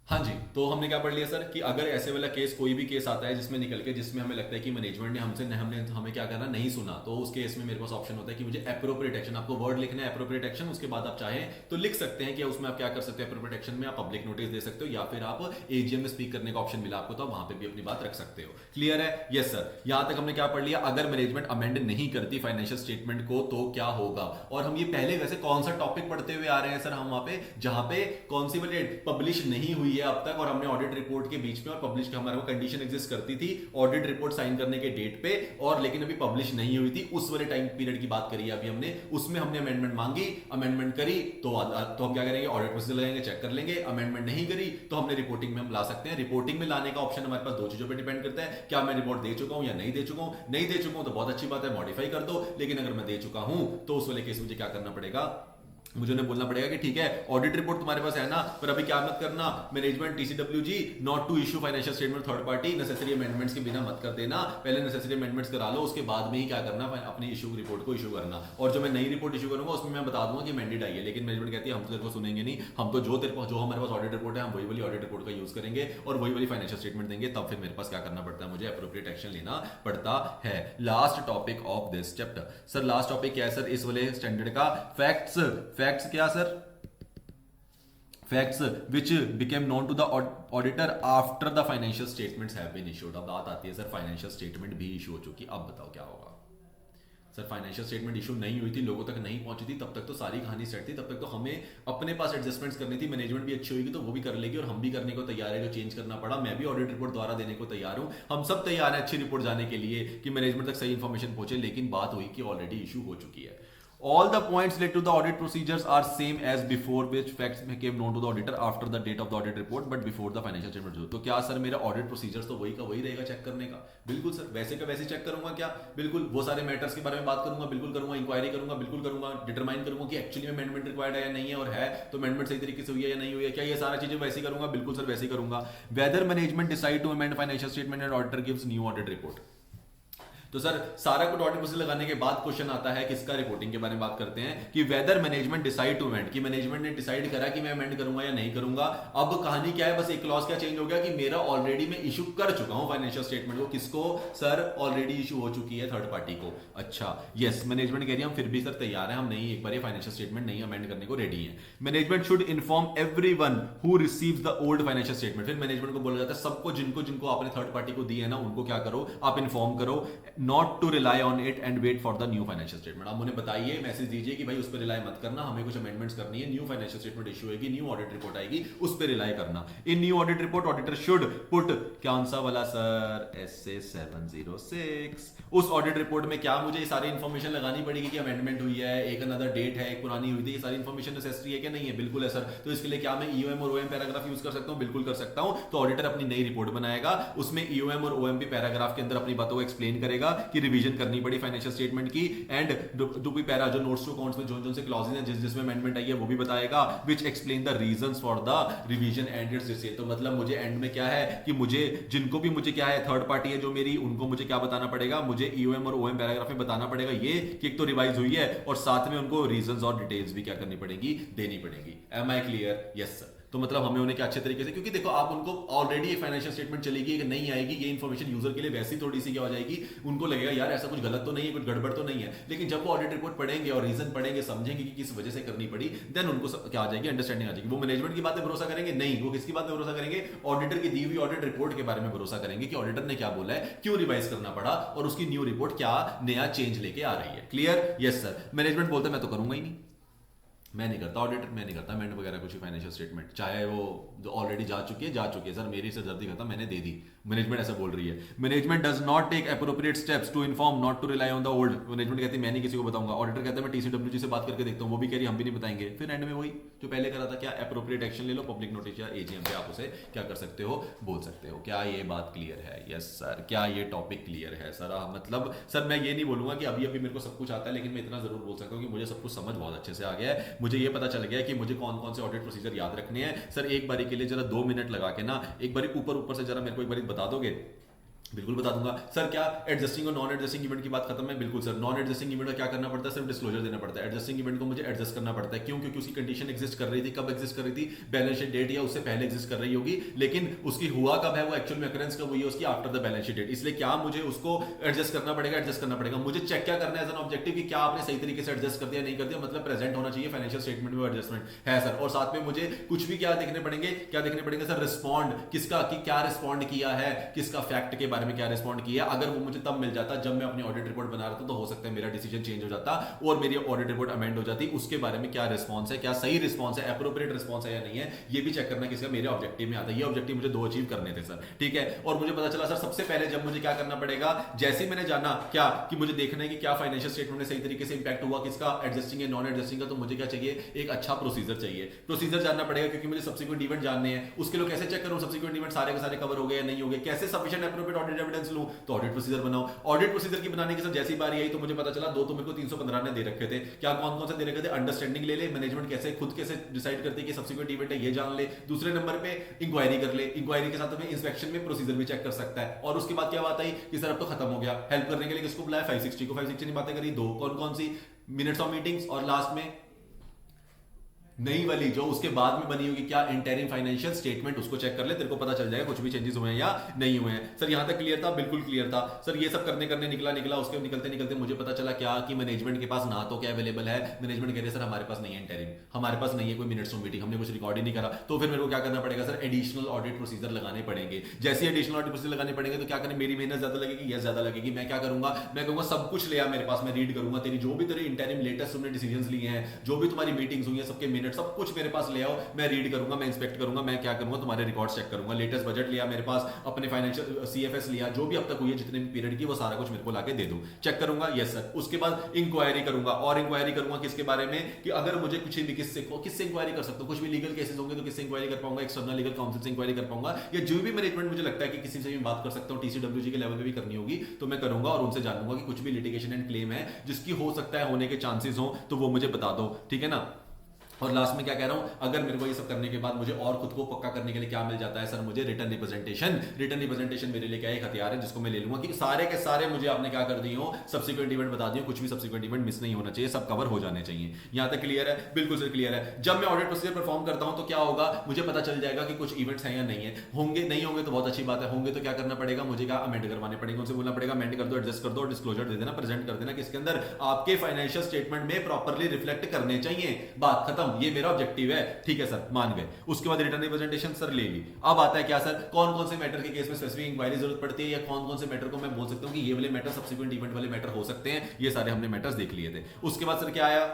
हाँ जी, तो हमने क्या पढ़ लिया सर कि अगर ऐसे वाला केस, कोई भी केस आता है जिसमें निकल के, जिसमें हमें लगता है कि मैनेजमेंट ने हमने हमें क्या करना नहीं सुना, तो उस केस में मेरे पास ऑप्शन होता है कि मुझे एप्रोप्रिएट एक्शन, आपको वर्ड लिखना है एप्रोप्रिएट एक्शन, उसके बाद आप चाहें तो लिख सकते हैं कि उसमें आप क्या कर सकते हो, एप्रोप्रिएट एक्शन में आप पब्लिक नोटिस दे सकते हो या फिर आप एजीएम में स्पीक करने का ऑप्शन मिला आपको, तो वहां पर भी अपनी बात रख सकते हो। क्लियर है? Yes sir. यहां तक हमने क्या पढ़ लिया, अगर मैनेजमेंट अमेंड नहीं करती फाइनेंशियल स्टेटमेंट को तो क्या होगा, और हम ये पहले वैसे कौन सा टॉपिक पढ़ते हुए आ रहे हैं सर, हम वहां पे जहां पे कौन सी वाली पब्लिश नहीं हुई है अब तक, और हमने ऑडिट रिपोर्ट के बीच में और पब्लिश के हमारे को कंडीशन एग्जिस्ट करती थी ऑडिट रिपोर्ट साइन करने के डेट पे, और लेकिन अभी पब्लिश नहीं हुई थी, उस वाले टाइम पीरियड की बात करी है अभी हमने, उसमें हमने अमेंडमेंट मांगी, अमेंडमेंट करी तो हम क्या करेंगे, ऑडिट प्रोसीजर लगाएंगे, चेक कर लेंगे, अमेंडमेंट नहीं करी तो हमने रिपोर्टिंग में हम ला सकते हैं। रिपोर्टिंग में लाने का ऑप्शन हमारे पास दो चीजों पर डिपेंड करता है, क्या मैं रिपोर्ट दे चुका हूं या नहीं दे चुका हूं, नहीं दे चुका हूं तो बहुत अच्छी बात है, मॉडिफाई कर दो, लेकिन अगर मैं दे चुका हूं तो उस वाले केस मुझे क्या करना पड़ेगा, मुझे उन्हें बोलना पड़ेगा कि ठीक है ऑडिट रिपोर्ट तुम्हारे पास है ना, पर अभी क्या मत करना, management TCWG not to issue financial statement third party, necessary amendments के बिना मत कर देना, पहले नेसेसरी अमेंडमेंट्स करा लो, उसके बाद में ही क्या करना, अपनी इशू रिपोर्ट को इशू करना, और जो मैं नई रिपोर्ट इशू करूंगा उसमें मैं बता दूंगा कि मैंडेट आई है, लेकिन मैनेजमेंट कहती है हम तो तेरे को सुनेंगे नहीं, हम तो जो तेरे पास जो हमारे पास ऑडिट रिपोर्ट है हम वही वाली ऑडिट रिपोर्ट का यूज करेंगे और वही वाली फाइनेंशियल स्टेटमेंट देंगे, तब फिर मेरे पास क्या करना पड़ता है, मुझे एप्रोप्रिएट एक्शन लेना पड़ता है। Last topic of this chapter sir, last topic क्या है सर इस वाले स्टैंडर्ड का, फैक्ट्स। फैक्ट्स क्या sir, facts which became known to the auditor after the financial statements have been issued। अब बात आती है सर फाइनेंशियल स्टेटमेंट भी इशू हो चुकी, अब बताओ क्या होगा सर, फाइनेंशियल स्टेटमेंट इशू नहीं हुई थी, लोगों तक नहीं पहुंची थी, तब तक तो सारी कहानी सेट थी, तब तक तो हमें अपने पास एडजस्टमेंट्स करनी थी, मैनेजमेंट भी अच्छी होगी तो वो भी कर लेगी और हम भी करने को तैयार है, जो चेंज करना पड़ा मैं भी ऑडिट रिपोर्ट द्वारा देने को तैयार हूं, हम सब तैयार हैं अच्छी रिपोर्ट जाने के लिए कि मैनेजमेंट तक सही इंफॉर्मेशन पहुंचे, लेकिन बात हुई कि ऑलरेडी इशू हो चुकी है। All the points related to the audit procedures are same as before, which facts became known to the auditor after the date of the audit report but before the financial statement। तो क्या सर मेरा ऑडिट प्रोसीजर्स तो वही का वही रहेगा चेक करने का? बिल्कुल सर, वैसे का वैसे चेक करूंगा, क्या बिल्कुल वो सारे मैटर्स के बारे में बात करूंगा, बिल्कुल करूंगा, इंक्वायरी करूंगा, बिल्कुल करूंगा, डिटरमाइन करूंगा कि एक्चुअली में अमेंडमेंट रिक्वायर्ड है या नहीं है, और है तो अमेंडमेंट सही तरीके से हुई है या नहीं हुई है, क्या ये सारा चीजें वैसे करूंगा? बिल्कुल सर वैसे करूंगा। Whether management decide to amend financial statement and auditor gives new audit report, तो सर सारा कुछ ऑडिट प्रोसीजर लगाने के बाद क्वेश्चन आता है किसका, रिपोर्टिंग के बारे में बात करते हैं कि whether management decide to amend, कि मैनेजमेंट ने डिसाइड करा कि मैं अमेंड करूंगा या नहीं करूंगा। अब कहानी क्या है, बस एक क्लॉज क्या चेंज हो गया कि मेरा ऑलरेडी मैं इशू कर चुका हूं फाइनेंशियल स्टेटमेंट को, किसको सर, ऑलरेडी इशू हो चुकी है थर्ड पार्टी को। अच्छा यस, मैनेजमेंट कह रही है हम फिर भी सर तैयार है, हम नहीं एक बार ये फाइनेंशियल स्टेटमेंट नहीं अमेंड करने को रेडी है। Management should inform everyone who receives the old financial statement, फिर मैनेजमेंट को बोला जाता है सबको जिनको जिनको आपने थर्ड पार्टी को दी है ना उनको क्या करो, आप इन्फॉर्म करो, not to rely on it and wait for the new financial statement. आप उन्हें बताइए, मैसेज दीजिए कि भाई उस पर रिलाई मत करना, हमें कुछ अमेंडमेंट्स करनी है, न्यू फाइनेंशियल स्टेटमेंट इशू होगी, न्यू ऑडिट रिपोर्ट आएगी, उस पर रिलाई करना। In new audit report auditor should put, कौन सा वाला सर, SA 706, उस ऑडिट रिपोर्ट में क्या मुझे सारी इंफॉर्मेशन लगानी पड़ेगी कि अमेंडमेंट हुई है, एक अनदर डेट है, एक पुरानी हुई थी, ये सारी इंफॉर्मेशन नेसेसरी है कि नहीं है? बिल्कुल है सर। तो इसके लिए क्या मैं EOM और OM पैराग्राफ यूज कर सकता हूं? बिल्कुल कर सकता हूं। तो ऑडिटर अपनी नई रिपोर्ट बनाएगा, उसमें EOM और OMP पैराग्राफ के अंदर अपनी बातों को एक्सप्लेन करेगा कि रिवीजन करनी पड़ी फाइनेंशियल स्टेटमेंट की, एंड टू बी पैरा जो नोट्स टू अकाउंट्स में जो से क्लॉजेज हैं जिसमें अमेंडमेंट आई है वो भी बताएगा, which explain the reasons for the revision and it's receive. तो मतलब मुझे एंड में क्या है कि मुझे जिनको भी मुझे क्या है थर्ड पार्टी है जो मेरी, उनको मुझे क्या बताना पड़ेगा, मुझे ईओएम और ओएम पैराग्राफ में बताना पड़ेगा ये कि एक तो रिवाइज हुई है और साथ में उनको रीजंस और डिटेल्स भी क्या करनी पड़ेगी, देनी पड़ेगी। Am I clear? Yes sir. तो मतलब हमें उन्हें क्या अच्छे तरीके से, क्योंकि देखो आप उनको ऑलरेडी एक फाइनेंशियल स्टेटमेंट चलेगी एक नहीं आएगी, ये इन्फॉर्मेशन यूजर के लिए वैसी थोड़ी सी क्या हो जाएगी, उनको लगेगा यार ऐसा कुछ गलत तो नहीं है, कुछ गड़बड़ तो नहीं है। लेकिन जब वो ऑडिट रिपोर्ट पढ़ेंगे और रीजन पढ़ेंगे, समझेंगे कि किस वजह से करनी पड़ी, देन उनको क्या आ जाएगी, अंडरस्टैंडिंग आ जाएगी। वो मैनेजमेंट की बात पे भरोसा करेंगे नहीं, वो किसकी बात पे भरोसा करेंगे, ऑडिटर की दी हुई ऑडिट रिपोर्ट के बारे में भरोसा करेंगे कि ऑडिटर ने क्या बोला है, क्यों रिवाइज करना पड़ा और उसकी न्यू रिपोर्ट क्या नया चेंज लेके आ रही है। क्लियर? Yes sir. मैनेजमेंट बोलता है मैं तो करूंगा ही नहीं, मैं नहीं करता ऑडिटर, मैं नहीं करता अमेंड वगैरह कुछ फाइनेंशियल स्टेटमेंट, चाहे वो जो ऑलरेडी जा चुकी है सर, मेरी सिरदर्दी खत्म, मैंने दे दी। मैनेजमेंट ऐसा बोल रही है। Management does not take appropriate steps to inform, not to rely on the old. Management कहती है मैं नहीं किसी को बताऊंगा। ऑडिटर कहता है मैं टीसीडब्ल्यूजी से बात करके देखता हूं, वो भी कह रही हम भी नहीं बताएंगे। फिर एंड में वही जो पहले करा था, क्या एप्रोप्रिएट एक्शन ले लो, पब्लिक नोटिस या एजीएम पे आप उसे क्या कर सकते हो, बोल सकते हो। क्या ये बात क्लियर है? Yes sir. क्या ये टॉपिक क्लियर है सर? मतलब सर मैं ये नहीं बोलूंगा कि अभी अभी मेरे को सब कुछ आता है, लेकिन मैं इतना जरूर बोल सकता हूँ कि मुझे सब कुछ समझ बहुत अच्छे से आ गया है। मुझे ये पता चल गया है कि मुझे कौन कौन से ऑडिट प्रोसीजर याद रखने हैं। सर एक बारी के लिए जरा 2 मिनट लगा के ना एक बारी ऊपर से जरा मेरे को एक बारी बता दोगे? बिल्कुल बता दूंगा सर। क्या एडजस्टिंग और नॉन एडजस्टिंग इवेंट की बात खत्म है? बिल्कुल सर। नॉन एडजस्टिंग इवेंट में क्या करना पड़ता है? सिर्फ डिस्क्लोजर देना पड़ता है। एडजस्टिंग इवेंट को मुझे एडजस्ट करना पड़ता है। क्यों? क्योंकि उसकी कंडीशन एग्जिस्ट कर रही थी। कब एग्जिस्ट कर रही थी? बैलेंस शीट डेट या उससे पहले एग्जिस्ट कर रही होगी, लेकिन उसकी हुआ कब है, वो एक्चुअल में अकरेंस कब हुई है उसकी, after the balance sheet date. इसलिए क्या मुझे उसको एडजस्ट करना पड़ेगा। मुझे चेक क्या करना है एज एन ऑब्जेक्टिव कि क्या आपने सही तरीके से एडजस्ट कर दिया, नहीं कर दिया, मतलब प्रेजेंट होना चाहिए फाइनेंशियल स्टेटमेंट में एडजस्टमेंट है सर। और साथ में मुझे कुछ भी क्या देखने पड़ेंगे सर, रिस्पॉन्ड किसका, कि क्या रिस्पॉन्ड किया है, किसका फैक्ट के बारे में क्या रिस्पॉन्ड किया। अगर वो मुझे तब मिल जाता जब मैं अपनी ऑडिट रिपोर्ट बना रहा था, तो हो सकता है मेरा डिसीजन चेंज हो जाता और मेरी ऑडिट रिपोर्ट अमेंड हो जाती। उसके बारे में क्या रिस्पॉन्स है, क्या सही रिस्पॉन्स है, एप्रोप्रिएट रिस्पॉन्स है या नहीं है, ये भी चेक करना किसका, मेरे ऑब्जेक्टिव में आता है। ये ऑब्जेक्टिव मुझे 2 अचीव करने थे सर, ठीक है। और मुझे पता चला सर सबसे पहले जब मुझे क्या करना पड़ेगा, जैसे ही मैंने जाना क्या कि मुझे देखना है कि क्या फाइनेंशियल स्टेटमेंट में सही तरीके से इंपैक्ट हुआ, किसका एडजस्टिंग है, नॉन एडजस्टिंग का, तो मुझे क्या चाहिए, एक अच्छा प्रोसीजर चाहिए। प्रोसीजर जानना पड़ेगा क्योंकि मुझे सब्सिक्वेंट इवेंट जानने हैं। उसके लिए कैसे चेक करूं सब्सिक्वेंट इवेंट सारे के सारे कवर हो गए या नहीं हो गए, कैसे सफिशिएंट एप्रोप्रिएट ऑडिट एविडेंस लूं, तो ऑडिट प्रोसीजर बनाओ। ऑडिट प्रोसीजर की बनाने की सर जैसी बारी आई तो मुझे पता चला 2 तो मेरे को 315 ने दे रखे थे। क्या कौन कौन से दे रखे थे? अंडरस्टैंडिंग ले ले, मैनेजमेंट कैसे खुद कैसे डिसाइड करती है कि सब्सिक्वेंट इवेंट है ये जान ले। दूसरे नंबर पे इंक्वायरी कर ले, इंक्वायरी के साथ में इंस्पेक्शन में प्रोसीजर भी चेक कर सकता है। और उसके बाद क्या बात आई कि सर अब तो खत्म हो गया, हेल्प करने के लिए किसको बुलाया, 560 को। 560 की बातें करी 2, कौन कौन सी, मिनट्स ऑफ मीटिंग्स, और लास्ट में नई वाली जो उसके बाद में बनी होगी क्या, इंटरिम फाइनेंशियल स्टेटमेंट, उसको चेक कर ले, तेरे को पता चल जाएगा कुछ भी चेंजेस हुए हैं या नहीं हुए हैं। सर यहां तक क्लियर था? बिल्कुल क्लियर था सर। ये सब करने निकला उसके निकलते मुझे पता चला क्या कि मैनेजमेंट के पास ना तो क्या अवेलेबल है, मैनेजमेंट कह रहे सर हमारे पास नहीं है इंटरिम, हमारे पास नहीं है कोई मिनट्स ऑफ मीटिंग, हमने कुछ रिकॉर्ड ही नहीं करा। तो फिर मेरे को क्या करना पड़ेगा सर, एडिशनल ऑडिट प्रोसीजर लगाने पड़ेंगे। जैसे एडिशनल ऑडिट प्रोसीजर लगाने पड़ेंगे तो क्या करें, मेरी मेहनत ज्यादा लगेगी, यस ज्यादा लगेगी। मैं क्या करूंगा, मैं कहूंगा सब कुछ ले आ मेरे पास, मैं रीड करूंगा तेरी जो भी तेरे इंटरिम लेटेस्ट तुमने डिसीजंस लिए हैं, जो भी तुम्हारी मीटिंग्स हुई है, सबके मिनट सब कुछ मेरे पास ले आओ, मैं रीड करूंगा, मैं इंस्पेक्ट करूंगा, मैं क्या करूंगा, तुम्हारे रिकॉर्ड्स चेक करूंगा। लेटेस्ट बजट लिया मेरे पास, अपने फाइनेंशियल सीएफएस लिया, जो भी अब तक हुई है जितने भी पीरियड की, वो सारा कुछ मेरे को लाके दे दो, चेक करूंगा, यस सर। उसके बाद इंक्वायरी करूंगा, और इंक्वायरी करूंगा किसके बारे में, कि अगर मुझे कुछ भी किससे इंक्वायरी कर सकता हूं, कुछ भी लीगल केसेस होंगे तो किससे इंक्वायरी कर पाऊंगा, एक्सटर्नल लीगल काउंसिल से इंक्वायरी कर पाऊंगा, या जो भी मैनेजमेंट मुझे लगता है कि किसी से भी बात कर सकता हूं, टीसीडब्ल्यूजी के लेवल पे भी करनी होगी तो मैं करूंगा, और उनसे जानूंगा कि कुछ भी लिटिगेशन एंड क्लेम है जिसकी हो सकता है होने के चांसेस हो तो वो मुझे बता दो, ठीक है ना। और लास्ट में क्या कह रहा हूं, अगर मेरे को ये सब करने के बाद मुझे और खुद को पक्का करने के लिए क्या मिल जाता है सर, मुझे रिटर्न रिप्रेजेंटेशन मेरे लिए क्या एक हथियार है जिसको मैं ले लूंगा कि सारे के सारे मुझे आपने क्या कर दिए हो, सब्सिक्वेंट इवेंट बता दिए, कुछ भी सब्सिक्वेंट इवेंट मिस नहीं होना चाहिए, सब कवर हो जाने चाहिए। यहां तक क्लियर है? बिल्कुल सर क्लियर है। जब मैं ऑडिट प्रोसीजर परफॉर्म करता हूं तो क्या होगा, मुझे पता चल जाएगा कि कुछ इवेंट्स हैं या नहीं है, होंगे नहीं होंगे तो बहुत अच्छी बात है, होंगे तो क्या करना पड़ेगा, मुझे क्या अमेंड करवाने पड़ेंगे, उनसे बोलना पड़ेगा अमेंड कर दो, एडजस्ट कर दो, डिस्क्लोजर दे देना, प्रेजेंट कर देना कि इसके अंदर आपके फाइनेंशियल स्टेटमेंट में प्रॉपर्ली रिफ्लेक्ट करने चाहिए, बात खत्म, ये मेरा ऑब्जेक्टिव है, ठीक है सर, मान गए। उसके बाद रिटर्न रिप्रेजेंटेशन सर ले ली। अब आता है क्या सर, कौन कौन से मैटर के केस में स्पेसिफिक इंक्वायरी जरूरत पड़ती है, या कौन कौन से मैटर को मैं बोल सकता हूं कि ये वाले मैटर सब्सिक्वेंट इवेंट वाले मैटर हो सकते हैं। ये सारे हमने मैटर्स देख लिए थे। उसके बाद सर क्या आया,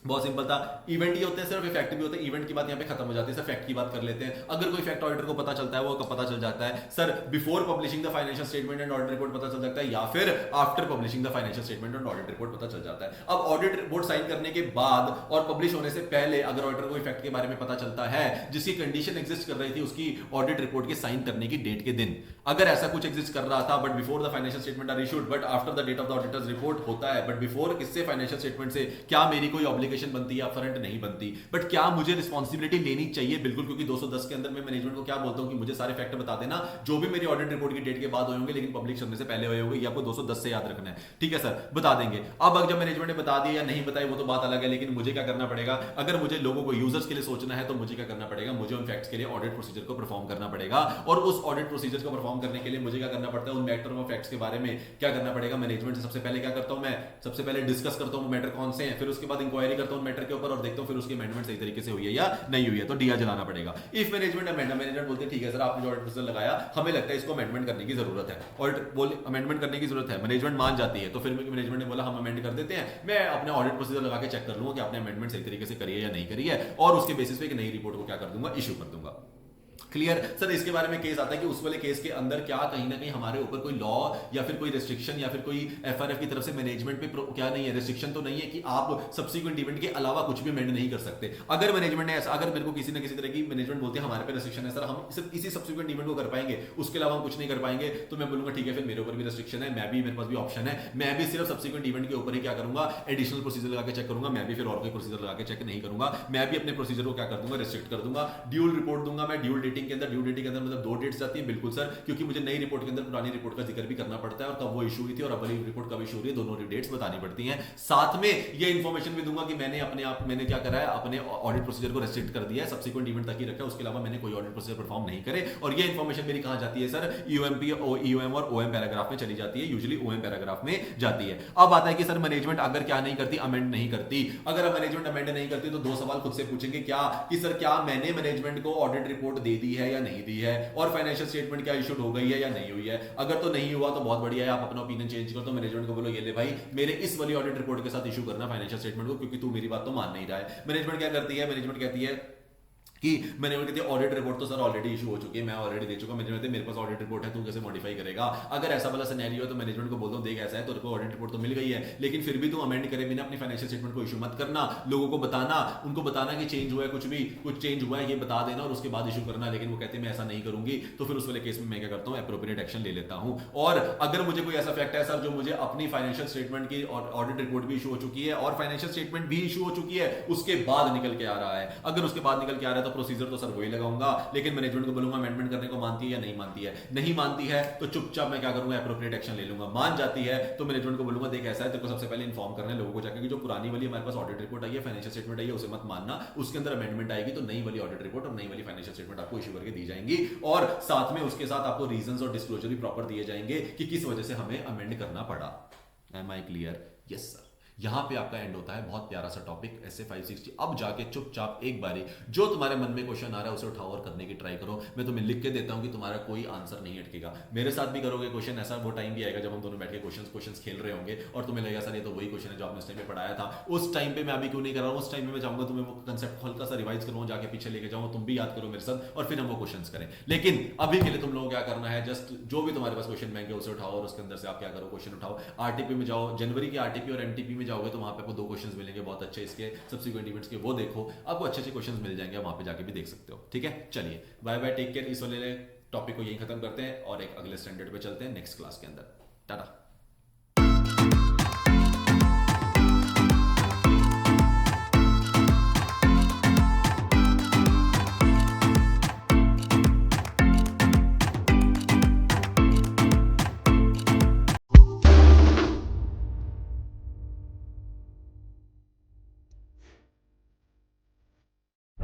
बहुत सिंपल था। इवेंट ये होते हैं सिर्फ, इफेक्ट भी होते हैं। इवेंट की बात यहाँ पे खत्म हो जाती है, सर फैक्ट की बात कर लेते हैं। अगर कोई फैक्ट ऑडिटर को पता चलता है, वो कब पता चल जाता है sir? Before publishing the financial statement and audit report पता चल सकता है, या फिर after publishing the financial statement and audit report पता चल जाता है। अब ऑडिट रिपोर्ट साइन करने के बाद और पब्लिश होने से पहले अगर ऑडिटर को इफेक्ट के बारे में पता चलता है, जिसकी कंडीशन एग्जिस्ट कर रही थी उसकी ऑडिट रिपोर्ट के साइन करने की डेट के दिन, अगर ऐसा कुछ एग्जिस्ट कर रहा था but before the financial statement are issued but after the date of the auditor's report होता है, बट बिफोर इससे फाइनेंशियल स्टेटमेंट से क्या मेरी कोई ऑब्लिगेशन बनती है? अपफ्रंट नहीं बनती, बट क्या मुझे रिस्पॉन्सिबिलिटी लेनी चाहिए? बिल्कुल, क्योंकि 210 के अंदर मैं मैनेजमेंट को क्या बोलता हूं कि मुझे सारे फैक्ट बता देना जो भी मेरी ऑडिट रिपोर्ट की डेट के बाद हुए होंगे, लेकिन पब्लिश करने से पहले हुए होंगे, ये आपको 210 से याद रखना है। ठीक है सर, बता देंगे। अब जब मैनेजमेंट ने बता दिया या नहीं बताया वो तो बात अलग है, लेकिन मुझे क्या करना पड़ेगा? अगर मुझे लोगों को, यूजर्स के लिए सोचना है, तो मुझे क्या करना पड़ेगा? मुझे उन फैक्ट्स के लिए ऑडिट प्रोसीजर को परफॉर्म करना पड़ेगा, और उस ऑडिट प्रोसीजर को परफॉर्म करने के लिए मुझे क्या करना पड़ता है? उन मैटर और फैक्ट्स के बारे में क्या करना पड़ेगा? मैनेजमेंट से सबसे पहले क्या करता हूं मैं? सबसे पहले डिस्कस करता हूं मैटर कौन से हैं, फिर उसके बाद इंक्वायरी करता हूं मैटर के ऊपर और देखता हूं फिर उसकी अमेंडमेंट सही तरीके से हुई है या नहीं हुई है, तो डीआर जलाना पड़ेगा। इफ मैनेजमेंट अमेंड, मैनेजमेंट बोलते हैं ठीक है सर आपने जो ऑडिट प्रोसीजर लगाया हमें लगता है इसको अमेंडमेंट करने की जरूरत है, ऑडिट बोले अमेंडमेंट करने की जरूरत है, मैनेजमेंट मान जाती है, तो फिर मैनेजमेंट ने बोला हम अमेंड कर देते हैं, मैं अपने ऑडिट प्रोसीजर लगा के चेक कर लूंगा कि आपने अमेंडमेंट सही तरीके से करी है या नहीं करी है, और उसके बेसिस पे एक नई रिपोर्ट को क्या कर दूंगा? इशू कर दूंगा। Clear sir? इसके बारे में केस आता है कि उस वाले केस के अंदर क्या कहीं ना कहीं हमारे ऊपर कोई लॉ या फिर कोई रेस्ट्रिक्शन या फिर कोई एफआरएफ की तरफ से मैनेजमेंट पे क्या नहीं है, रेस्ट्रिक्शन तो नहीं है कि आप सब्सिक्वेंट इवेंट के अलावा कुछ भी अमेंड नहीं कर सकते। अगर मैनेजमेंट ने ऐसा, अगर मेरे को किसी ना किसी तरह की मैनेजमेंट बोलती है हमारे पे रेस्ट्रिक्शन है सर, हम सिर्फ इसी सब्सिक्वेंट इवेंट को कर पाएंगे, उसके अलावा हम कुछ नहीं कर पाएंगे, तो मैं बोलूंगा ठीक है फिर मेरे ऊपर भी रेस्ट्रिक्शन है, मैं भी, मेरे पास भी ऑप्शन है, मैं भी सिर्फ सब्सिक्वेंट इवेंट के ऊपर ही क्या करूंगा? एडिशनल प्रोसीजर लगा के चेक करूंगा, मैं भी फिर और कोई प्रोसीजर लगा के चेक नहीं करूंगा, मैं भी अपने प्रोसीजर को क्या कर दूंगा? रेस्ट्रिक्ट कर दूंगा। ड्यूल रिपोर्ट दूंगा मैं, ड्यूल डेटिंग के अंदर, ड्यूल डेटिंग के अंदर मतलब 2 डेट्स जाती है, बिल्कुल सर, क्योंकि मुझे नई रिपोर्ट के अंदर पुरानी रिपोर्ट का जिक्र भी करना पड़ता है और कब वो इशू हुई थी और अब वाली रिपोर्ट कब इशू हुई है, दोनों डेट्स बतानी पड़ती हैं। साथ में ये इन्फॉर्मेशन भी दूंगा कि मैंने क्या करा है, अपने ऑडिट प्रोसीजर को रेस्ट्रिक्ट कर दिया है, सब्सिक्वेंट इवेंट तक ही रखा है, उसके अलावा मैंने कोई ऑडिट प्रोसीजर परफॉर्म नहीं करे। और ये इन्फॉर्मेशन मेरी कहां जाती है सर? ईओएमपी, ईओएम और ओएम पैराग्राफ में चली जाती है, यूजुअली ओएम पैराग्राफ में जाती है। अब आता है कि सर मैनेजमेंट अगर क्या नहीं करती? अमेंड नहीं करती। अगर मैनेजमेंट अमेंड नहीं करती तो 2 सवाल खुद से पूछेंगे, क्या कि सर क्या मैंने मैनेजमेंट को ऑडिट रिपोर्ट दे दी है या नहीं दी है, और फाइनेंशियल स्टेटमेंट क्या इशूड हो गई है या नहीं हुई है। अगर तो नहीं हुआ तो बहुत बढ़िया है, आप अपना ओपिनियन चेंज करो, तो मैनेजमेंट को बोलो ये ले भाई मेरे इस वाली ऑडिट रिपोर्ट के साथ इशू करना फाइनेंशियल स्टेटमेंट को, क्योंकि तू मेरी बात तो मान नहीं रहा है। मैनेजमेंट क्या करती है? मैनेजमेंट कहती है कि मैंने कहती है ऑडिट रिपोर्ट तो सर ऑलरेडी इशू हो चुकी है, मैं ऑलरेडी दे चुका, मैनेजमेंट मेरे पास ऑडिट रिपोर्ट है, तू कैसे मॉडिफाई करेगा? अगर ऐसा वाला सिनेरियो है तो मैनेजमेंट को बोल दो देख ऐसा है, तेरे को ऑडिट रिपोर्ट तो मिल गई है, लेकिन फिर भी तू अमेंड करे बिना अपनी फाइनेंशियल स्टेटमेंट को इशू मत करना, लोगों को बताना, उनको बताना कि चेंज हुआ है, कुछ चेंज हुआ है ये बता देना और उसके बाद इशू करना। लेकिन वो कहते हैं मैं ऐसा नहीं करूंगी, तो फिर उस वाले केस में मैं क्या करता हूँ? एप्रोप्रिएट एक्शन ले लेता हूँ। और अगर मुझे कोई ऐसा फैक्ट है सर जो मुझे अपनी फाइनेंशियल स्टेटमेंट की ऑडिट रिपोर्ट भी इशू हो चुकी है और फाइनेंशियल स्टेटमेंट भी इशू हो चुकी है, उसके बाद निकल के आ रहा है, अगर उसके बाद निकल के आ रहा है तो प्रोसीजर तो सर वही लगाऊंगा, लेकिन मैनेजमेंट को बोलूंगा अमेंडमेंट करने को मानती है या नहीं मानती है। नहीं मानती है तो चुपचाप मैं क्या करूंगा? एप्रोप्रिएट एक्शन ले लूंगा। मान जाती है तो मैनेजमेंट को बोलूंगा देख ऐसा है, तेरे को सबसे पहले इन्फॉर्म करना है लोगों को जाकर कि जो पुरानी वाली हमारे पास ऑडिट रिपोर्ट आई है, फाइनेंशियल स्टेटमेंट आई है, उसे मत मानना, उसके अंदर अमेंडमेंट आएगी तो नई वाली ऑडिट रिपोर्ट और नई वाली फाइनेंशियल स्टेटमेंट आपको इशू करके दी जाएंगी, और साथ में उसके साथ आपको रीजंस और डिस्क्लोजर भी प्रॉपर दिए जाएंगे कि किस वजह से हमें अमेंड करना पड़ा। Am I clear? Yes sir. यहां पे आपका एंड होता है। बहुत प्यारा सा टॉपिक ऐसे 560। अब जाके चुपचाप एक बारी जो तुम्हारे मन में क्वेश्चन आ रहा है उसे उठाओ और करने की ट्राई करो। मैं तुम्हें लिख के देता हूं कि तुम्हारा कोई आंसर नहीं अटकेगा। मेरे साथ भी करोगे क्वेश्चन, ऐसा वो टाइम भी आएगा जब हम दोनों बैठ के क्वेश्चन खेल रहे होंगे और तुम्हें लगेगा सर ये तो वही क्वेश्चन है जो आपने उस टाइम पे पढ़ाया था। उस टाइम पे मैं अभी क्यों नहीं कर रहा हूं, उस टाइम पे मैं चाहूंगा तुम्हें वो कंसेप्ट हल्का सा रिवाइज करूं, जाके पीछे लेके जाऊं, तुम भी याद करो मेरे साथ और फिर हम वो क्वेश्चन करें। लेकिन अभी के लिए तुम लोगों क्या करना है, जस्ट जो भी तुम्हारे पास क्वेश्चन बैंक है उसे उठाओ और उसके अंदर से आप क्या करो, क्वेश्चन उठाओ। आरटीपी में जाओ, जनवरी के आरटीपी और एमटीपी में जाओगे तो वहां पे आपको 2 क्वेश्चंस मिलेंगे बहुत अच्छे इसके सब्सिक्वेंट इवेंट्स के, वो देखो, आपको अच्छे अच्छे क्वेश्चंस मिल जाएंगे, वहां पे जाके भी देख सकते हो। ठीक है, चलिए बाय बाय, टेक केयर। इस वाले टॉपिक को यहीं खत्म करते हैं और एक अगले स्टैंडर्ड पे चलते हैं नेक्स्ट क्लास के अंदर। टाटा।